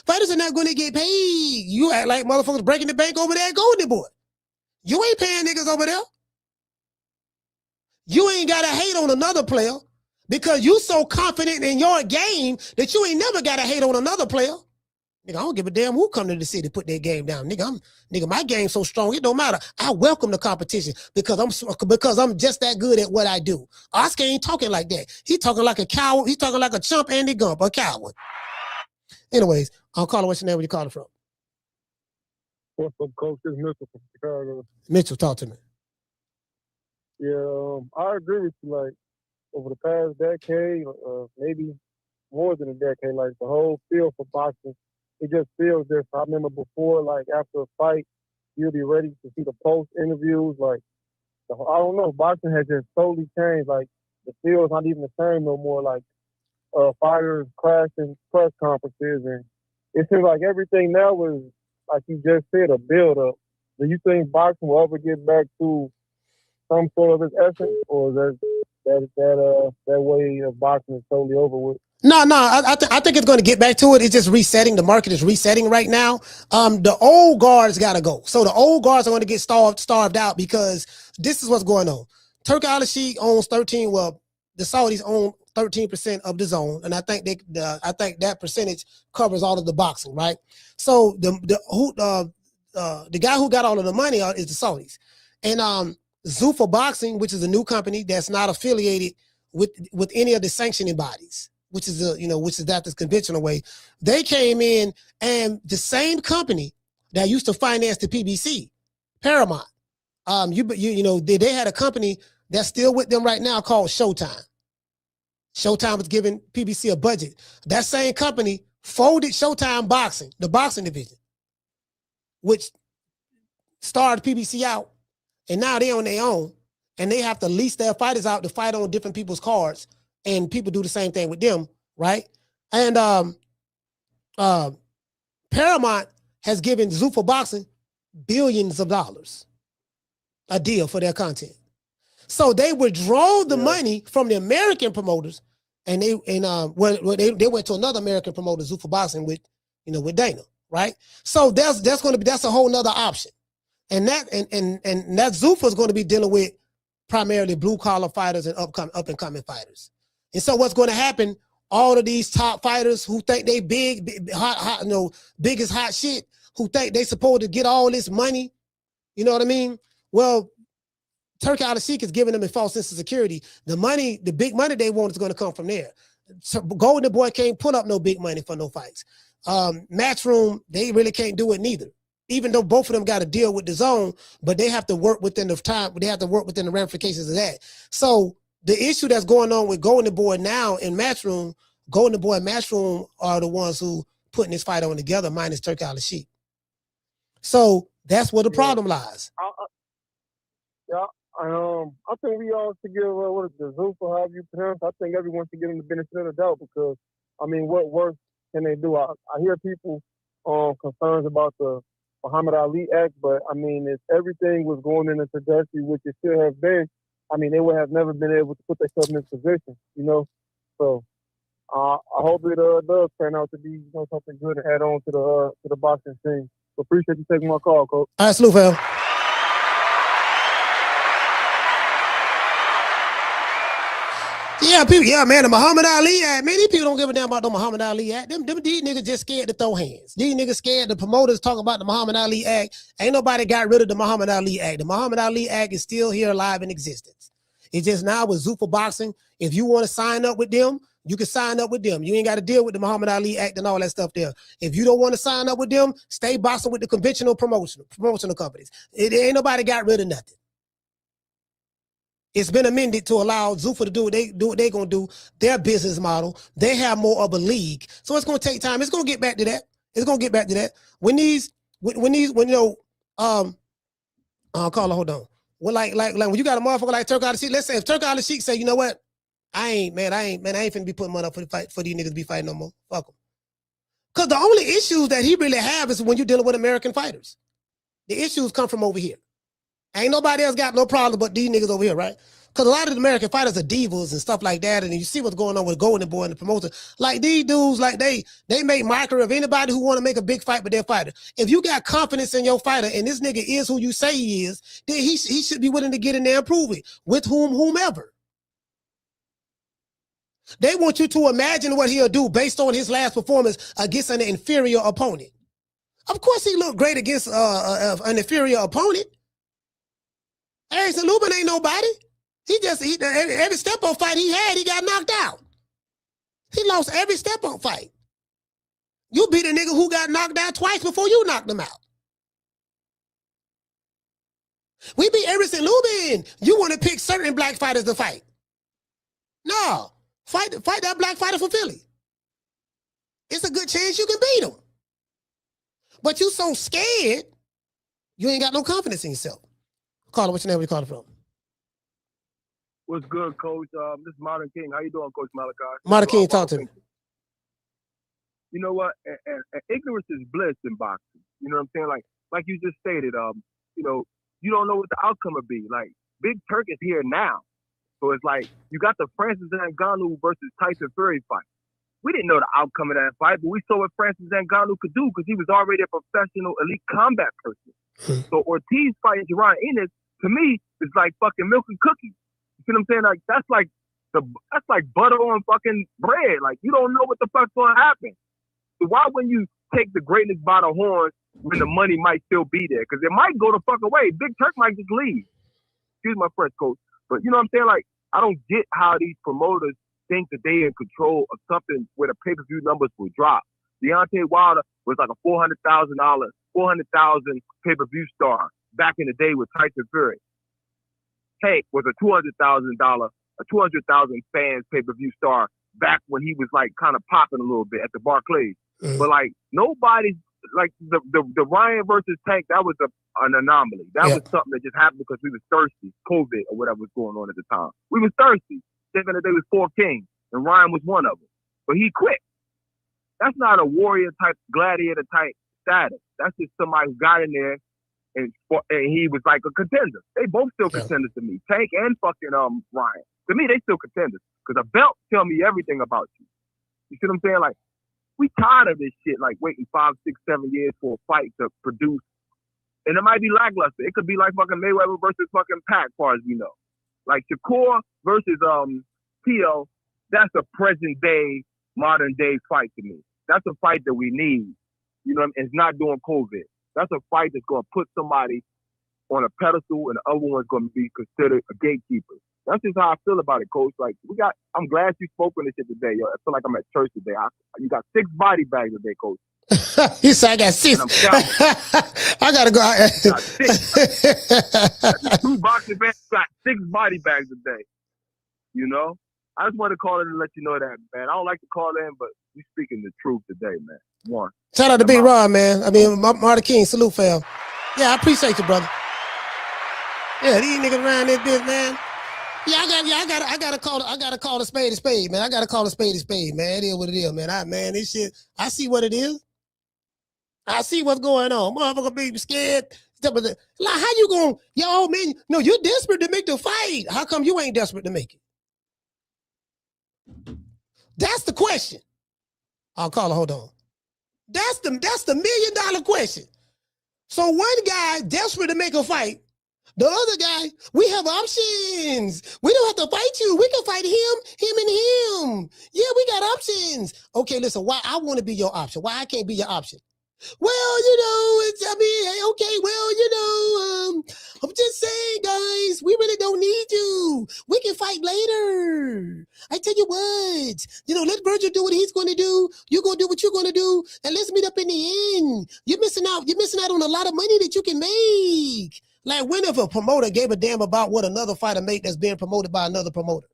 Fighters are not going to get paid. You act like motherfuckers breaking the bank over there at Golden Boy. You ain't paying niggas over there. You ain't got to hate on another player because you so confident in your game that you ain't never got to hate on another player. Nigga, I don't give a damn who come to the city to put their game down. Nigga, my game's so strong, it don't matter. I welcome the competition because I'm just that good at what I do. Oscar ain't talking like that. He talking like a coward. He talking like a chump Andy Gump, a coward. Anyways, I'll call it. What's your name? Where you calling from? What's up, Coach? This is Mitchell from Chicago. Mitchell, talk to me. Yeah, I agree with you. Like, over the past decade, maybe more than a decade, like the whole field for boxing, it just feels different. I remember before, like after a fight, you'll be ready to see the post interviews. Like, I don't know, boxing has just totally changed. Like, the field's not even the same no more. Like, fighters crash in press conferences, and it seems like everything now is, like you just said, a build up. Do you think boxing will ever get back to some sort of its essence, or is that way of boxing is totally over with? No, I think it's going to get back to it. It's just resetting. The market is resetting right now. The old guards got to go. So the old guards are going to get starved out because this is what's going on. Turki Al-Sheikh owns 13. Well, the Saudis own 13% of the zone, and I think that percentage covers all of the boxing, right? So the guy who got all of the money is the Saudis, and Zuffa Boxing, which is a new company that's not affiliated with any of the sanctioning bodies, which is the conventional way. They came in, and the same company that used to finance the PBC, Paramount, they had a company that's still with them right now called Showtime. Showtime was giving PBC a budget. That same company folded Showtime Boxing, the boxing division, which started PBC out, and now they're on their own, and they have to lease their fighters out to fight on different people's cards, and people do the same thing with them, right? And Paramount has given Zuffa Boxing billions of dollars a deal for their content. So they withdraw the money from the American promoters, and they went to another American promoter, Zuffa Boxing, with Dana, right? So that's a whole nother option, and that Zuffa is going to be dealing with primarily blue collar fighters and up and coming fighters. And so what's going to happen? All of these top fighters who think they big hot, biggest hot shit, who think they supposed to get all this money, you know what I mean? Well, Turki Al-Sheikh is giving them a false sense of security. The money, the big money they want is going to come from there. So Golden Boy can't put up no big money for no fights. Matchroom, they really can't do it neither. Even though both of them got to deal with the zone, but they have to work within the time. They have to work within the ramifications of that. So the issue that's going on with Golden Boy now in Matchroom, Golden Boy and Matchroom are the ones who putting this fight on together, minus Turki Al-Sheikh. So that's where the problem lies. I think we all should give the Zuffa, however you pronounce. I think everyone should give them the benefit of the doubt because, I mean, what worse can they do? I hear people concerns about the Muhammad Ali Act, but I mean, if everything was going in a trajectory, which it should have been, I mean, they would have never been able to put themselves in this position, So I hope it does turn out to be something good and add on to the boxing scene. So appreciate you taking my call, Coach. All right, salute, fam. Yeah, man, the Muhammad Ali Act, man, these people don't give a damn about the Muhammad Ali Act. These niggas just scared to throw hands. These niggas scared. The promoters talk about the Muhammad Ali Act. Ain't nobody got rid of the Muhammad Ali Act. The Muhammad Ali Act is still here alive in existence. It's just now with Zuffa Boxing, if you want to sign up with them, you can sign up with them. You ain't got to deal with the Muhammad Ali Act and all that stuff there. If you don't want to sign up with them, stay boxing with the conventional promotional companies. It ain't nobody got rid of nothing. It's been amended to allow Zuffa to do what they gonna do, their business model. They have more of a league. So it's gonna take time. It's gonna get back to that. It's gonna get back to that. When you know, Carla, hold on. Well, like when you got a motherfucker like Turk Al Sheikh, let's say if Turk Al Sheikh say, you know what? I ain't finna be putting money up for these niggas to be fighting no more. Fuck them. Cause the only issues that he really have is when you're dealing with American fighters. The issues come from over here. Ain't nobody else got no problem but these niggas over here, right? Because a lot of the American fighters are divas and stuff like that, and you see what's going on with Golden Boy and the promoter. Like these dudes, like they make mockery of anybody who want to make a big fight with their fighter. If you got confidence in your fighter and this nigga is who you say he is, then he should be willing to get in there and prove it with whomever. They want you to imagine what he'll do based on his last performance against an inferior opponent. Of course, he looked great against an inferior opponent. Harrison Lubin ain't nobody. Every step-up fight he had, he got knocked out. He lost every step-up fight. You beat a nigga who got knocked out twice before you knocked him out. We beat Harrison Lubin. You want to pick certain black fighters to fight. No. Fight that black fighter for Philly. It's a good chance you can beat him. But you so scared, you ain't got no confidence in yourself. Caller, what's your name? Where you calling from? What's good, Coach? This is Modern King. How you doing, Coach Malachi? Modern King, talk to me. You know what? And ignorance is bliss in boxing. You know what I'm saying? Like you just stated, you know, you don't know what the outcome would be. Like, Big Turk is here now. So it's like, you got the Francis Ngannou versus Tyson Fury fight. We didn't know the outcome of that fight, but we saw what Francis Ngannou could do because he was already a professional elite combat person. So Ortiz fighting Jaron Ennis, to me, is like fucking milk and cookies. You see what I'm saying? Like, that's like butter on fucking bread. Like, you don't know what the fuck's gonna happen. So why wouldn't you take the greatness by the horns when the money might still be there? Because it might go the fuck away. Big Turk might just leave. Excuse my French, Coach. But you know what I'm saying? Like, I don't get how these promoters think that they in control of something where the pay-per-view numbers will drop. Deontay Wilder was like a $400,000 pay-per-view star back in the day with Tyson Fury. Tank was a $200,000 fans pay-per-view star back when he was like kind of popping a little bit at the Barclays. But like nobody's like the Ryan versus Tank, that was an anomaly. That was something that just happened because we was thirsty, COVID or whatever was going on at the time. We was thirsty. Thinking that there was 4 kings and Ryan was one of them, but he quit. That's not a warrior type, gladiator type status. That's just somebody who got in there and he was like a contender. They both still contenders to me. Tank and fucking Ryan. To me, they still contenders because a belt tell me everything about you. You see what I'm saying? Like, we tired of this shit, like waiting 5, 6, 7 years for a fight to produce. And it might be lackluster. It could be like fucking Mayweather versus fucking Pac, as far as we know. Like Shakur versus Tio, that's a present day, modern day fight to me. That's a fight that we need. You know what I mean? It's not doing COVID. That's a fight that's going to put somebody on a pedestal and the other one's going to be considered a gatekeeper. That's just how I feel about it, Coach. Like, I'm glad you spoke on this shit today, yo. I feel like I'm at church today. You got 6 body bags today, Coach. He said I got 6. I gotta go. I got 6. 2 boxing bags, got 6 body bags today. You know? I just want to call in and let you know that, man. I don't like to call in, but you speaking the truth today, man. One. Shout out to Big Ron, man. I mean, Marty King, salute, fam. Yeah, I appreciate you, brother. Yeah, these niggas around this bitch, man. Yeah, I gotta call a spade, man. I gotta call a spade, man. It is what it is, man. This shit, I see what it is. I see what's going on. Motherfucker be scared. Like, how you gonna, yo, man, no, you're desperate to make the fight. How come you ain't desperate to make it? That's the question. I'll call her, hold on. That's the $1 million question. So one guy desperate to make a fight. The other guy, we have options. We don't have to fight you. We can fight him and him. Yeah, we got options. Okay, listen, why I want to be your option? Why I can't be your option? Well, okay, well, I'm just saying, guys, we really don't need you. We can fight later. I tell you what, let Vergil do what he's going to do. You're going to do what you're going to do, and let's meet up in the end. You're missing out on a lot of money that you can make. Like, when if a promoter gave a damn about what another fighter make that's being promoted by another promoter?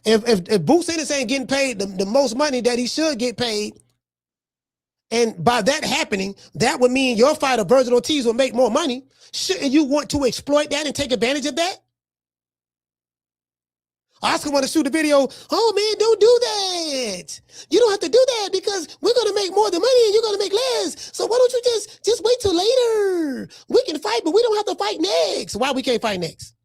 If Boots Ennis ain't getting paid the most money that he should get paid, and by that happening, that would mean your fighter, Vergil Ortiz, will make more money. Shouldn't you want to exploit that and take advantage of that? Oscar want to shoot a video. Oh, man, don't do that. You don't have to do that because we're going to make more than money and you're going to make less. So why don't you just wait till later? We can fight, but we don't have to fight next. Why we can't fight next?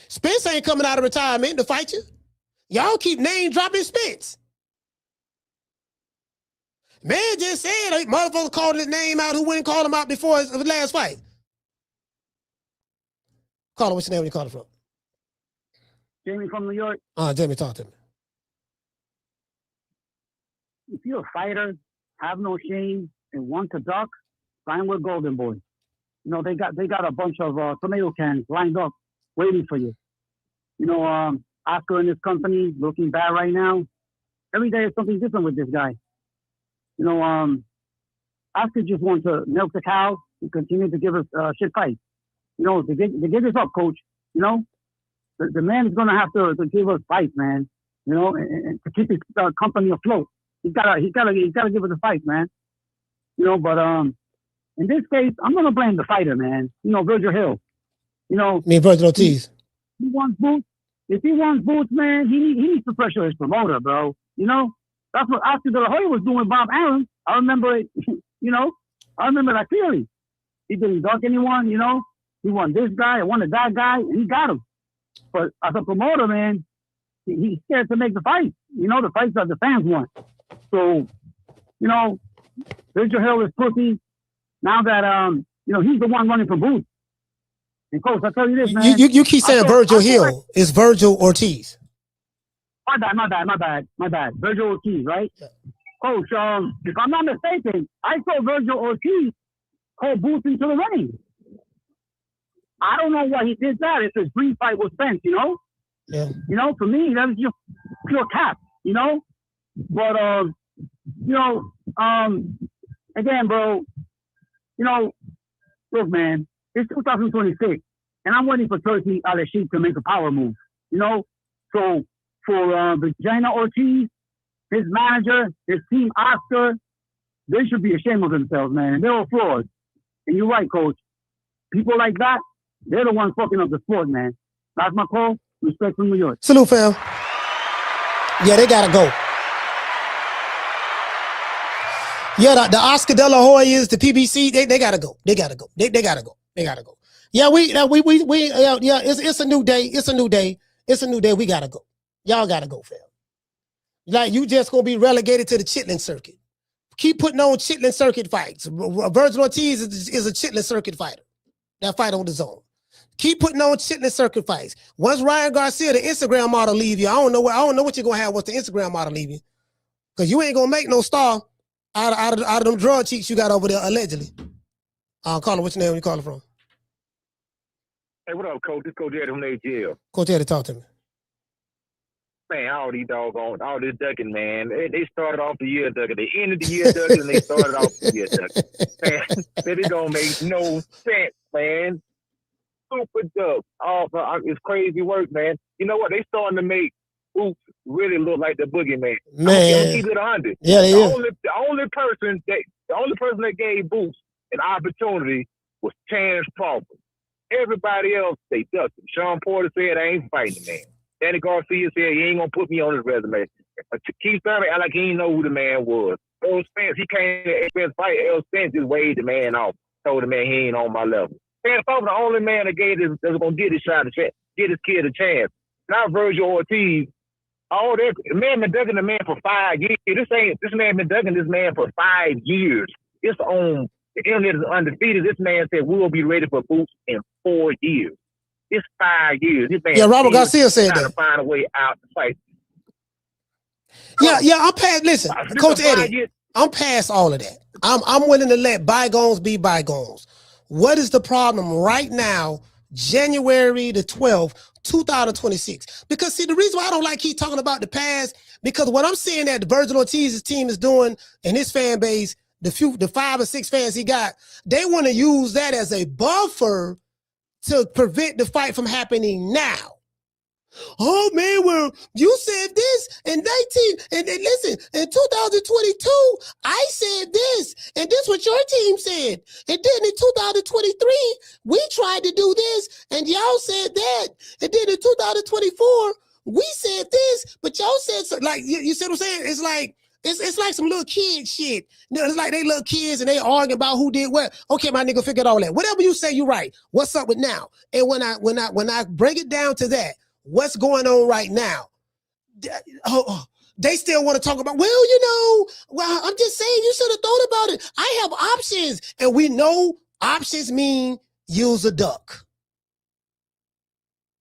Spence ain't coming out of retirement to fight you. Y'all keep name dropping Spence. Man just said, motherfucker called his name out who wouldn't call him out before his last fight. Call him, what's your name when you call him from? Jamie from New York. Jamie, talk to me. If you're a fighter, have no shame, and want to duck, sign with Golden Boy. They got a bunch of tomato cans lined up waiting for you. Oscar and his company looking bad right now. Every day is something different with this guy. Oscar just wants to milk the cow and continue to give us shit fights. To get this up, coach. The man is gonna have to give us fights, man. And to keep his company afloat. He's gotta give us a fight, man. But in this case, I'm gonna blame the fighter, man. Vergil Hill. Vergil Ortiz. He wants Boots. If he wants Boots, man, he needs to pressure his promoter, bro. That's what Oscar De La Hoya was doing with Bob Arum. I remember it, I remember that clearly. He didn't duck anyone, He won this guy, I wanted that guy, and he got him. But as a promoter, man, he's scared to make the fight. The fights that the fans want. So, Vergil Hill is pussy. Now that, he's the one running for Boots. And coach, I tell you this, man. You keep saying Vergil Hill. It's Vergil Ortiz. My bad. Vergil Ortiz, right? Yeah. Coach, if I'm not mistaken, I saw Vergil Ortiz call Boots into the ring. I don't know why he did that. It's his brief fight with Spence, Yeah. For me, that was just pure cap, But, again, bro, look, man, it's 2026, and I'm waiting for Turkey Al-Sheikh to make a power move, So for Vagina Ortiz, his manager, his team, Oscar, they should be ashamed of themselves, man. And they're all frauds. And you're right, coach. People like that, they're the ones fucking up the sport, man. That's my call. Respect from New York. Salute, fam. Yeah, they gotta go. Yeah, the Oscar De La Hoyas, the PBC, they gotta go. They gotta go. They gotta go. They gotta go. Yeah, it's a new day. It's a new day. It's a new day. We gotta go. Y'all gotta go, fam. Like, you just gonna be relegated to the Chitlin circuit. Keep putting on Chitlin circuit fights. Vergil Ortiz is a Chitlin circuit fighter. That fight on the zone. Keep putting on Chitlin circuit fights. Once Ryan Garcia, the Instagram model, leave you, I don't know what you're gonna have once the Instagram model leave you. Because you ain't gonna make no star out of them drug cheats you got over there, allegedly. Caller, what's your name? Where you calling from? Hey, what up, Coach? It's Coach Eddie from ATL. Coach Eddie, talk to me. Man, all these doggone, all this ducking, man. They started off the year ducking. They ended the year ducking, and they started off the year ducking. Man, it don't make no sense, man. Super duck. It's crazy work, man. You know what? They starting to make Boots really look like the boogeyman. Man. I'm keep it 100. Yeah, they is. The only person that gave Boots an opportunity was Terence Crawford. Everybody else, they ducked him. Sean Porter said, I ain't fighting the man. Danny Garcia said, he ain't going to put me on his resume. Keith Thurman act like he didn't know who the man was. Errol Spence, he came to Spence fight. Errol Spence just waved the man off. Told the man he ain't on my level. Terence Crawford, the only man that was going to get his shot, get his kid a chance. Not Vergil Ortiz. The man been ducking the man for 5 years. This man been ducking this man for 5 years. It's on the internet is undefeated. This man said we'll be ready for Boots in 4 years. It's 5 years. This man Yeah, Robert still Garcia said trying that. to find a way out to fight. Yeah, I'm past. Listen, Coach Eddie, I'm past all of that. I'm willing to let bygones be bygones. What is the problem right now, January the 12th, 2026? Because see, the reason why I don't like keep talking about the past, because what I'm seeing that Vergil Ortiz's team is doing and his fan base, the 5 or 6 fans he got, they want to use that as a buffer to prevent the fight from happening now. Oh man, well, you said this in 19, and listen, in 2022, I said this, and this what your team said. And then in 2023, we tried to do this, and y'all said that. And then in 2024, we said this, but y'all said so. Like you see what I'm saying? It's like some little kid shit. It's like they little kids and they arguing about who did what. Okay, my nigga, figured all that. Whatever you say, you're right. What's up with now? And when I break it down to that, what's going on right now? They still want to talk about, well, I'm just saying you should have thought about it. I have options. And we know options mean use a duck.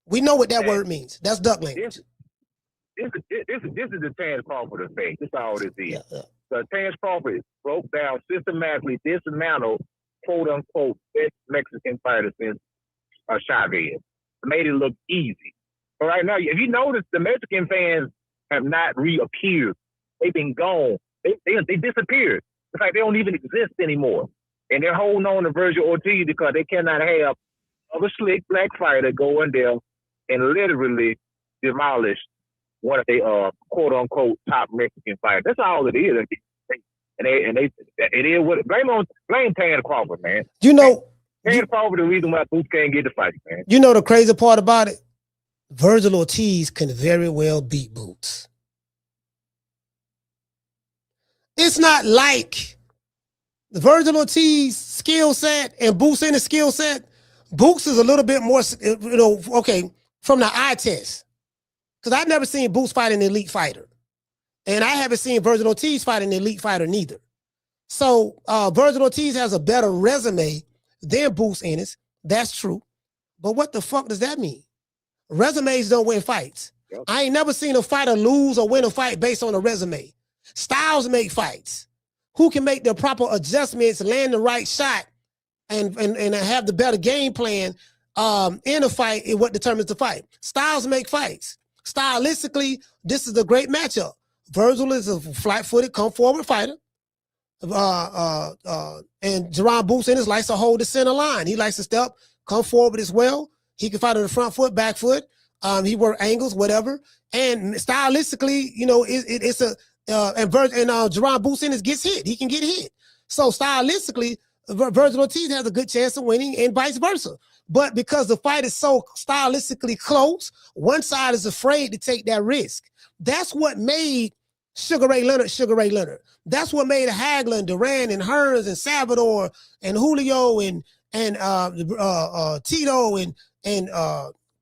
We know what that word means. That's duck language. This is the Terence Crawford effect. That's all this is. So Terence Crawford broke down systematically, dismantled, quote unquote, best Mexican fighter since Chavez. Made it look easy. But right now, if you notice, the Mexican fans have not reappeared. They've been gone. They disappeared. It's like they don't even exist anymore. And they're holding on to Vergil Ortiz because they cannot have other slick black fighter go in there and literally demolish one of their quote unquote top Mexican fighters. That's all it is. It is what blame Terence Crawford, man. Terence Crawford the reason why Boots can't get the fight, man. You know the crazy part about it? Vergil Ortiz can very well beat Boots. It's not like the Vergil Ortiz skill set and Boots Ennis skill set. Boots is a little bit more, from the eye test. Because I've never seen Boots fight an elite fighter. And I haven't seen Vergil Ortiz fight an elite fighter neither. So Vergil Ortiz has a better resume than Boots Ennis. That's true. But what the fuck does that mean? Resumes don't win fights. Yep. I ain't never seen a fighter lose or win a fight based on a resume. Styles make fights. Who can make the proper adjustments, land the right shot, and have the better game plan in a fight is what determines the fight. Styles make fights. Stylistically, this is a great matchup. Vergil is a flat-footed, come-forward fighter. And Jaron Boots Ennis likes to hold the center line. He likes to step, come forward as well. He can fight on the front foot, back foot. He work angles, whatever. And stylistically, Jaron Boots Ennis gets hit. He can get hit. So stylistically, Vergil Ortiz has a good chance of winning and vice versa. But because the fight is so stylistically close, one side is afraid to take that risk. That's what made Sugar Ray Leonard. That's what made Hagler and Duran and Hearns and Salvador and Julio and Tito and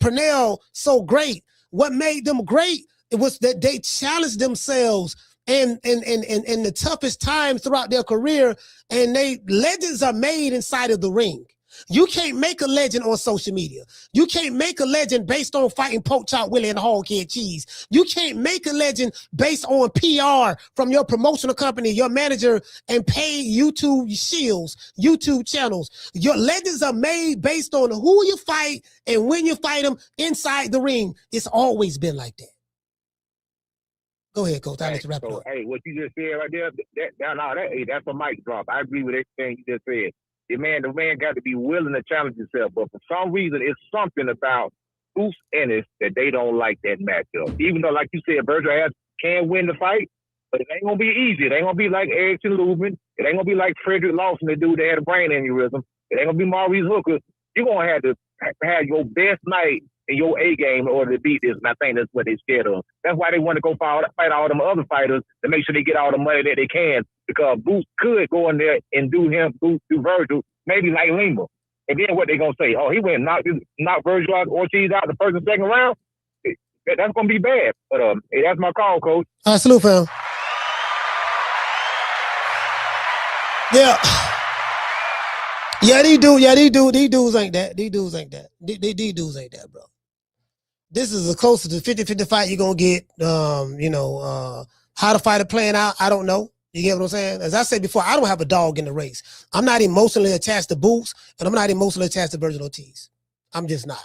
Pernell so great. What made them great, it was that they challenged themselves and in the toughest times throughout their career, and legends are made inside of the ring. You can't make a legend on social media. You can't make a legend based on fighting Pork Chop Willie and Hoghead Cheese. You can't make a legend based on PR from your promotional company, your manager, and paid YouTube shields, YouTube channels. Your legends are made based on who you fight and when you fight them inside the ring. It's always been like that. Go ahead, Coach. I'll let you wrap it up. Hey, what you just said right there, that's a mic drop. I agree with everything you just said. The man got to be willing to challenge himself. But for some reason, it's something about Boots Ennis that they don't like that matchup. Even though, like you said, Vergil can win the fight, but it ain't going to be easy. It ain't going to be like Erickson Lubin. It ain't going to be like Frederick Lawson, the dude that had a brain aneurysm. It ain't going to be Maurice Hooker. You're going to have your best night in your A game in order to beat this. And I think that's what they're scared of. That's why they want to go fight all them other fighters to make sure they get all the money that they can. Because Boots could go in there and do Vergil, maybe like Lima. And then what they going to say? Oh, he went and knocked Vergil Ortiz out the first and second round? That's going to be bad. But hey, that's my call, Coach. All right, salute, fam. Yeah. Yeah, these dudes ain't that. These dudes ain't that. These dudes ain't that, bro. This is the closest to 50-50 fight you're gonna get. How the fighter playing out, I don't know. You get what I'm saying? As I said before, I don't have a dog in the race. I'm not emotionally attached to Boots, and I'm not emotionally attached to Vergil Ortiz. I'm just not.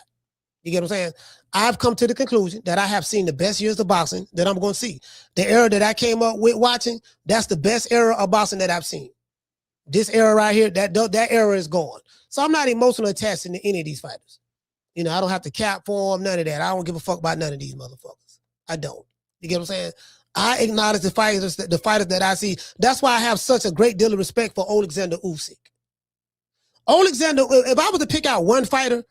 You get what I'm saying? I've come to the conclusion that I have seen the best years of boxing that I'm going to see. The era that I came up with watching, that's the best era of boxing that I've seen. This era right here, that era is gone. So I'm not emotionally attached to any of these fighters. You know, I don't have to cap for them, none of that. I don't give a fuck about none of these motherfuckers. I don't. You get what I'm saying? I acknowledge the fighters that I see. That's why I have such a great deal of respect for Alexander Usyk. If I was to pick out one fighter,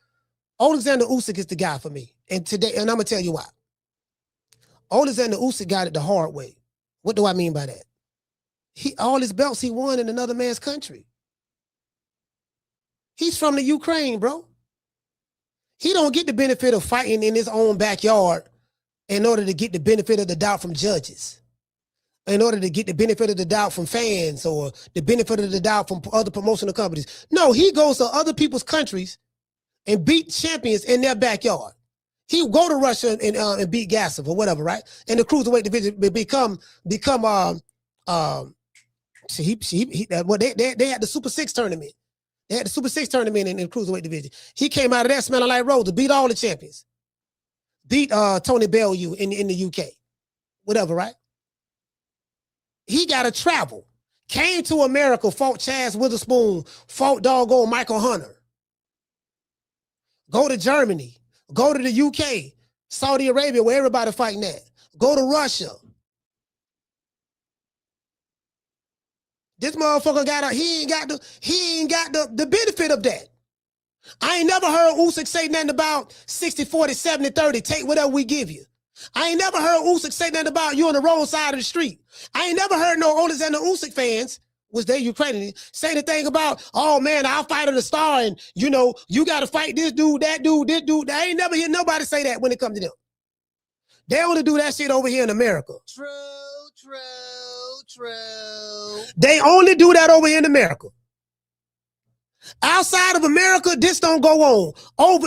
Alexander Usyk is the guy for me. And I'm gonna tell you why. Alexander Usyk got it the hard way. What do I mean by that? All his belts he won in another man's country. He's from the Ukraine, bro. He don't get the benefit of fighting in his own backyard in order to get the benefit of the doubt from judges, in order to get the benefit of the doubt from fans or the benefit of the doubt from other promotional companies. No, he goes to other people's countries and beat champions in their backyard. He will go to Russia and beat Gassov or whatever, right? And the cruiserweight division become they had the Super 6 tournament. They had the Super 6 tournament in the cruiserweight division. He came out of that smelling like roses, beat all the champions. Beat Tony Bellew in the UK. Whatever, right? He got to travel. Came to America, fought Chaz Witherspoon, fought doggone Michael Hunter. Go to Germany. Go to the UK. Saudi Arabia, where everybody fighting at. Go to Russia. This motherfucker he ain't got the benefit of that. I ain't never heard Usyk say nothing about 60, 40, 70, 30. Take whatever we give you. I ain't never heard Usyk say nothing about you on the wrong side of the street. I ain't never heard no Alexander Usyk fans, was they Ukrainian, say the thing about, oh man, I'll fight on the star and you know, you got to fight this dude, that dude, this dude. I ain't never hear nobody say that when it comes to them. They only do that shit over here in America. True. They only do that over here in America. Outside of America, this don't go on.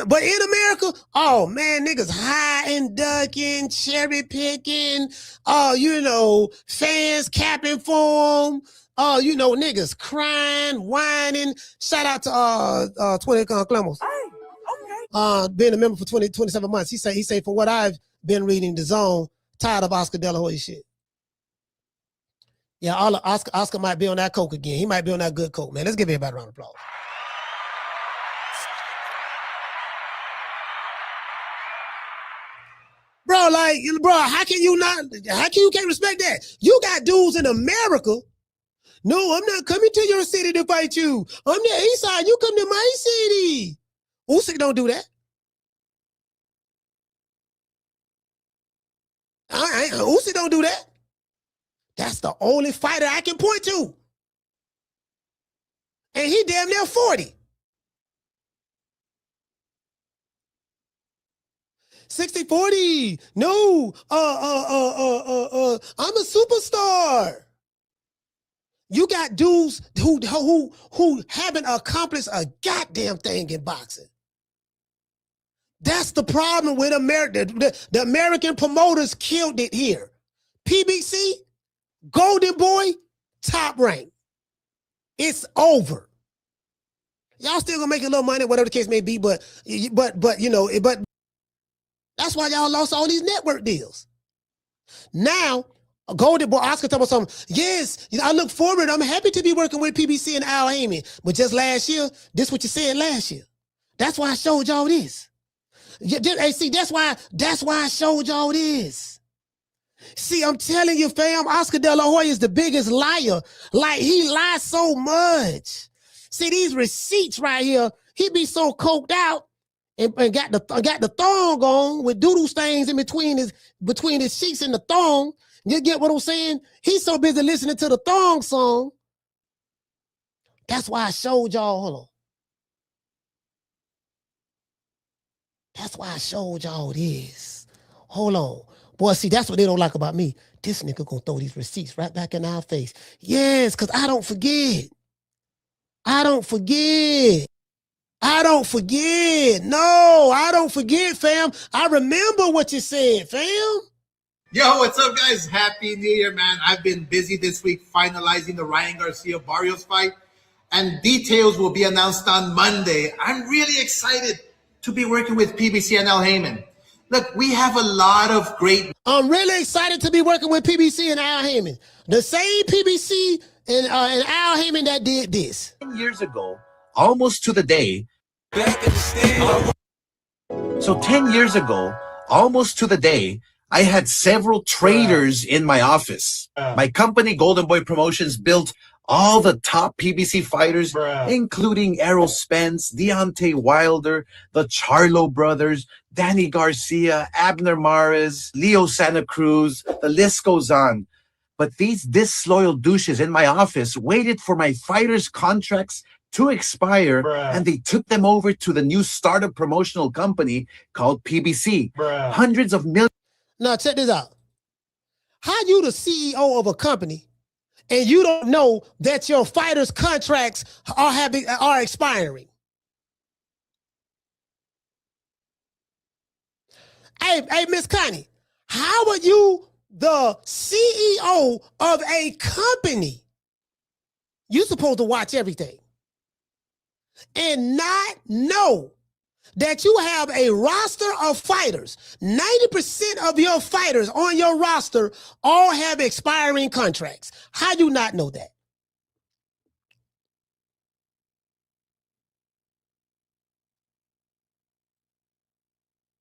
But in America, oh man, niggas high and ducking, cherry picking, fans capping for them. Niggas crying, whining. Shout out to 20 Clemos. Been a member for 27 months. He say for what I've been reading, The Zone, tired of Oscar De La Hoya shit. Yeah, Oscar might be on that coke again. He might be on that good coke, man. Let's give everybody a round of applause. Bro, how can you can't respect that? You got dudes in America. No, I'm not coming to your city to fight you. I'm the east side. You come to my city. Usyk don't do that. Usyk don't do that. That's the only fighter I can point to. And he damn near 40. 60-40. No. I'm a superstar. You got dudes who haven't accomplished a goddamn thing in boxing. That's the problem with America. The American promoters killed it here. PBC, Golden Boy, top rank. It's over. Y'all still gonna make a little money, whatever the case may be, but that's why y'all lost all these network deals. Now, Golden Boy, Oscar talking about something. Yes, I look forward. I'm happy to be working with PBC and Al Haymon. But just last year, this is what you said last year. That's why I showed y'all this. Hey, see, that's why I showed y'all this. See, I'm telling you, fam, Oscar De La Hoya is the biggest liar. Like, he lies so much. See, these receipts right here, he be so coked out and got the thong on with doodle stains in between his cheeks and the thong. You get what I'm saying? He's so busy listening to the thong song. That's why I showed y'all. Hold on. That's why I showed y'all this. Hold on. Boy, see, that's what they don't like about me. This nigga gonna throw these receipts right back in our face. Yes, because I don't forget. I don't forget. I don't forget. No, I don't forget, fam. I remember what you said, fam. Yo, what's up, guys? Happy New Year, man. I've been busy this week finalizing the Ryan Garcia Barrios fight, and details will be announced on Monday. I'm really excited to be working with PBC and Al Haymon. Look, we have a lot of great... I'm really excited to be working with PBC and Al Haymon. The same PBC and Al Haymon that did this. 10 years ago, almost to the day... So 10 years ago, almost to the day, I had several traders in my office. My company, Golden Boy Promotions, built all the top PBC fighters, including Errol Spence, Deontay Wilder, the Charlo brothers, Danny Garcia, Abner Mares, Leo Santa Cruz, the list goes on. But these disloyal douches in my office waited for my fighters' contracts to expire, and they took them over to the new startup promotional company called PBC. Hundreds of millions. Now, check this out. How you the CEO of a company and you don't know that your fighters' contracts are expiring? Hey, Miss Connie, how are you the CEO of a company? You're supposed to watch everything and not know that you have a roster of fighters. 90% of your fighters on your roster all have expiring contracts. How do you not know that?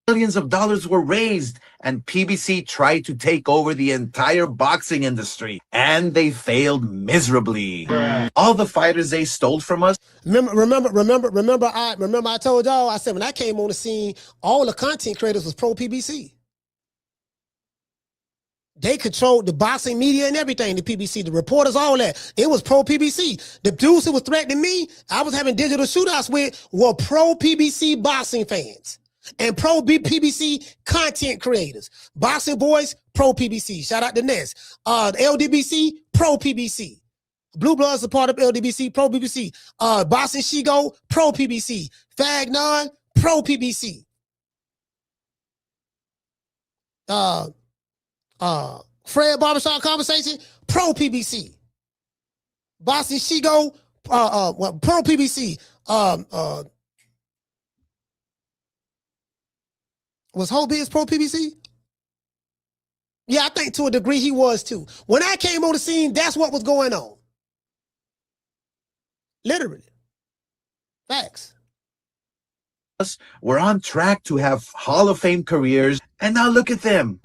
Millions of dollars were raised, and PBC tried to take over the entire boxing industry, and they failed miserably. All the fighters they stole from us. Remember, I told y'all, I said when I came on the scene, all the content creators was pro PBC. They controlled the boxing media and everything, the PBC, the reporters, all that. It was pro PBC. The dudes who was threatening me, I was having digital shootouts with, were pro PBC boxing fans and pro PBC content creators. Boxing Boys, pro PBC. Shout out to Ness. LDBC, pro PBC. Blue Bloods are part of LDBC, pro PBC. Boxing Shigo, pro PBC. Fagnon, pro PBC. Fred Barbershop Conversation, pro PBC. Boxing Shigo, pro PBC. Was Hobiz pro PBC? Yeah, I think to a degree he was too. When I came on the scene, that's what was going on. Literally. Facts. We're on track to have Hall of Fame careers, and now look at them.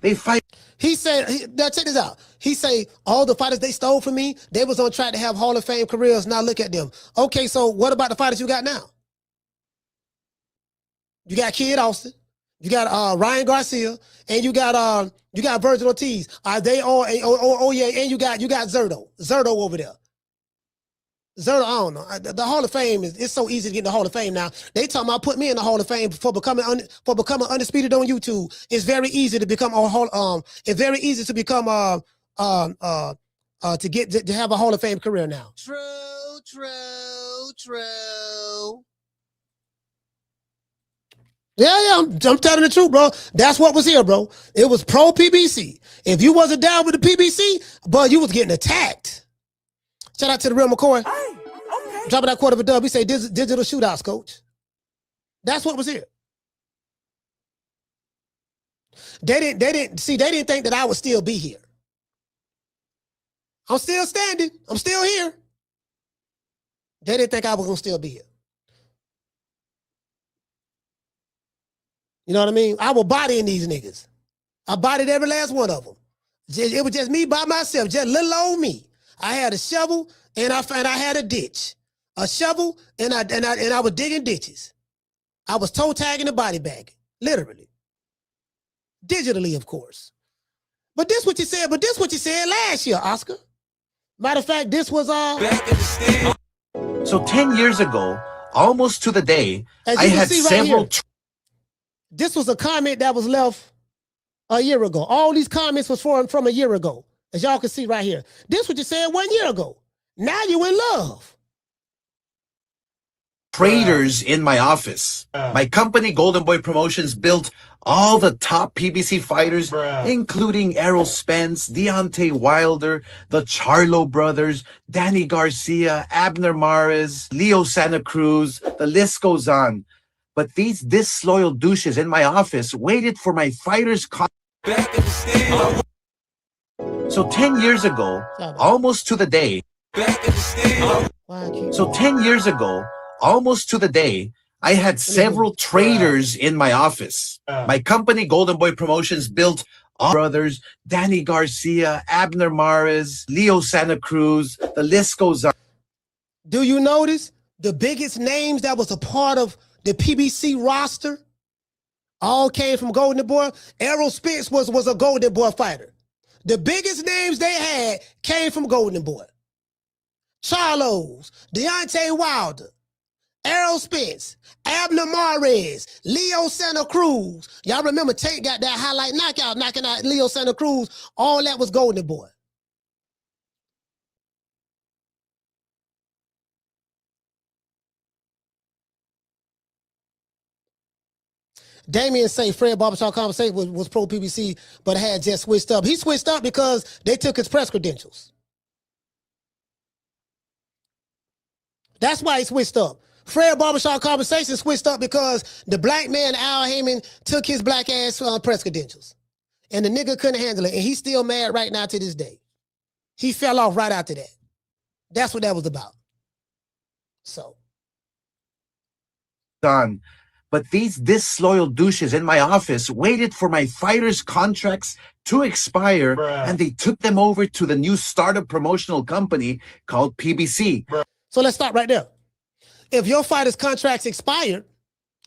They fight. He said, now check this out. He say, all the fighters they stole from me, they was on track to have Hall of Fame careers. Now look at them. Okay, so what about the fighters you got now? You got Kid Austin. You got Ryan Garcia, and you got Vergil Ortiz. Are they all? Oh yeah, and you got Zerto over there. Zerto, I don't know. The Hall of Fame it's so easy to get in the Hall of Fame now. They talking about put me in the Hall of Fame for becoming undisputed on YouTube. It's very easy to become it's very easy to become to have a Hall of Fame career now. True. Yeah, I'm telling the truth, bro. That's what was here, bro. It was pro PBC. If you wasn't down with the PBC, but you was getting attacked. Shout out to the real McCoy. Hey, okay. Dropping that quarter of a dub. We say digital shootouts, coach. That's what was here. They didn't think that I would still be here. I'm still standing. I'm still here. They didn't think I was gonna still be here. You know what I mean? I was bodying these niggas. I bodied every last one of them. It was just me by myself, just little old me. I had a shovel and I had a ditch. A shovel and I was digging ditches. I was toe tagging the body bag, literally. Digitally, of course. But this what you said last year, Oscar. Matter of fact, this was So 10 years ago, almost to the day, I had several. This was a comment that was left a year ago. All these comments was from a year ago, as y'all can see right here. This what you said 1 year ago. Now you in love. traders in my office. My company, Golden Boy Promotions, built all the top PBC fighters, including Errol Spence, Deontay Wilder, the Charlo brothers, Danny Garcia, Abner Mares, Leo Santa Cruz, the list goes on. But these disloyal douches in my office waited for my fighters' So 10 years ago, almost to the day, So 10 years ago, almost to the day, I had several traders in my office. My company, Golden Boy Promotions, built all brothers, Danny Garcia, Abner Mares, Leo Santa Cruz, the list goes on. Do you notice the biggest names that was a part of the PBC roster all came from Golden Boy? Errol Spence was a Golden Boy fighter. The biggest names they had came from Golden Boy. Charlos, Deontay Wilder, Errol Spence, Abner Mares, Leo Santa Cruz. Y'all remember Tate got that highlight knockout, knocking out Leo Santa Cruz. All that was Golden Boy. Damian say Fred Barbershop Conversation was pro PBC, but had just switched up. He switched up because they took his press credentials. That's why he switched up. Fred Barbershop Conversation switched up because the black man, Al Haymon, took his black ass press credentials. And the nigga couldn't handle it. And he's still mad right now to this day. He fell off right after that. That's what that was about. So. Done. But these disloyal douches in my office waited for my fighters' contracts to expire, and they took them over to the new startup promotional company called PBC. So let's stop right there. If your fighters' contracts expired,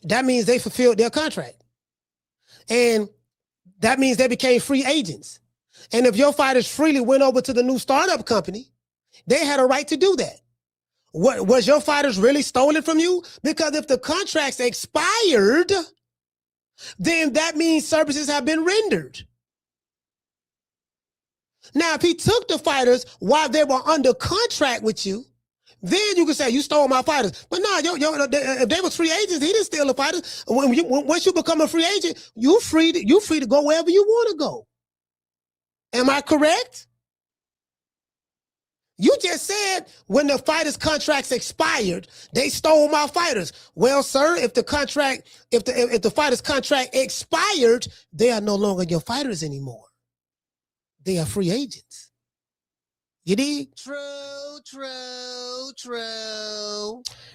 that means they fulfilled their contract. And that means they became free agents. And if your fighters freely went over to the new startup company, they had a right to do that. What was your fighters really stolen from you? Because if the contracts expired, then that means services have been rendered. Now, if he took the fighters while they were under contract with you, then you can say you stole my fighters. But no, if they were free agents, he didn't steal the fighters. Once you become a free agent, you're free to go wherever you want to go. Am I correct? You just said when the fighters' contracts expired, they stole my fighters. Well, sir, if the fighters' contract expired, they are no longer your fighters anymore. They are free agents. You dig? True.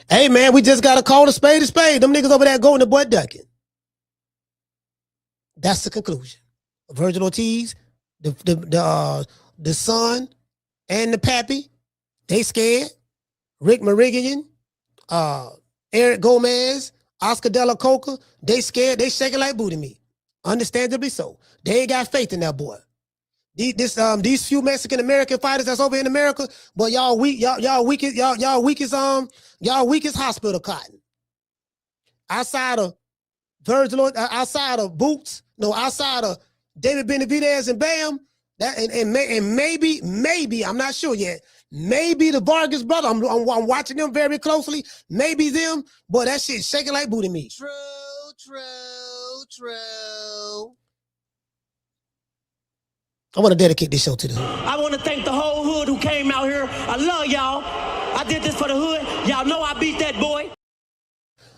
Hey, man, we just got to call a spade a spade. Them niggas over there going to butt ducking. That's the conclusion. Vergil Ortiz, the son, and the pappy, they scared. Rick Mirigian, Eric Gomez, Oscar De La Coca, they scared. They shaking like booty meat. Understandably so. They ain't got faith in that boy. These few Mexican American fighters that's over in America, but y'all weak as hospital cotton. Outside of Vergil, outside of Boots, outside of David Benavidez and Bam. That and maybe I'm not sure yet. Maybe the Vargas brother. I'm watching them very closely. Maybe them, but that shit shaking like booty meat. True. I want to dedicate this show to the hood. I want to thank the whole hood who came out here. I love y'all. I did this for the hood. Y'all know I beat that boy.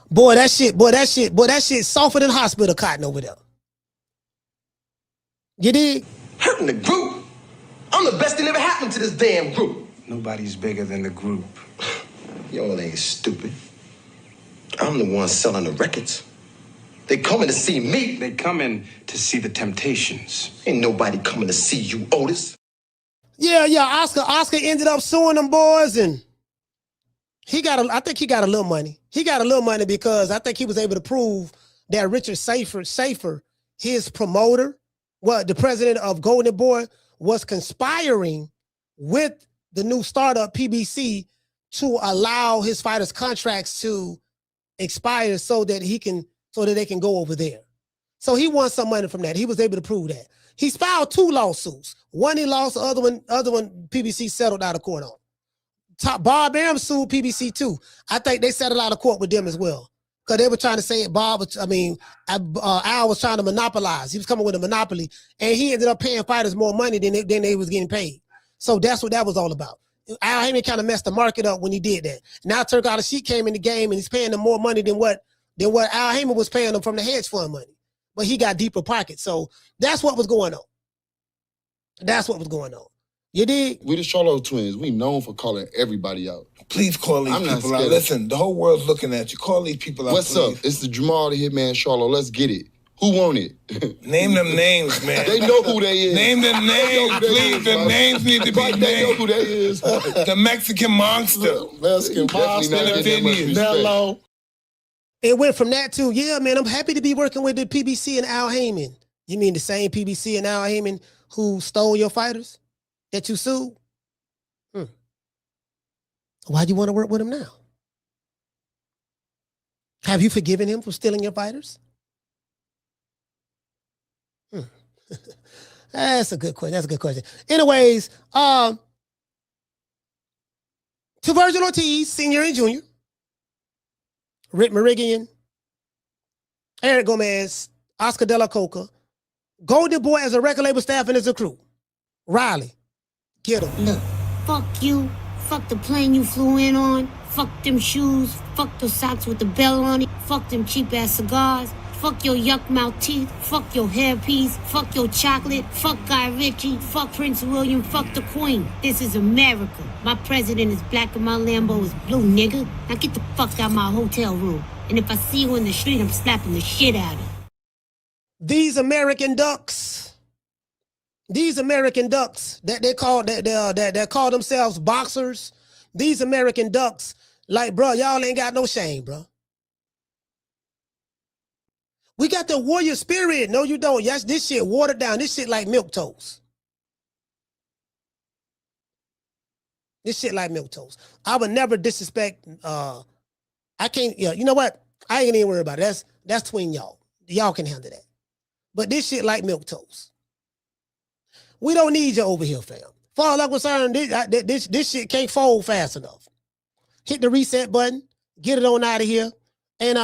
Boy, that shit softer than hospital cotton over there. You dig? Hurting the group. I'm the best thing ever happened to this damn group. Nobody's bigger than the group. Y'all ain't stupid. I'm the one selling the records. They coming to see me. They coming to see the Temptations. Ain't nobody coming to see you, Otis. Yeah. Oscar ended up suing them boys, and I think he got a little money. He got a little money because I think he was able to prove that Richard Safer, his promoter, the president of Golden Boy, was conspiring with the new startup PBC to allow his fighters' contracts to expire so that they can go over there. So he won some money from that. He was able to prove that. He's filed 2 lawsuits. One he lost, the other one PBC settled out of court on. Bob Arum sued PBC too. I think they settled out of court with them as well. Because they were trying to say it, Al was trying to monopolize. He was coming with a monopoly, and he ended up paying fighters more money than they was getting paid. So that's what that was all about. Al Haymon kind of messed the market up when he did that. Now Turk Al-Sheikh came in the game, and he's paying them more money than what Al Haymon was paying them from the hedge fund money. But he got deeper pockets. So that's what was going on. That's what was going on. You dig? We the Charlo twins. We known for calling everybody out. Please call these people out. Listen, the whole world's looking at you. Call these people out, What's up? It's the Jamal the Hitman Charlo. Let's get it. Who want it? Name them names, man. They know who they is. Name them names, please. The names need to be named. They know who they is. The Mexican monster. Mexican monster. Mellow. It went from that to, yeah, man, I'm happy to be working with the PBC and Al Haymon. You mean the same PBC and Al Haymon who stole your fighters that you sued? Why do you want to work with him now? Have you forgiven him for stealing your fighters? That's a good question. That's a good question. Anyways, to Vergil Ortiz, Sr. and Jr., Rick Mirigian, Eric Gomez, Oscar De La Coca, Golden Boy as a record label staff and as a crew. Riley, get him. Look, fuck you. Fuck the plane you flew in on. Fuck them shoes. Fuck those socks with the bell on it. Fuck them cheap-ass cigars. Fuck your yuck mouth teeth. Fuck your hairpiece. Fuck your chocolate. Fuck Guy Ritchie. Fuck Prince William. Fuck the Queen. This is America. My president is black and my Lambo is blue, nigga. Now get the fuck out my hotel room. And if I see you in the street, I'm slapping the shit out of you. These American ducks that they call that call themselves boxers. These American ducks, like, bro, y'all ain't got no shame, bro. We got the warrior spirit. No, you don't. Yes, this shit watered down. This shit like milk toast. This shit like milk toast. I would never disrespect. I can't. Yeah, you know what? I ain't even worried about it. That's between y'all. Y'all can handle that. But this shit like milk toast. We don't need you over here, fam. Far as I'm concerned, this shit can't fold fast enough. Hit the reset button, get it on out of here, and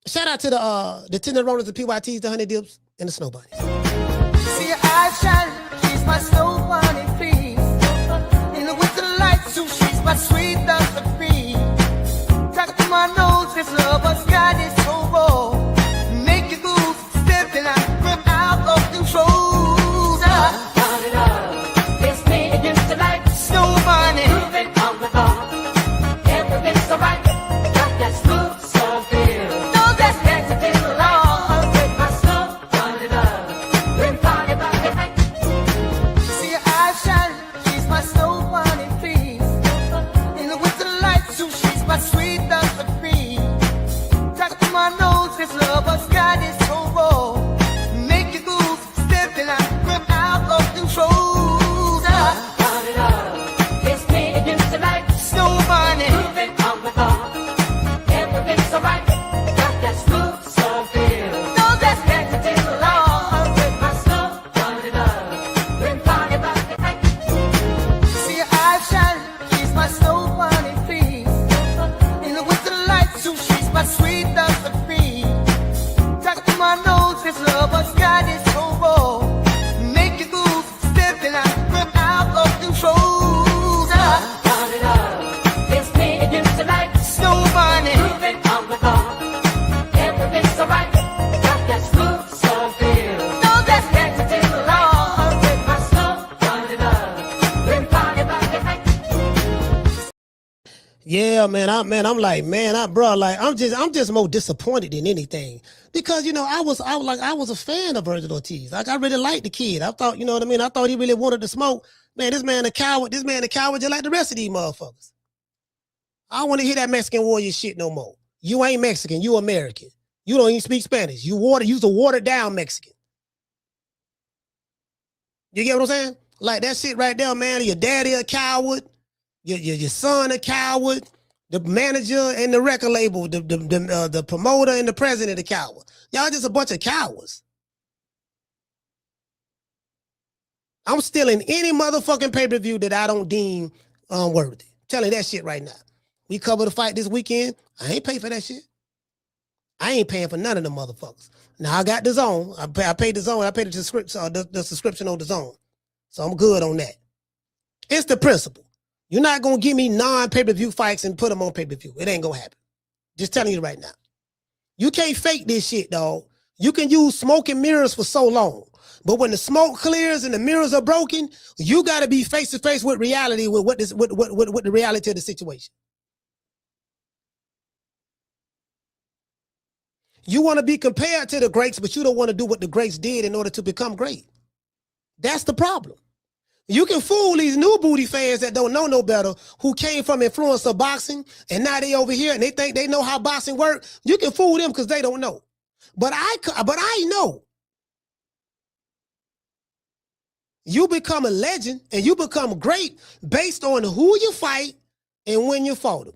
shout out to the Tenderonis, the PYTs, the Honey Dips, and the Snow Bunnies. See your eyes shine, she's my snow bunny, please. In the winter lights, so she's my sweet dust of cream. Talk to my nose, this lover's got is so raw. Make you move, stepping out, grip out of control. Yeah, man, I'm like, I'm just more disappointed than anything because I was a fan of Vergil Ortiz. Like I really liked the kid. I thought, you know what I mean. I thought he really wanted to smoke. Man, this man a coward. This man a coward just like the rest of these motherfuckers. I don't want to hear that Mexican warrior shit no more. You ain't Mexican. You American. You don't even speak Spanish. You's a watered down Mexican. You get what I'm saying? Like that shit right there, man. Your daddy a coward. Your son a coward, the manager and the record label, the promoter and the president a coward. Y'all just a bunch of cowards. I'm still in any motherfucking pay-per-view that I don't deem unworthy. Telling that shit right now. We cover the fight this weekend. I ain't pay for that shit. I ain't paying for none of them motherfuckers. Now I got the zone. I paid the zone. I paid the subscription on the zone. So I'm good on that. It's the principle. You're not going to give me non-pay-per-view fights and put them on pay-per-view. It ain't going to happen. Just telling you right now. You can't fake this shit, dog. You can use smoke and mirrors for so long. But when the smoke clears and the mirrors are broken, you got to be face-to-face with reality, with the reality of the situation. You want to be compared to the greats, but you don't want to do what the greats did in order to become great. That's the problem. You can fool these new booty fans that don't know no better, who came from influencer boxing, and now they over here and they think they know how boxing works. You can fool them because they don't know. But I know. You become a legend and you become great based on who you fight and when you fought them.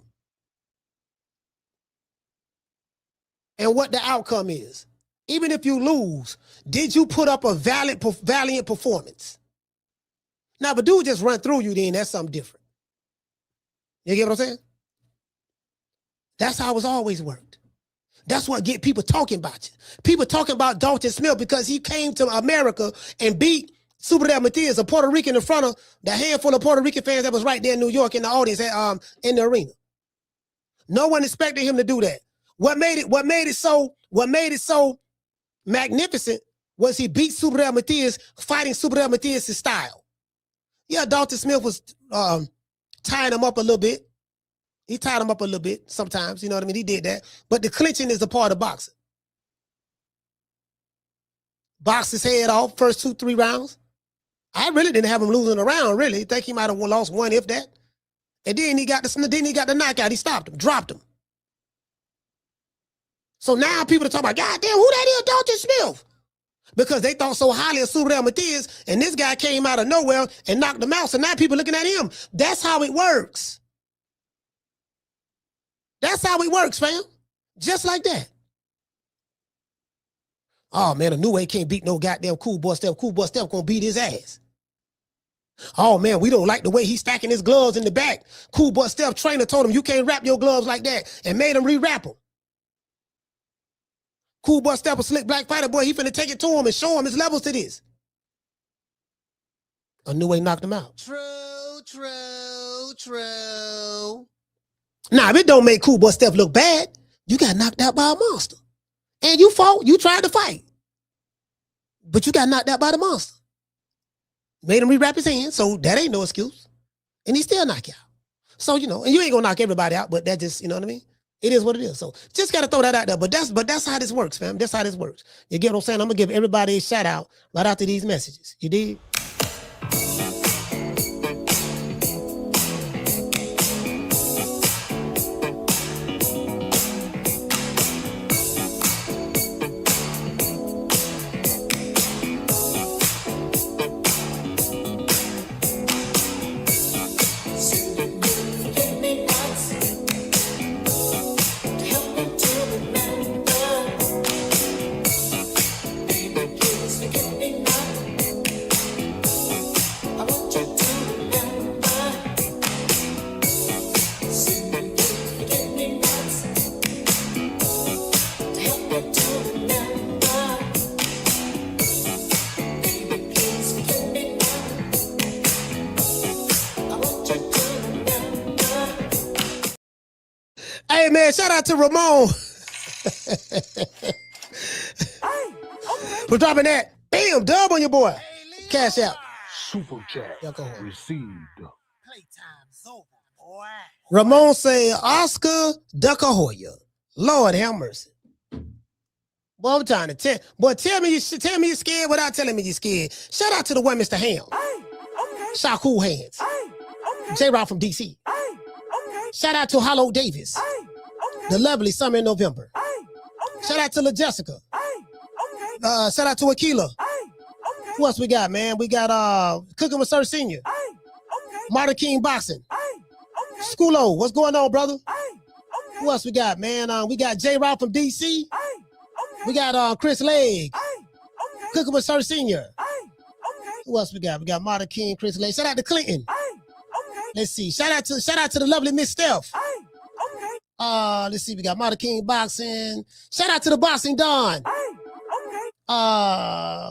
And what the outcome is. Even if you lose, did you put up a valiant performance? Now, but dude just run through you, then that's something different. You get what I'm saying? That's how it's always worked. That's what get people talking about you. People talking about Dalton Smith because he came to America and beat Subriel Matias, a Puerto Rican, in front of the handful of Puerto Rican fans that was right there in New York in the audience in the arena. No one expected him to do that. What made it so magnificent was he beat Subriel Matias, fighting Subriel Matias' style. Yeah, Dalton Smith was tying him up a little bit. He tied him up a little bit sometimes, you know what I mean? He did that. But the clinching is a part of boxing. Boxed his head off first 2-3 rounds. I really didn't have him losing a round, really. I think he might have lost one, if that. And then he got the knockout. He stopped him, dropped him. So now people are talking about, God damn, who that is, Dalton Smith? Because they thought so highly of Subriel Matias, and this guy came out of nowhere and knocked him out. So now people looking at him. That's how it works. That's how it works, fam. Just like that. Oh, man, a new way can't beat no goddamn Cool Boy Steph. Cool Boy Steph gonna beat his ass. Oh, man, we don't like the way he's stacking his gloves in the back. Cool Boy Steph trainer told him you can't wrap your gloves like that and made him re-wrap them. Cool Boy Steph, a slick black fighter, boy, he finna take it to him and show him his levels to this. A new way knocked him out. True. Now, if it don't make Cool Boy Steph look bad, you got knocked out by a monster. And you fought, you tried to fight. But you got knocked out by the monster. Made him re-wrap his hand, so that ain't no excuse. And he still knock you out. So, you know, and you ain't gonna knock everybody out, but that just, you know what I mean? It is what it is. So just gotta throw that out there. But that's how this works, fam. That's how this works. You get what I'm saying? I'm gonna give everybody a shout out right after these messages. You dig? Hey, man, shout out to Ramon for dropping that. Bam, dub on your boy. Cash out. Super chat received. Ramon say Oscar Hoya. Lord have mercy. Boy, I'm trying to tell. Boy, tell me you're scared without telling me you're scared. Shout out to the one, Mr. Ham. Shout cool hands. J-Rock from DC. Shout out to Hollow Davis. The lovely summer in November. Shout out to La Jessica. Shout out to Aquila. Who else we got, man? We got Cooking with Sir Senior. Marta King Boxing. Schoolo, what's going on, brother? Who else we got, man? We got J-Rock from DC. We got Chris Legg. Cooking with Sir Senior. Who else we got? We got Marta King, Chris Legg. Shout out to Clinton. Let's see. Shout out to the lovely Miss Steph. Let's see. We got Marta King Boxing. Shout out to the Boxing Don.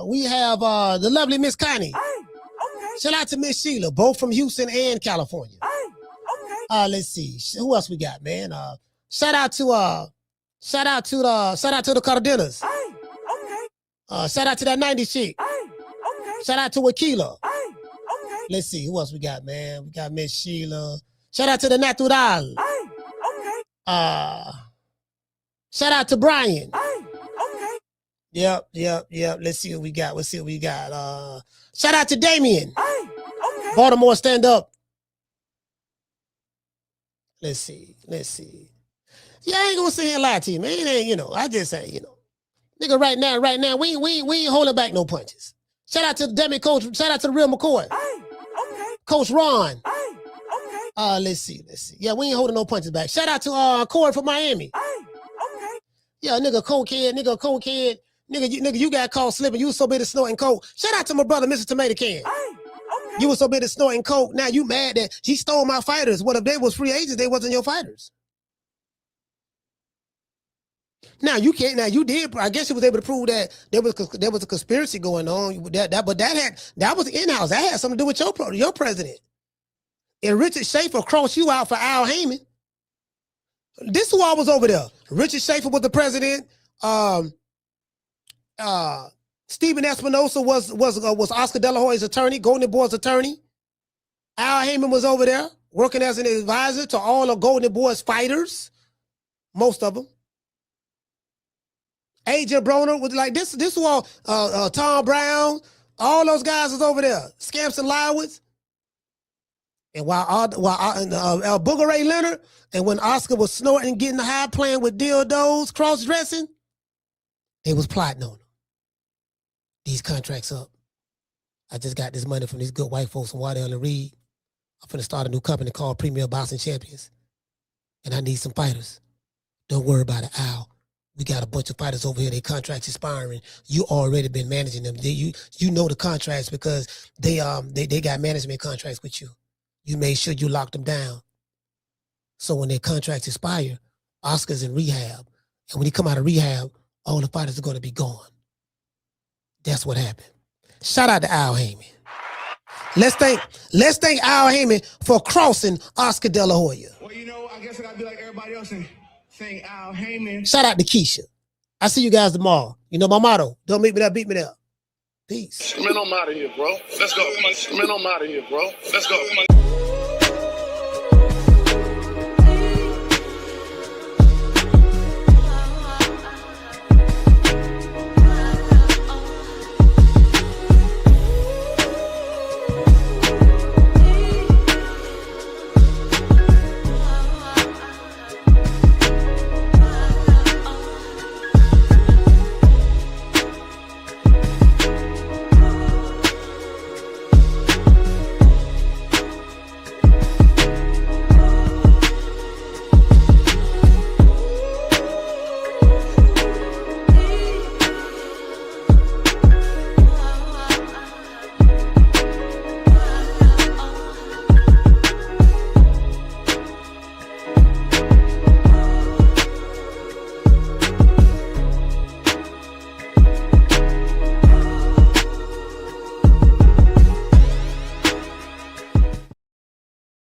We have the lovely Miss Connie. Shout out to Miss Sheila, both from Houston and California. Let's see. Who else we got, man? Shout out to the Cardenas. Shout out to that 90s chick. Shout out to Wakila. Let's see, who else we got, man? We got Miss Sheila. Shout out to the Natural. Shout out to Brian. Yep. Let's see what we got. Shout out to Damien. Baltimore stand up. Let's see. Yeah, I ain't gonna sit here and lie to you, man. It ain't, I just say, nigga, right now, we ain't holding back no punches. Shout out to the Demi coach. Shout out to the real McCoy. Coach Ron. Let's see. Yeah, we ain't holding no punches back. Shout out to Corey from Miami. Yeah, nigga, cokehead. Nigga, you got caught slipping. You was so busy snorting coke. Shout out to my brother, Mr. Tomato Can. You was so busy snorting coke. Now you mad that he stole my fighters. What if they was free agents? They wasn't your fighters. Now you can't. Now you did. I guess you was able to prove that there was a conspiracy going on. That was in-house. That had something to do with your president. And Richard Schaefer crossed you out for Al Haymon. This is who I was over there. Richard Schaefer was the president. Stephen Espinosa was Oscar De La Hoya's attorney, Golden Boy's attorney. Al Haymon was over there working as an advisor to all of Golden Boy's fighters, most of them. AJ Broner was like this. This was all Tom Brown. All those guys was over there. Scamps and Lywoods. And while Booger Ray Leonard, and when Oscar was snorting, getting high, playing with dildos, cross-dressing, they was plotting on them. These contracts up. I just got this money from these good white folks from Waddell and Reed. I'm finna start a new company called Premier Boxing Champions. And I need some fighters. Don't worry about it, Al. We got a bunch of fighters over here. Their contracts expiring. You already been managing them. You know the contracts because they got management contracts with you. You made sure you locked them down. So when their contracts expire, Oscar's in rehab. And when he come out of rehab, all the fighters are going to be gone. That's what happened. Shout out to Al Haymon. Let's thank Al Haymon for crossing Oscar De La Hoya. Well, I guess I gotta be like everybody else and thank Al Haymon. Shout out to Keisha. I see you guys tomorrow. My motto, don't meet me there, beat me there. Peace. Man, I'm out of here, bro. Let's go. Man, I'm out of here, bro. Let's go.